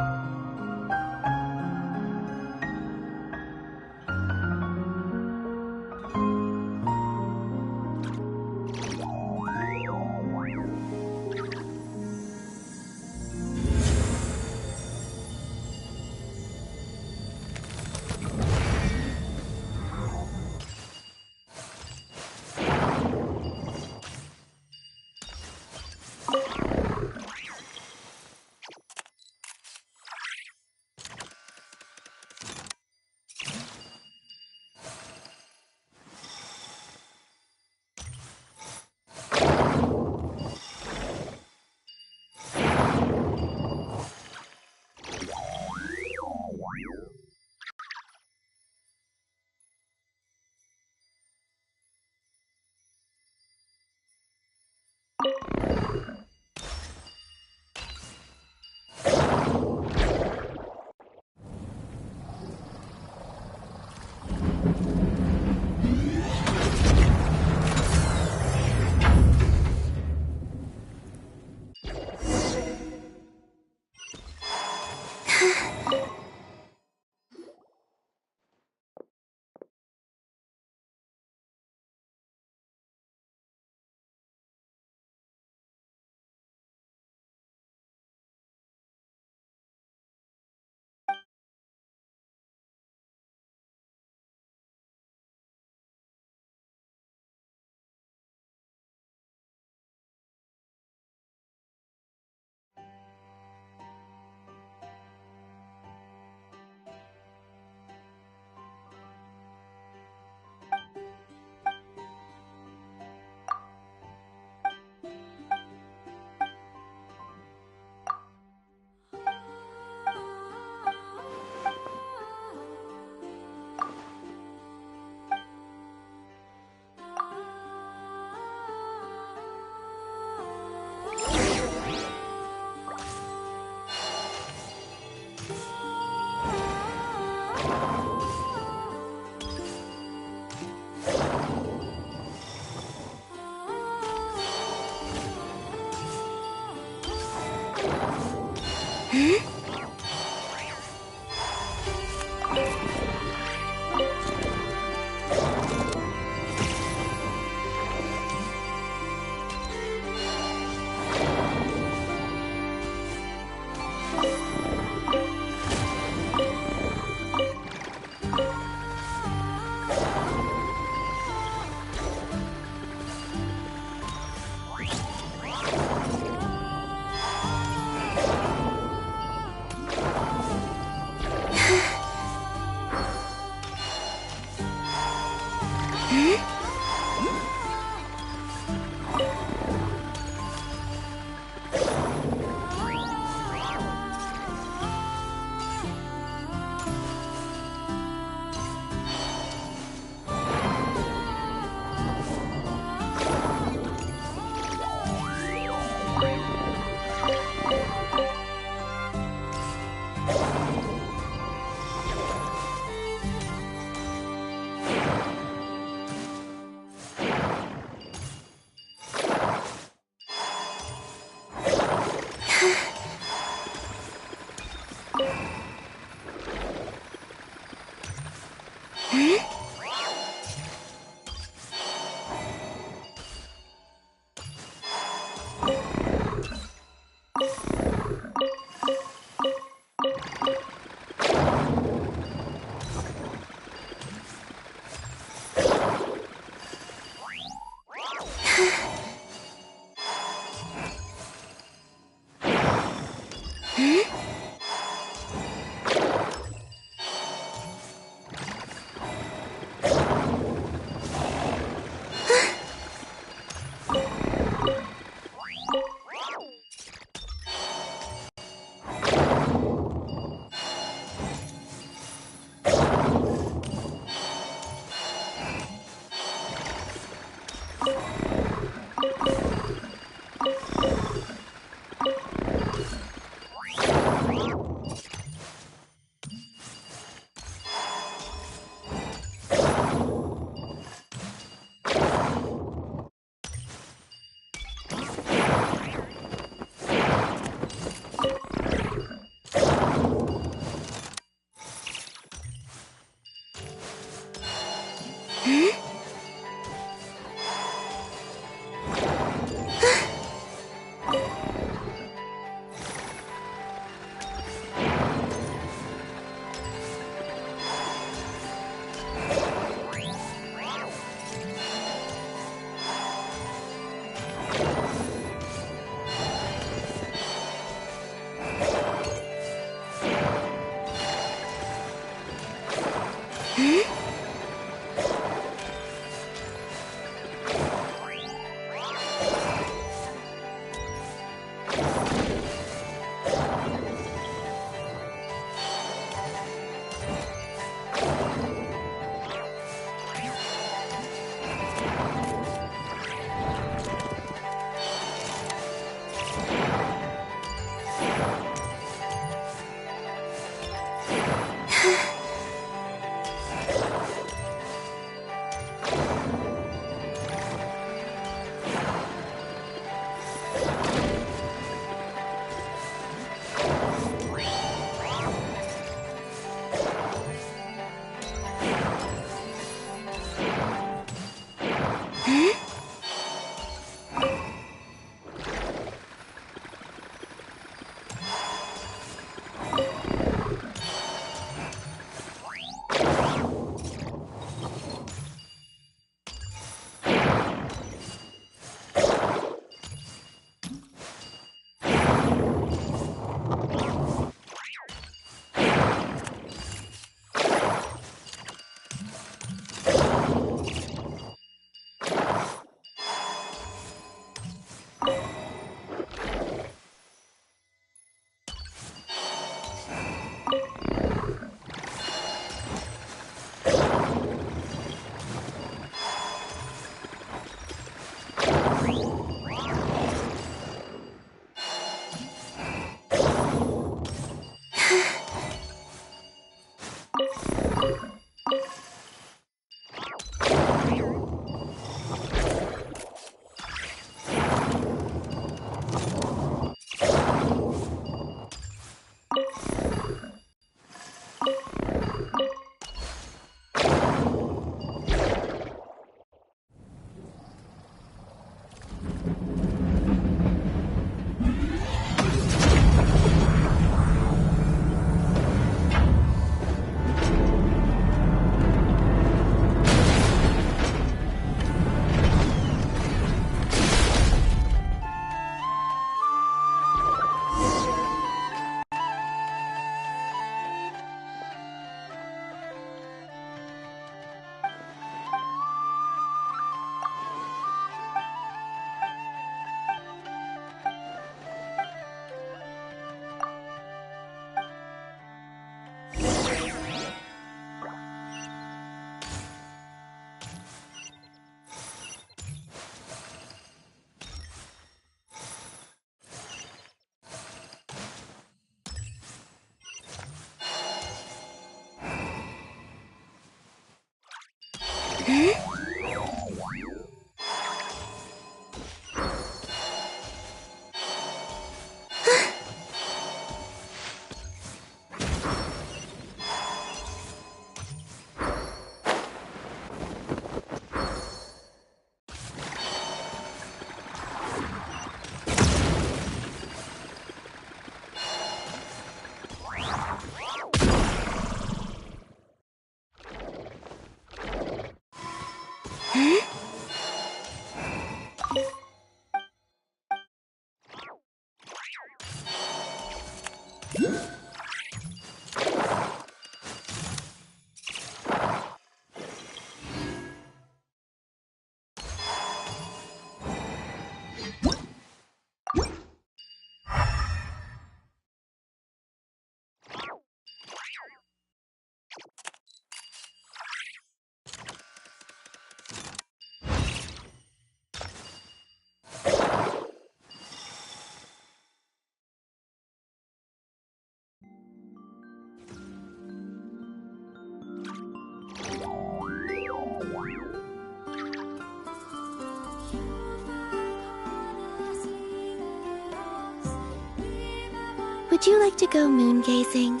Would you like to go moon gazing?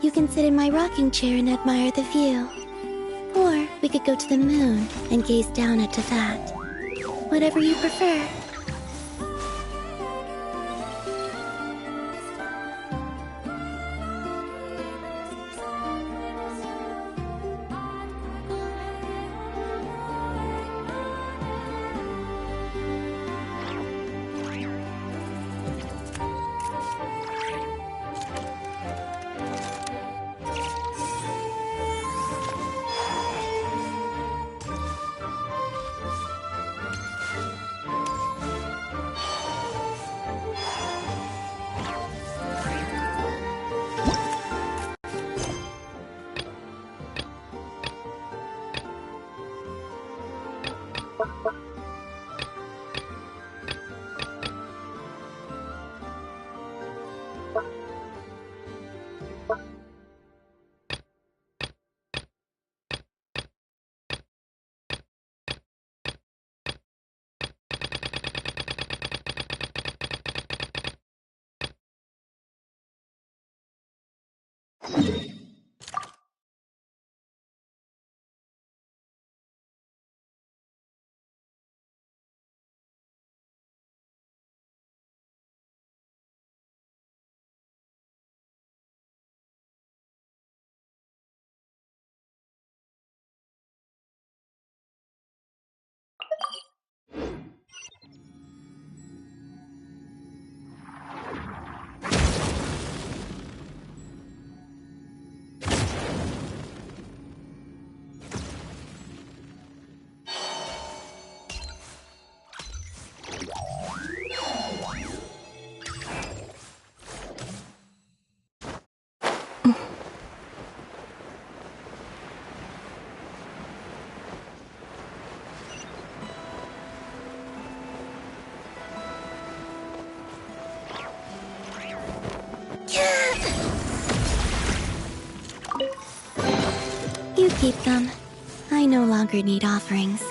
You can sit in my rocking chair and admire the view. Or we could go to the moon and gaze down at that. Whatever you prefer. You keep them. I no longer need offerings.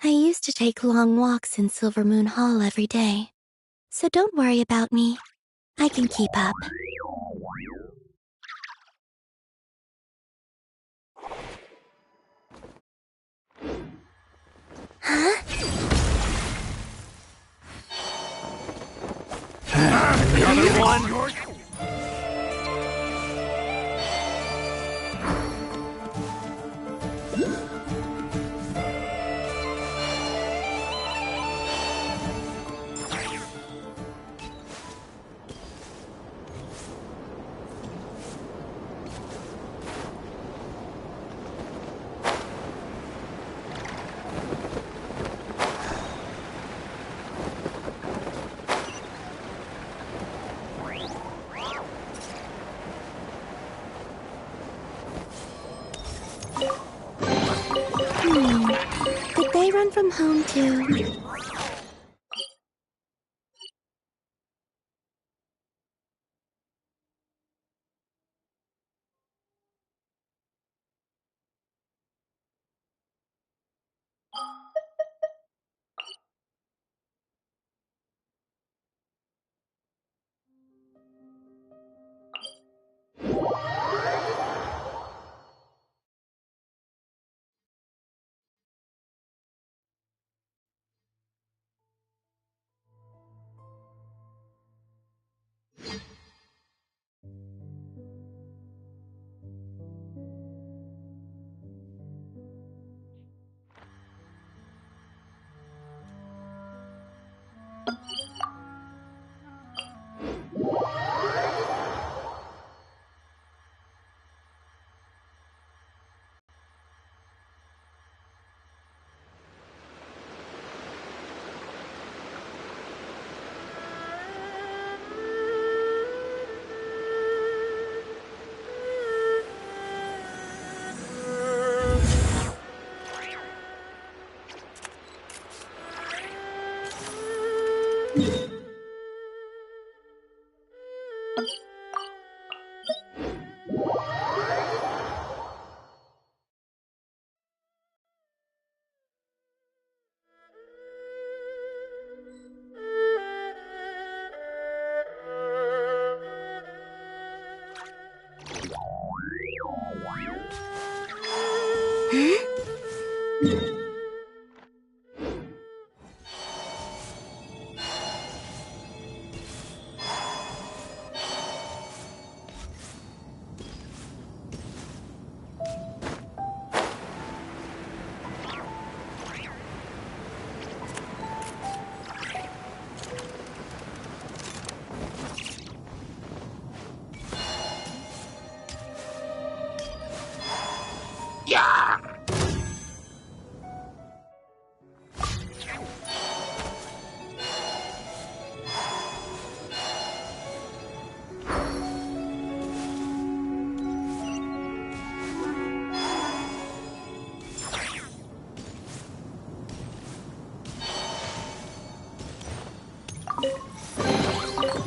I used to take long walks in Silver Moon Hall every day, so don't worry about me. I can keep up. Huh? Another one? from home too.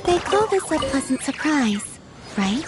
They call this a pleasant surprise, right?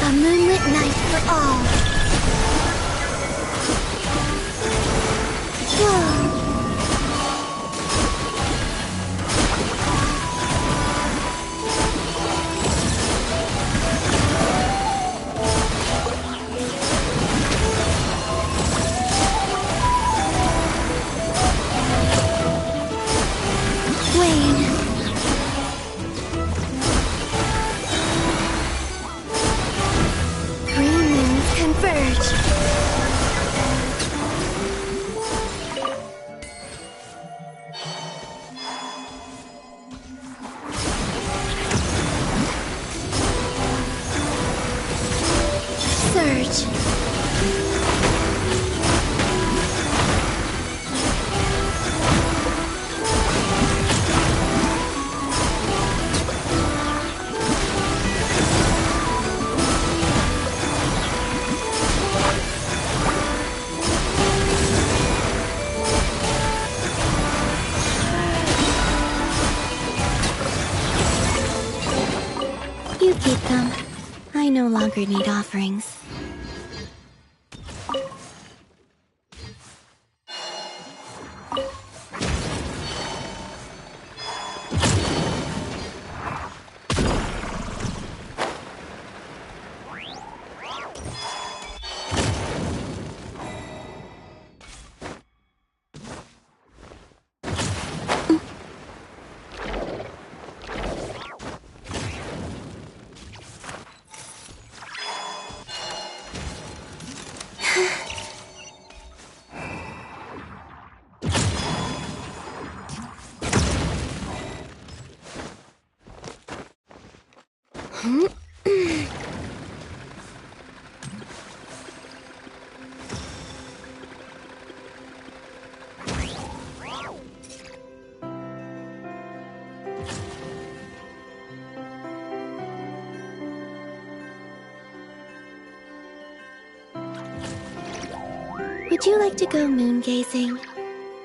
A moonlit night for all. Whoa. no longer need offerings. Would you like to go moon gazing?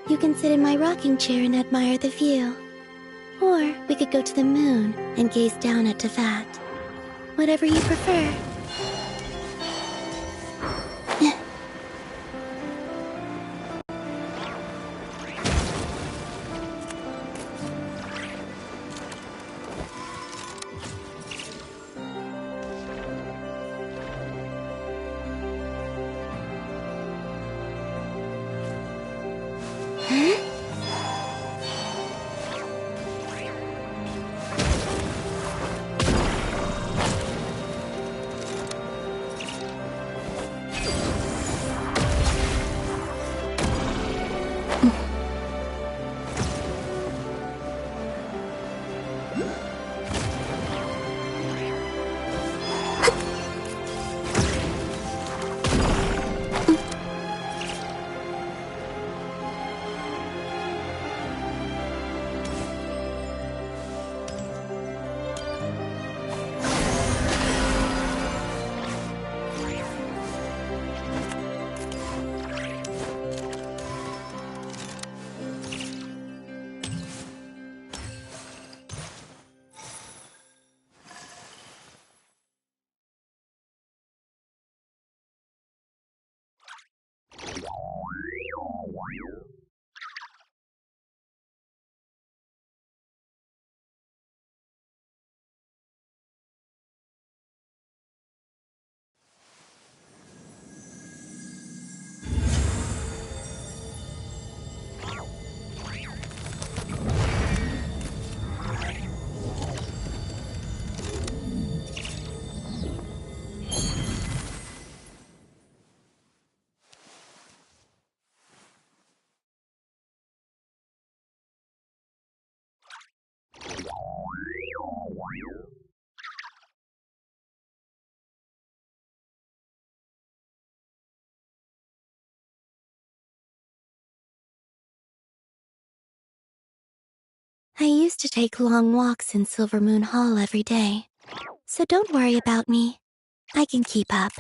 You can sit in my rocking chair and admire the view. Or we could go to the moon and gaze down at Tevat. Whatever you prefer. I used to take long walks in Silver Moon Hall every day, so don't worry about me. I can keep up.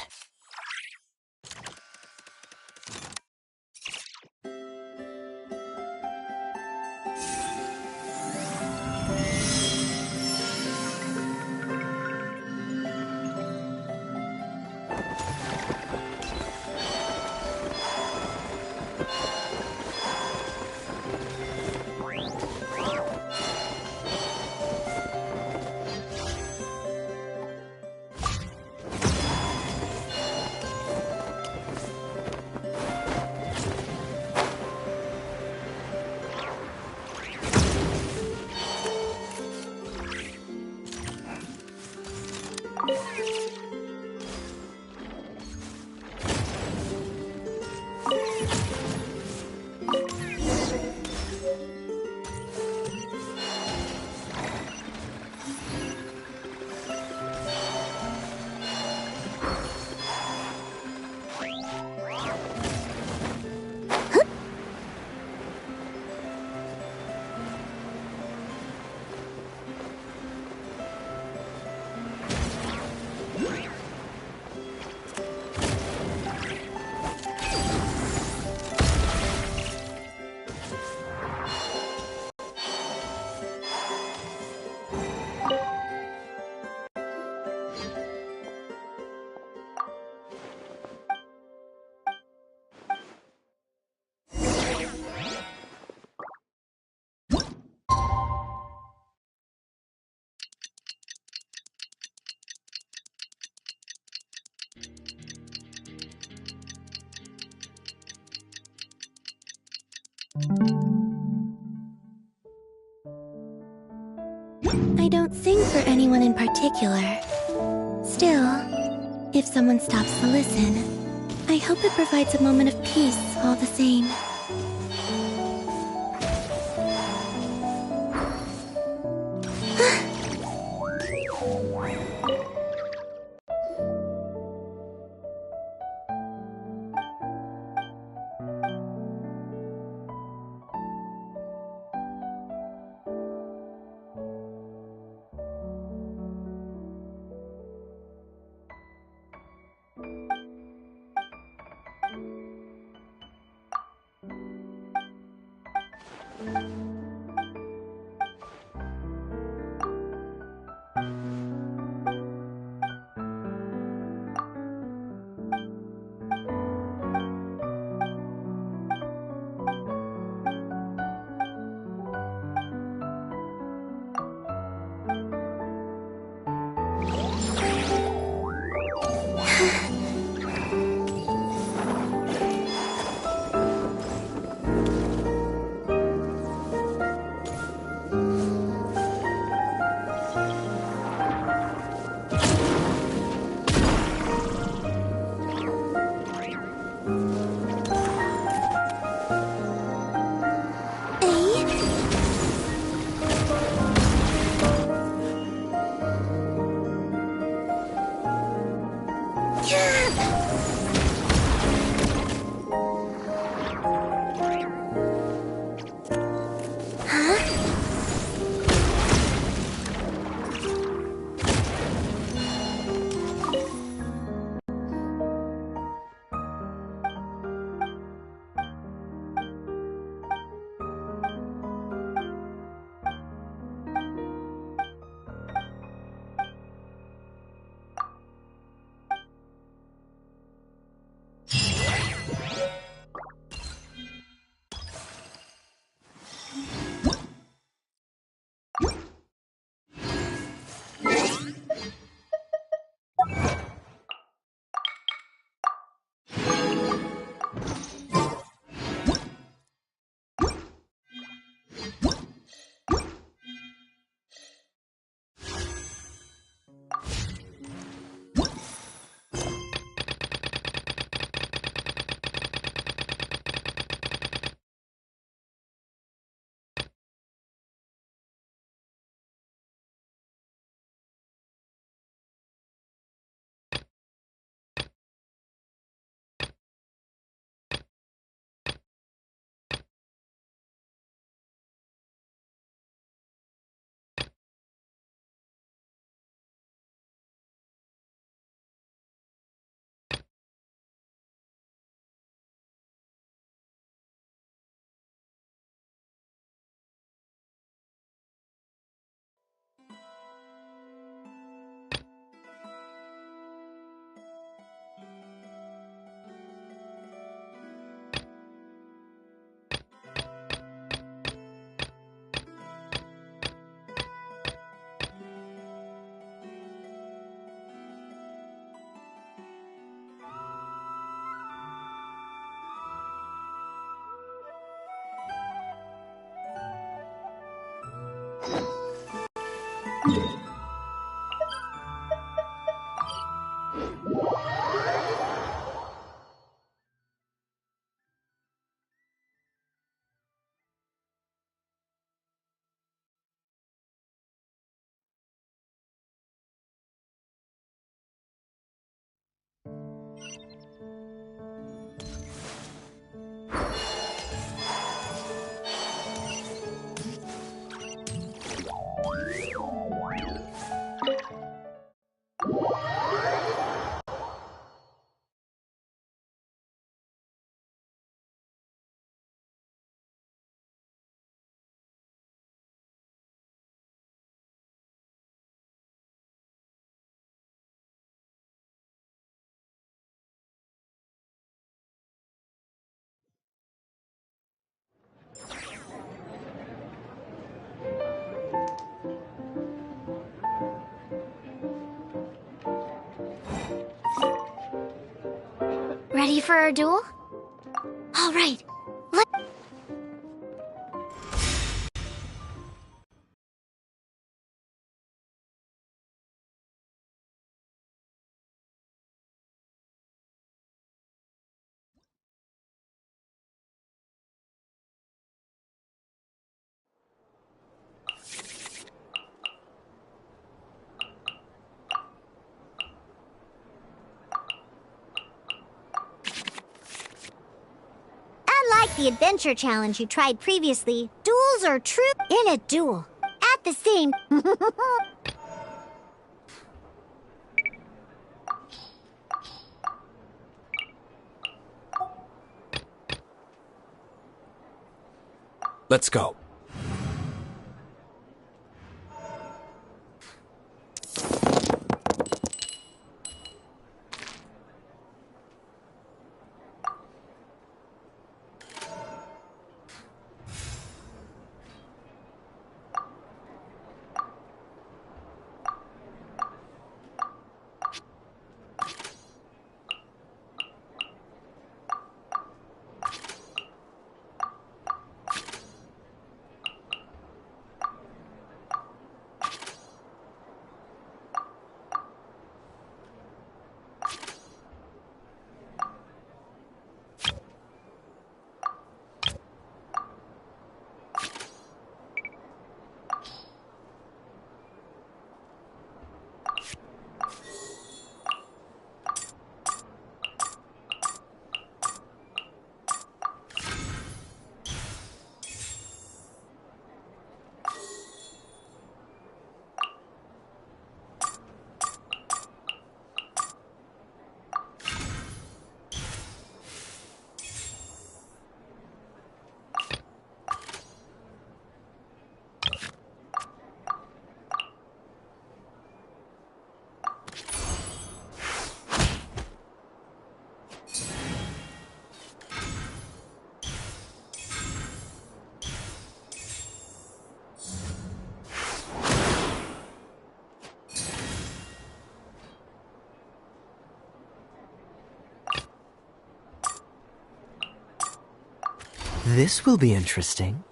I don't sing for anyone in particular. Still, if someone stops to listen, I hope it provides a moment of peace all the same. Ready for our duel? All right. the adventure challenge you tried previously, duels are true in a duel. At the same... Let's go. This will be interesting.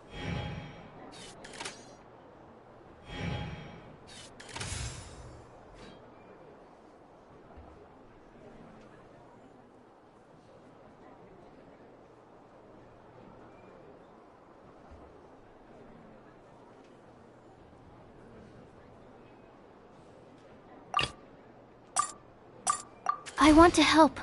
I want to help.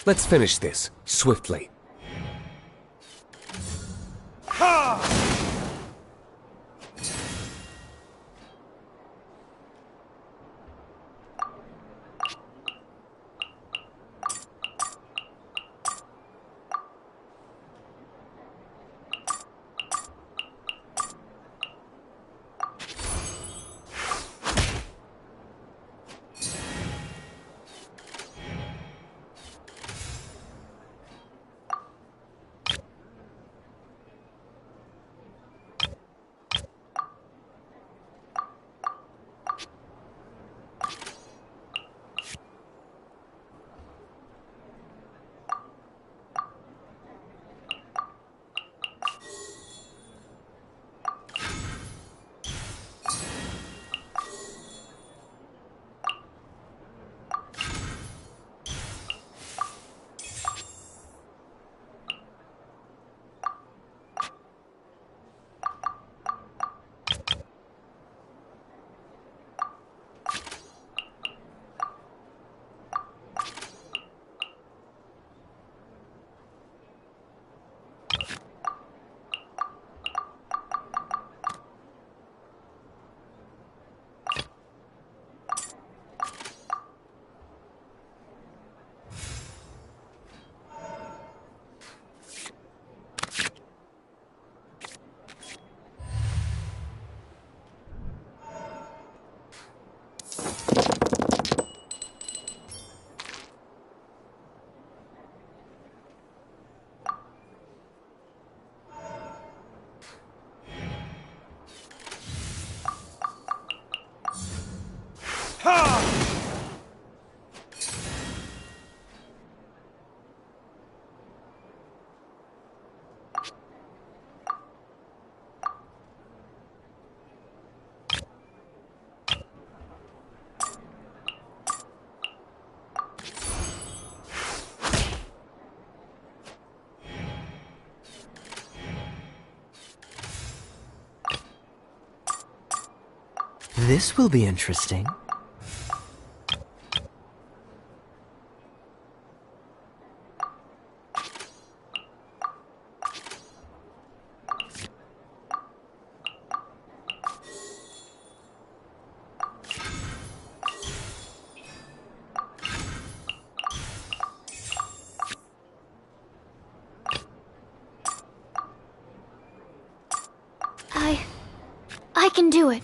Let's finish this, swiftly. This will be interesting. I can do it.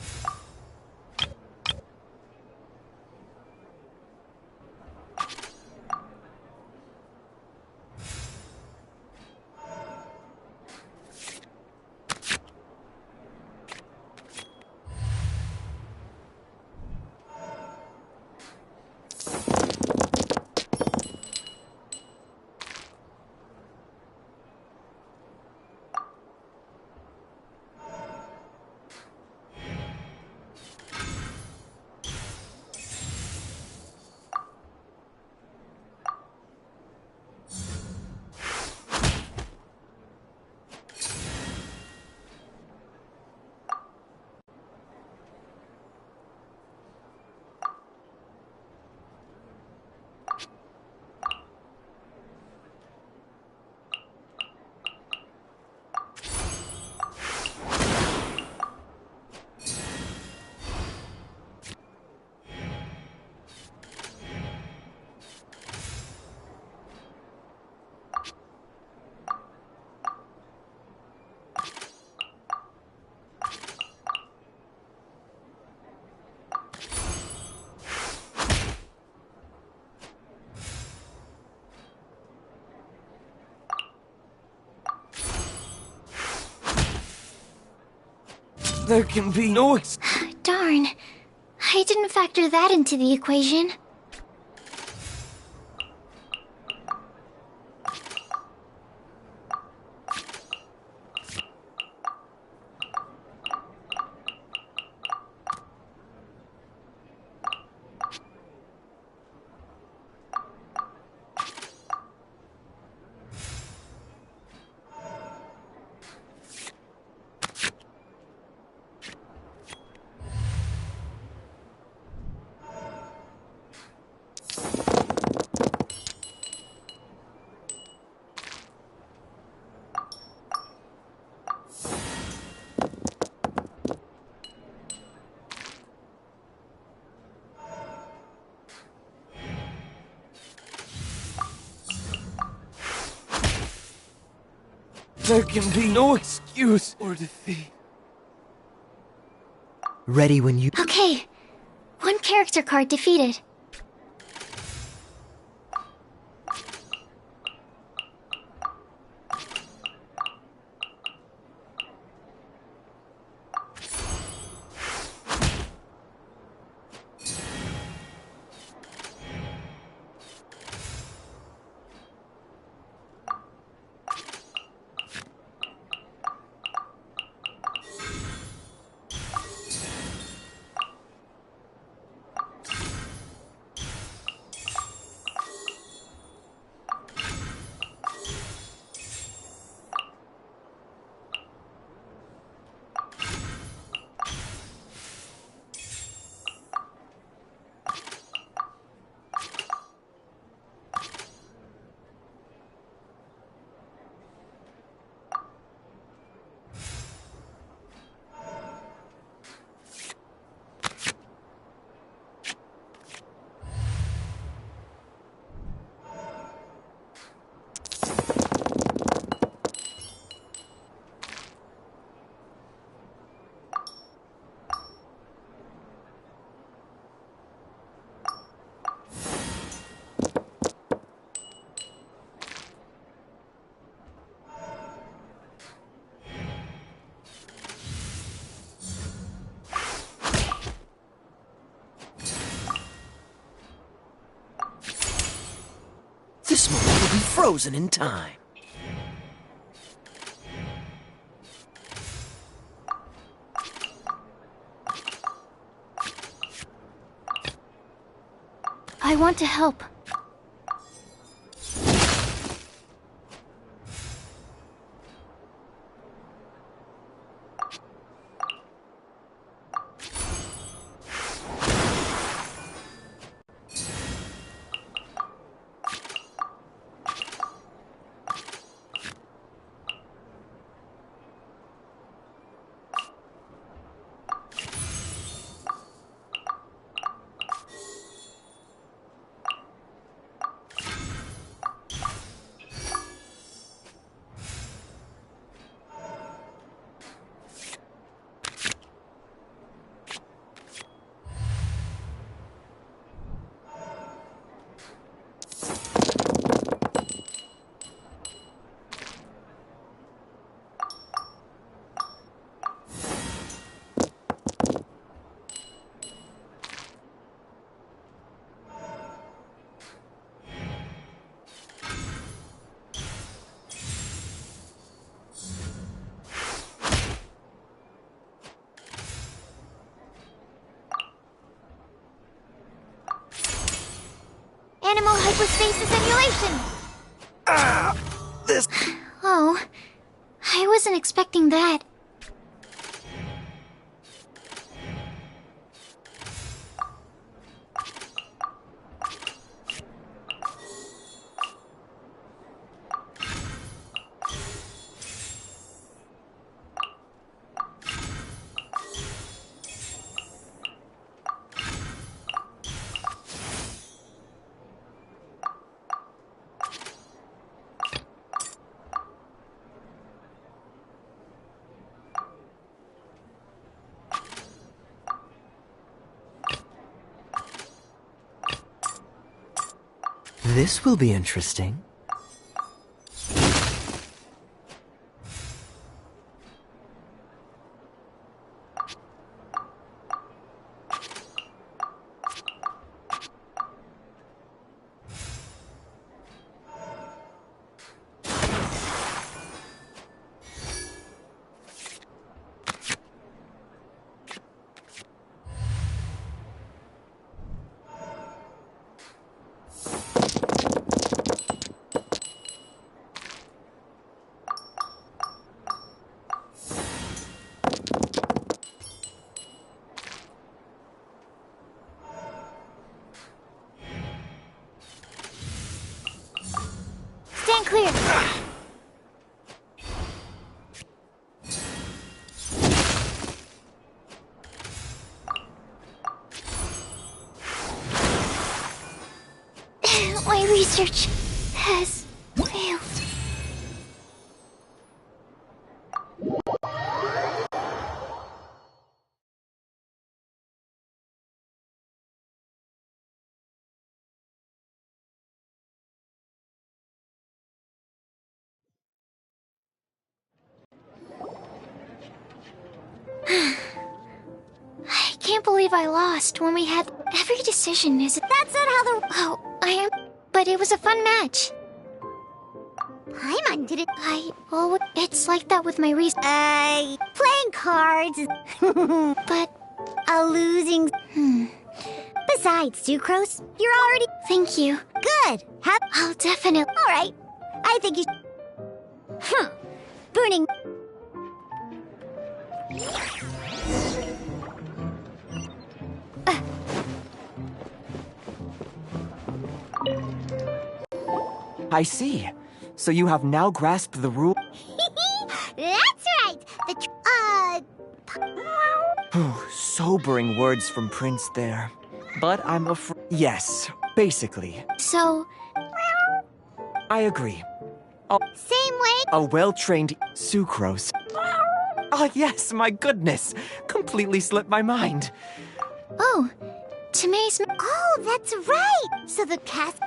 There can be no Darn. I didn't factor that into the equation. There can be no excuse or defeat. Ready when you... Okay. One character card defeated. This moment will be frozen in time. I want to help. Dynamo hypostasis simulation! This... Oh, I wasn't expecting that. This will be interesting. Stand clear! My research has failed. I can't believe I lost when we had every decision is... That's not how the... Oh, I am... But it was a fun match. Paimon did it... Well, it's like that with my reason... playing cards... but... a losing... Besides, Sucrose, you're already... Thank you. Good. I'll definitely... Alright. I think you... Burning... I see. So you have now grasped the rule. That's right. Sobering words from Prince there. But I'm afraid... Yes, basically. So... I agree. Same way? A well-trained Sucrose. Oh, yes, my goodness. Completely slipped my mind. Oh, Tomei's... Oh, that's right. So the cast...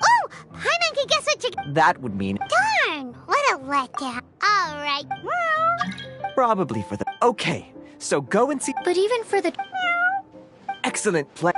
Oh, Paimon can guess what you... That would mean... Darn, what a letdown. All right. Probably for the... Okay, so go and see... But even for the... Excellent play.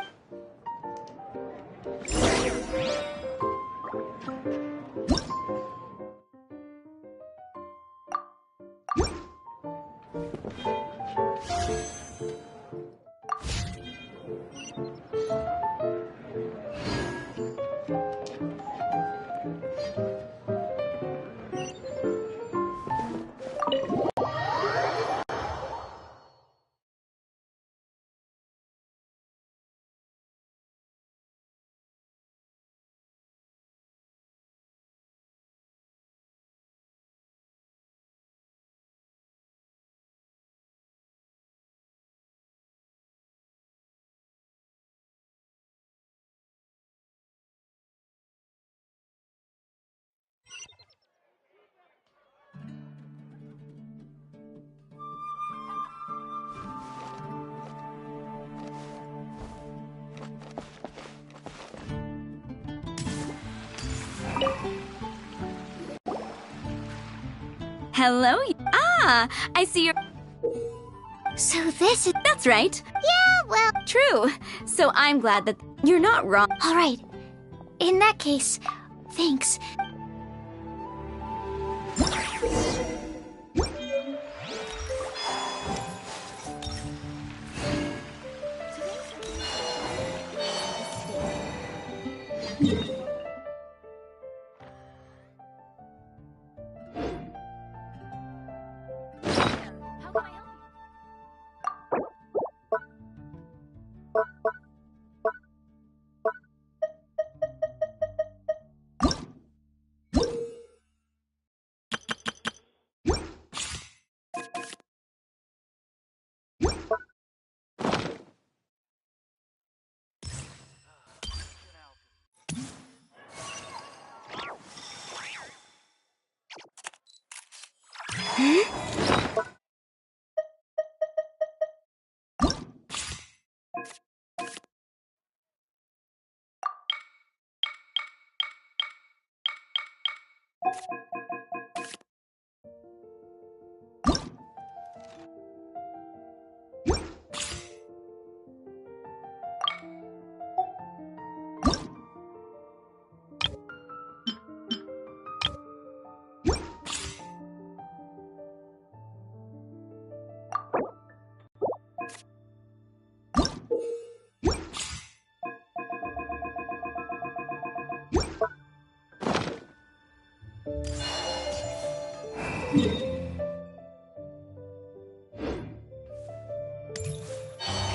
Hello? Ah, I see you're... So this is... That's right. Yeah, well... True. So I'm glad that you're not wrong. All right. In that case, thanks.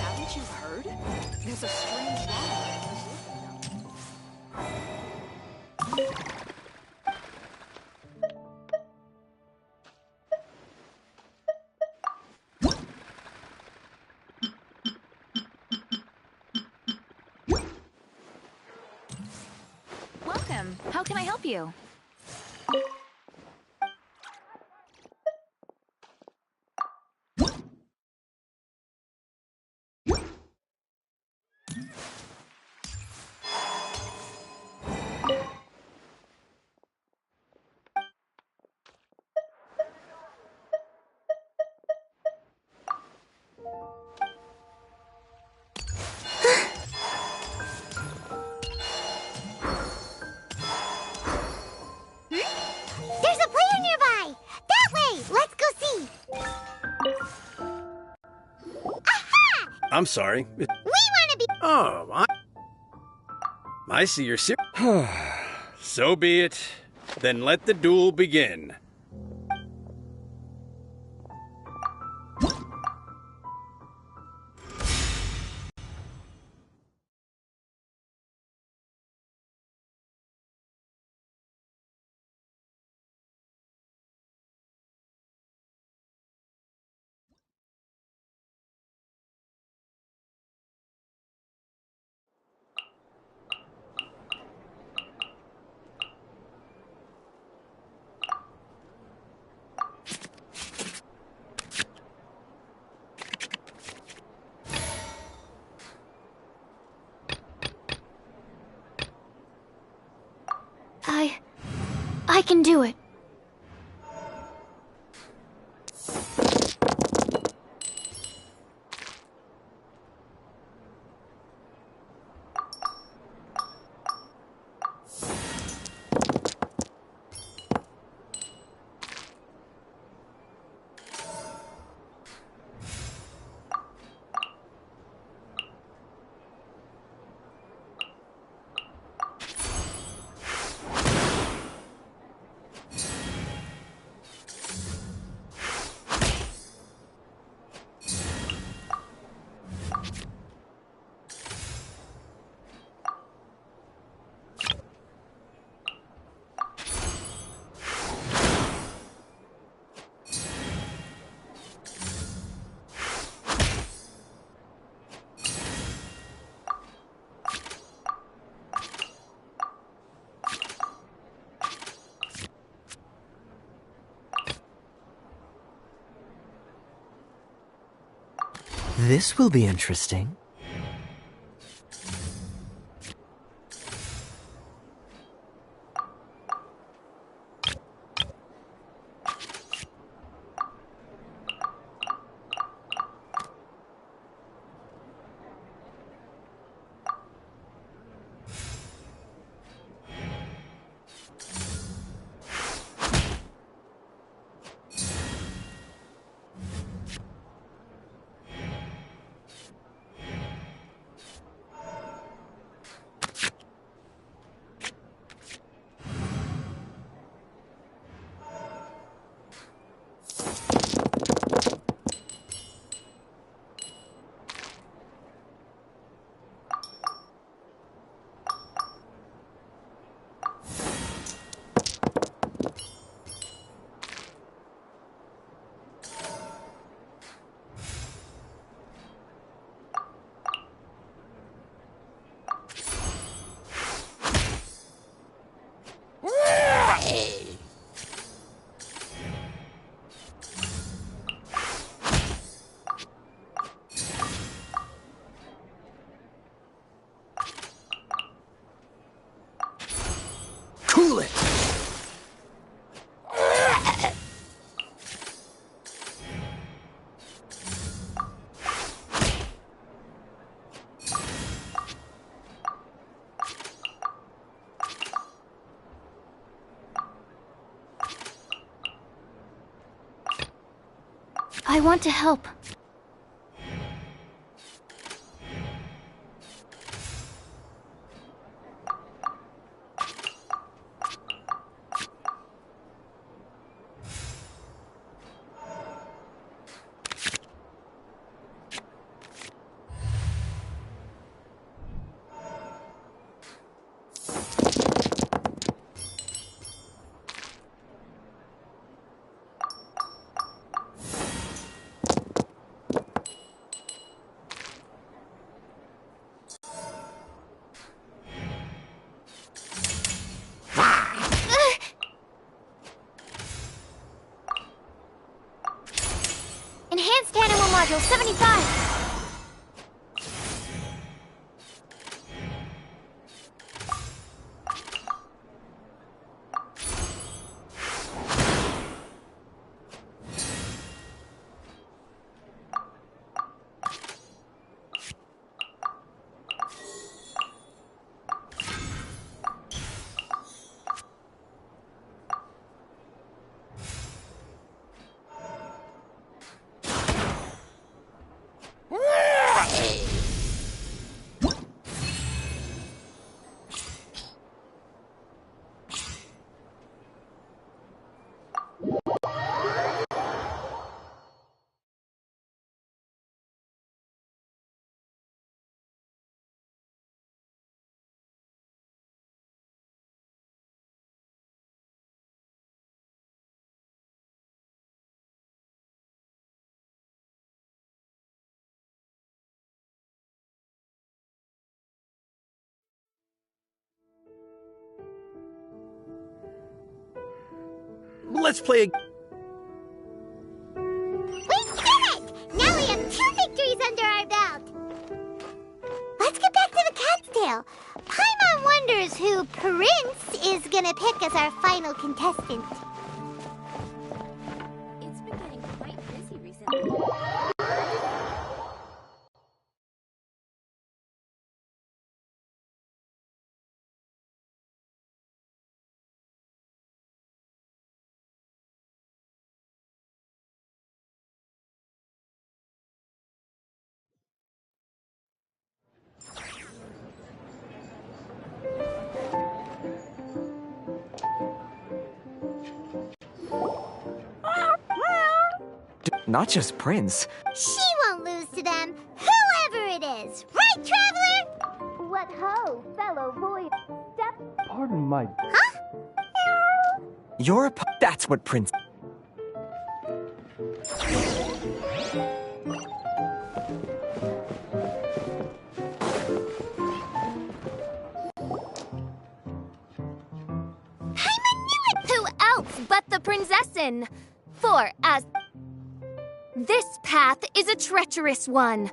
Haven't you heard? There's a strange robber. Welcome. How can I help you? There's a player nearby! That way! Let's go see! Aha! I'm sorry. We wanna be— Oh, I see you're serious. So be it. Then let the duel begin. I can do it. This will be interesting. Cool it! I want to help. Enhanced Animal Module 75! Let's play a... We did it! Now we have 2 victories under our belt! Let's get back to the cat's tail. Paimon wonders who Prince is gonna pick as our final contestant. It's been getting quite busy recently. Not just Prince. She won't lose to them, whoever it is. Right, Traveler? What ho, fellow boy. Step. Pardon my... Huh? You're a... That's what Prince... Who else but the Prinzessin? For as... This path is a treacherous one.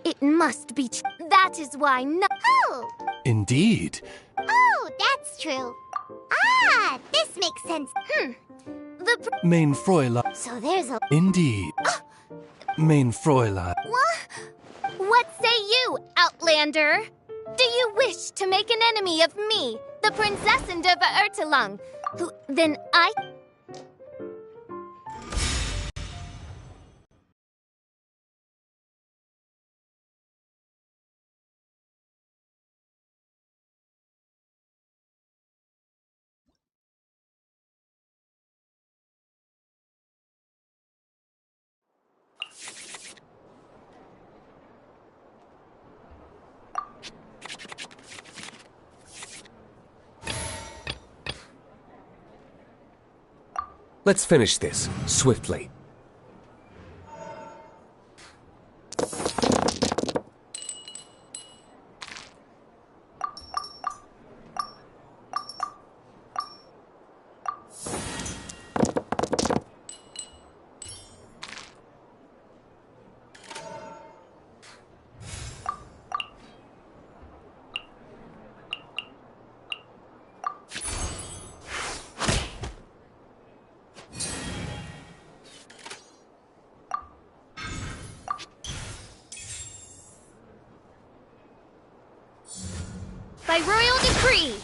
It must be... That is why no... Oh! Indeed. Oh, that's true. Ah, this makes sense. The... Mein Fräulein. So there's a... Indeed. Mein Fräulein. What say you, Outlander? Do you wish to make an enemy of me, the Prinzessin of Ertelung, who... Then I... Let's finish this, swiftly. by royal decree.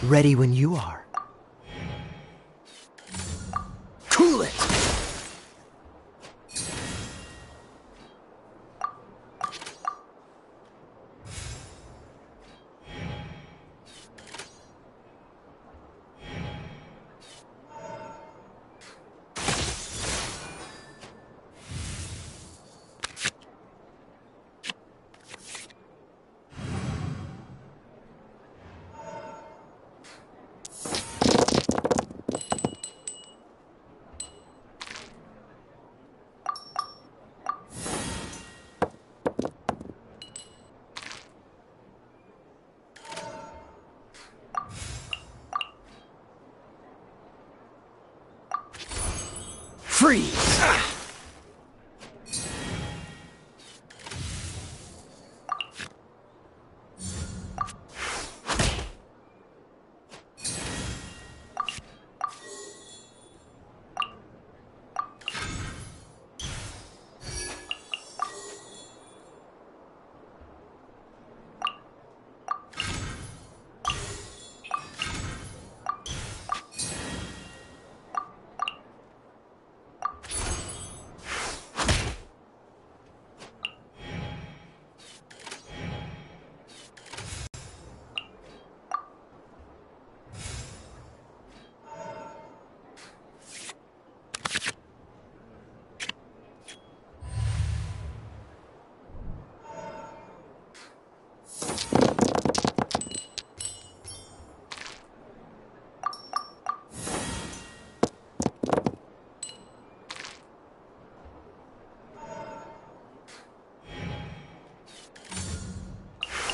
Ready when you are. Cool it! Freeze!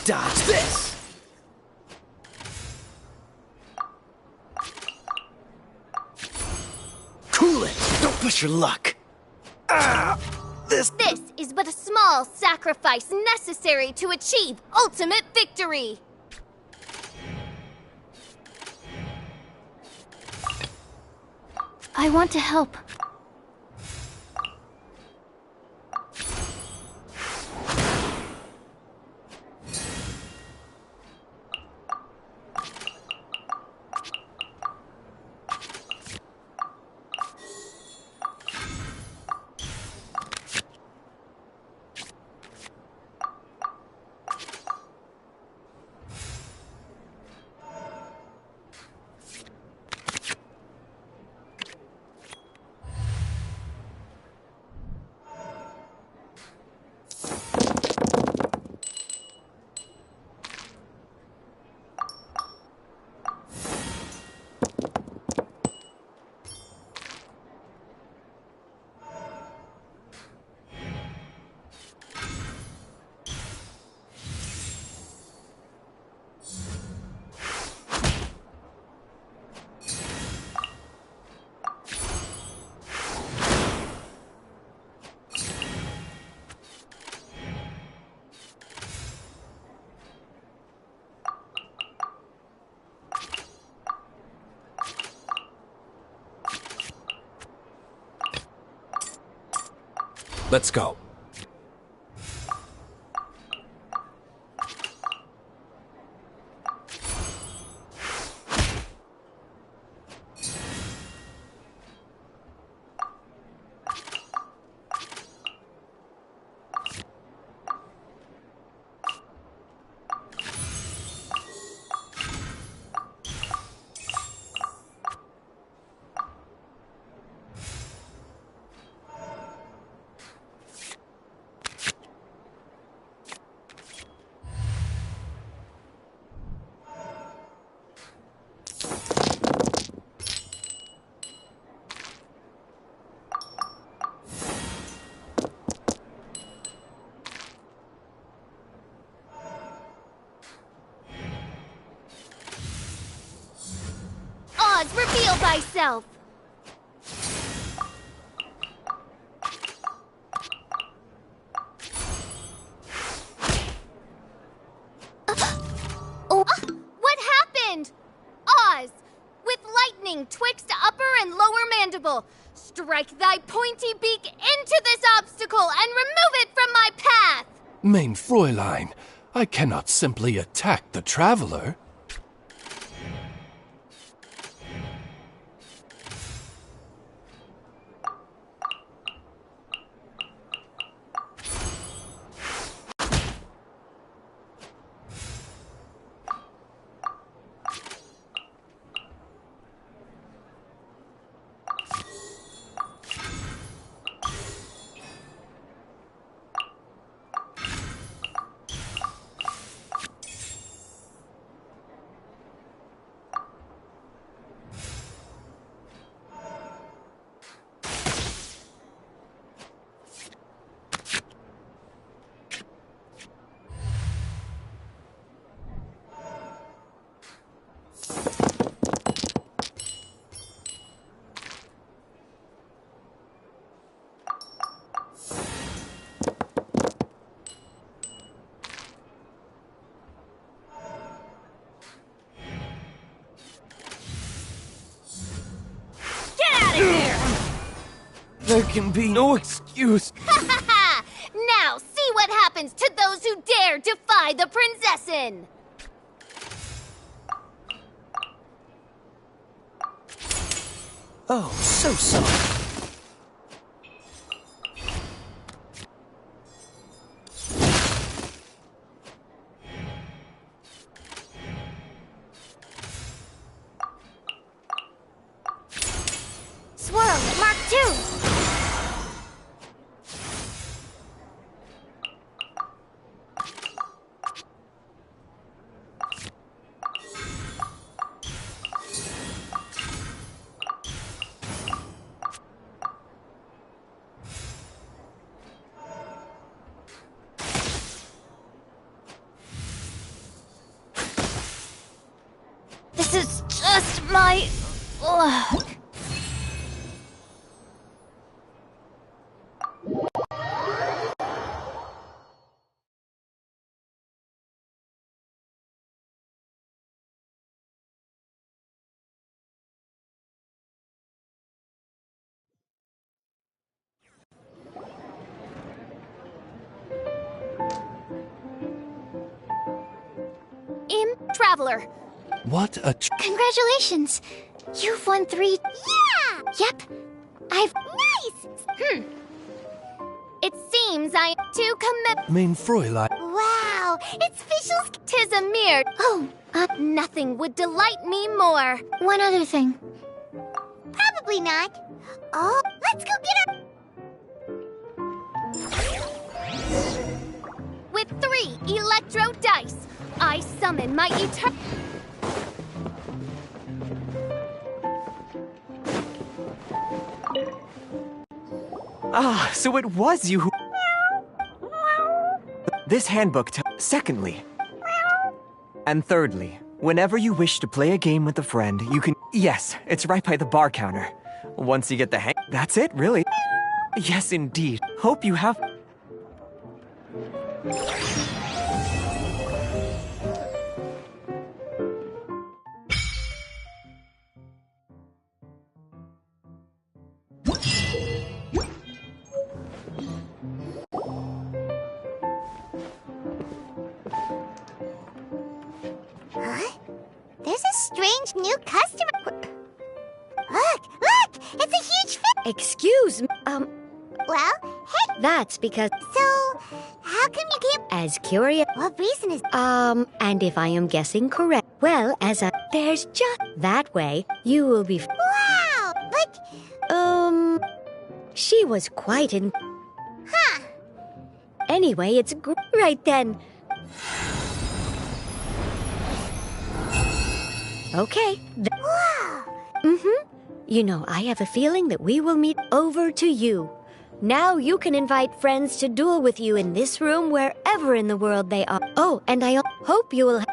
Dodge this! Cool it! Don't push your luck! This is but a small sacrifice necessary to achieve ultimate victory! I want to help. Let's go. thyself. What happened? Oz, with lightning twixt upper and lower mandible, strike thy pointy beak into this obstacle and remove it from my path! Mein Fräulein, I cannot simply attack the traveler. There can be no excuse. Ha ha ha! Now see what happens to those who dare defy the Prinzessin! Oh, so sorry. Swirl, Mark 2! This is just my luck. Traveler. What a Congratulations! You've won 3... Yeah! Yep. I've... Nice! It seems I to commit... Mein Fräulein. Wow! It's official... 'Tis a mere... Oh, nothing would delight me more. One other thing. Probably not. Oh, let's go get our... With 3 electro dice, I summon my Ah, so it was you who... This handbook Secondly. And thirdly, whenever you wish to play a game with a friend, you can... Yes, it's right by the bar counter. Once you get the hang... That's it, really. Yes, indeed. Hope you have... There's a strange new customer. Look! It's a huge fish. Excuse me, Well, hey. That's because... So, how come you came... As curious... What reason is... And if I am guessing correct... Well, there's just... That way, you will be... Wow! But... She was quite in... Huh. Anyway, it's right then. Okay. Wow! You know, I have a feeling that we will meet over to you. Now you can invite friends to duel with you in this room wherever in the world they are. Oh, and I hope you will...